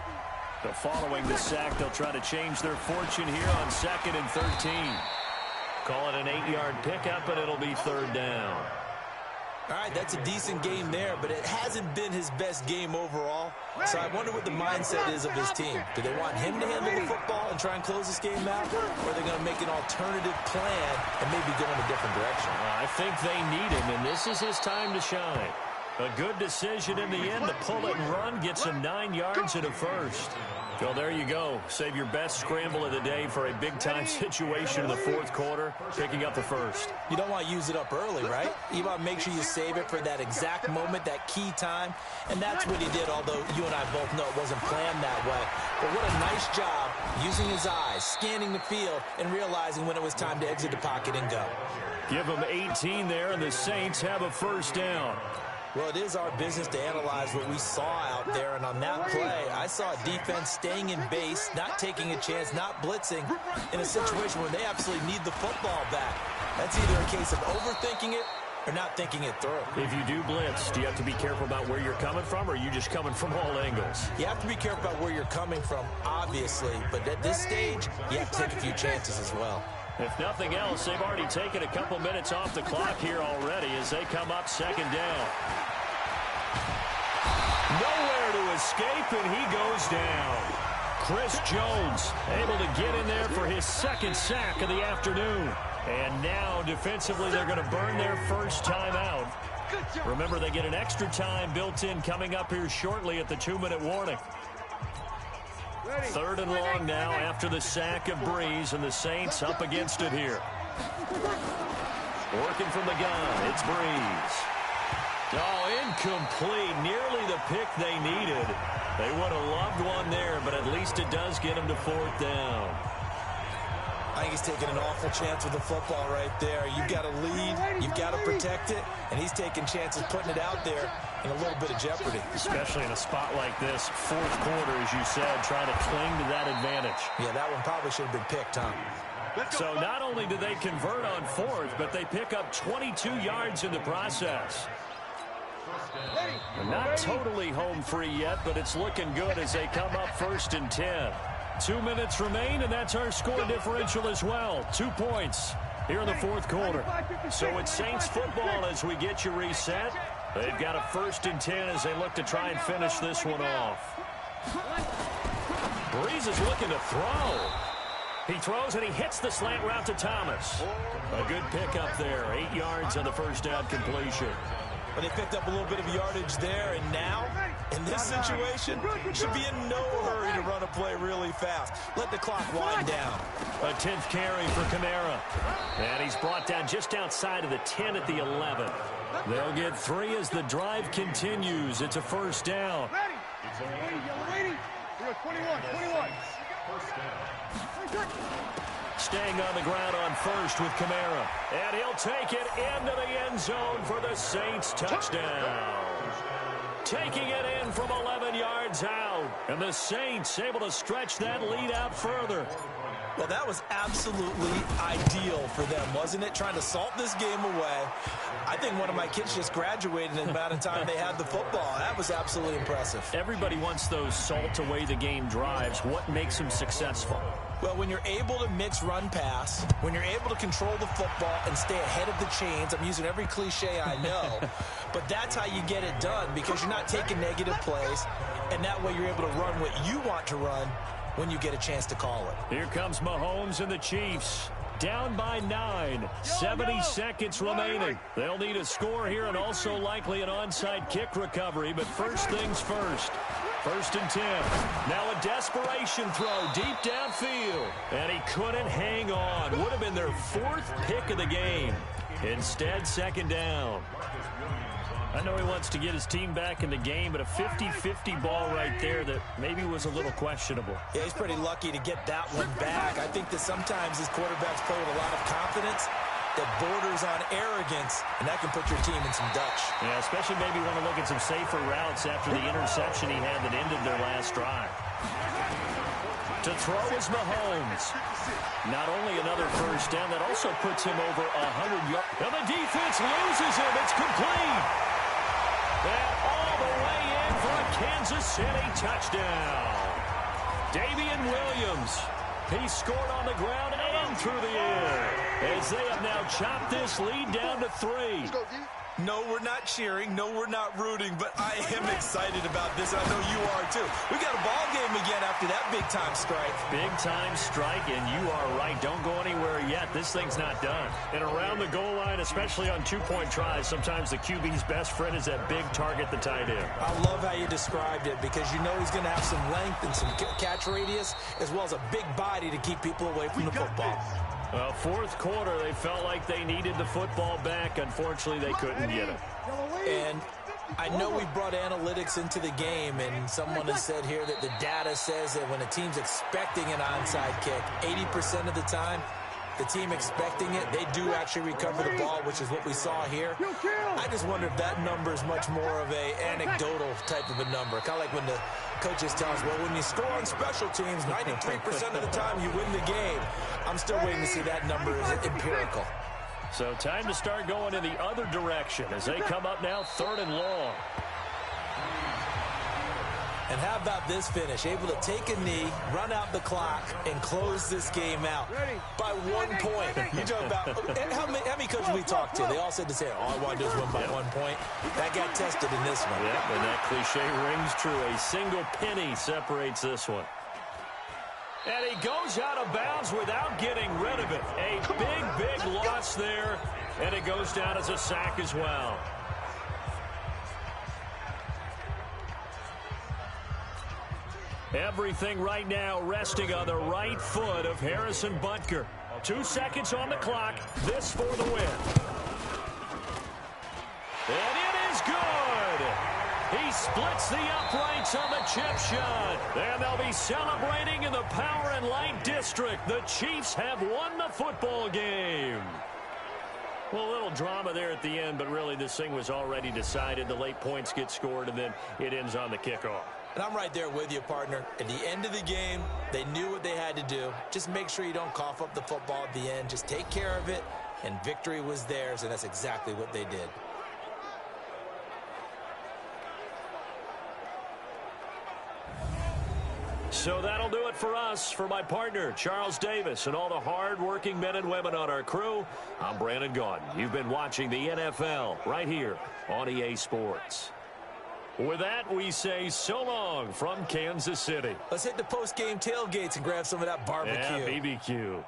S3: But following the sack, they'll try to change their fortune here on 2nd and 13. Call it an 8-yard pickup, and it'll be 3rd down.
S5: All right, that's a decent game there, but it hasn't been his best game overall. So I wonder what the mindset is of his team. Do they want him to handle the football and try and close this game out? Or are they going to make an alternative plan and maybe go in a different direction?
S3: I think they need him, and this is his time to shine. A good decision in the end to pull it and run, gets him 9 yards and a 1st. Well, there you go. Save your best scramble of the day for a big-time situation in the 4th quarter, picking up the 1st.
S5: You don't want to use it up early, right? You want to make sure you save it for that exact moment, that key time. And that's what he did, although you and I both know it wasn't planned that way. But what a nice job using his eyes, scanning the field, and realizing when it was time to exit the pocket and go.
S3: Give him 18 there, and the Saints have a 1st down.
S5: Well, it is our business to analyze what we saw out there, and on that play, I saw a defense staying in base, not taking a chance, not blitzing, in a situation where they absolutely need the football back. That's either a case of overthinking it or not thinking it through.
S3: If you do blitz, do you have to be careful about where you're coming from, or are you just coming from all angles?
S5: You have to be careful about where you're coming from, obviously, but at this stage, you have to take a few chances as well.
S3: If nothing else, they've already taken a couple minutes off the clock here already as they come up 2nd down. Nowhere to escape, and he goes down. Chris Jones able to get in there for his 2nd sack of the afternoon. And now, defensively, they're going to burn their 1st time out. Remember, they get an extra time built in coming up here shortly at the 2-minute warning. 3rd and long now after the sack of Breeze, and the Saints up against it here. Working from the gun, it's Breeze. Oh, incomplete. Nearly the pick they needed. They would have loved one there, but at least it does get them to 4th down.
S5: I I think he's taking an awful chance with the football right there. You've got to lead, you've got to protect it, and he's taking chances putting it out there in a little bit of jeopardy.
S3: Especially in a spot like this, fourth quarter, as you said, trying to cling to that advantage.
S5: Yeah, that one probably should have been picked, huh?
S3: So not only do they convert on fourth, but they pick up 22 yards in the process. Not totally home free yet, but it's looking good as they come up 1st and 10. 2 minutes remain, and that's our score differential as well. 2 points here in the fourth quarter. So it's Saints football as we get you reset. They've got a 1st and 10 as they look to try and finish this one off. Breeze is looking to throw. He throws and he hits the slant route to Thomas. A good pickup there. 8 yards on the first down completion.
S5: But they picked up a little bit of yardage there, and now, in this situation, should be in no hurry to run a play really fast. Let the clock wind down.
S3: A 10th carry for Kamara. And he's brought down just outside of the 10 at the 11. They'll get 3 as the drive continues. It's a first down. Staying on the ground on first with Kamara. And he'll take it into the end zone for the Saints touchdown. Taking it in from 11 yards out. And the Saints able to stretch that lead out further.
S5: Well, that was absolutely ideal for them, wasn't it? Trying to salt this game away. I think one of my kids just graduated in the amount of time they had the football. That was absolutely impressive.
S3: Everybody wants those salt away the game drives. What makes them successful?
S5: Well, when you're able to mix run-pass, when you're able to control the football and stay ahead of the chains, I'm using every cliche I know, but that's how you get it done because you're not taking negative plays, and that way you're able to run what you want to run when you get a chance to call it.
S3: Here comes Mahomes and the Chiefs. Down by 9. 70 seconds remaining. They'll need a score here and also likely an onside kick recovery, but first things first. 1st and 10. Now a desperation throw deep downfield. And he couldn't hang on. Would have been their 4th pick of the game. Instead, 2nd down. I know he wants to get his team back in the game, but a 50-50 ball right there that maybe was a little questionable.
S5: Yeah, he's pretty lucky to get that one back. I think that sometimes his quarterbacks play with a lot of confidence that borders on arrogance, and that can put your team in some Dutch.
S3: Yeah, especially maybe want to look at some safer routes after the interception he had that ended their last drive. To throw is Mahomes. Not only another first down, that also puts him over 100 yards. And the defense loses him. It's complete. And all the way in for a Kansas City touchdown. Damian Williams. He scored on the ground and through the air as they have now chopped this lead down to 3.
S5: No, we're not cheering. No, we're not rooting, but I am excited about this. I know you are, too. We got a ball game again after that big-time strike.
S3: Big-time strike, and you are right. Don't go anywhere yet. This thing's not done. And around the goal line, especially on two-point tries, sometimes the QB's best friend is that big target, the tight end.
S5: I love how you described it because you know he's going to have some length and some catch radius as well as a big body to keep people away from the football.
S3: Well, fourth quarter, they felt like they needed the football back. Unfortunately, they couldn't get it.
S5: And I know we brought analytics into the game, and someone has said here that the data says that when a team's expecting an onside kick, 80% of the time, the team expecting it, they do actually recover the ball, which is what we saw here. I just wonder if that number is much more of a anecdotal type of a number. Kind of like when the coaches tell us, well, when you score on special teams, 93% of the time you win the game. I'm still waiting to see that number is empirical.
S3: So time to start going in the other direction as they come up now 3rd and long.
S5: And how about this finish? Able to take a knee, run out the clock, and close this game out by 1 point. You talk about how many coaches we talked to? They all said the same. All I want to do is win by 1 point. That got tested in this one.
S3: Yep, and that cliche rings true. A single penny separates this one. And he goes out of bounds without getting rid of it. A big loss there, and it goes down as a sack as well. Everything right now resting on the right foot of Harrison Butker. 2 seconds on the clock. This for the win. And it is good. He splits the uprights on the chip shot. And they'll be celebrating in the Power and Light District. The Chiefs have won the football game. Well, a little drama there at the end, but really this thing was already decided. The late points get scored, and then it ends on the kickoff.
S5: And I'm right there with you, partner. At the end of the game, they knew what they had to do. Just make sure you don't cough up the football at the end. Just take care of it, and victory was theirs, and that's exactly what they did.
S3: So that'll do it for us. For my partner, Charles Davis, and all the hard-working men and women on our crew, I'm Brandon Gaudin. You've been watching the NFL right here on EA Sports. With that, we say so long from Kansas City.
S5: Let's hit the post-game tailgates and grab some of that barbecue.
S3: Yeah, BBQ.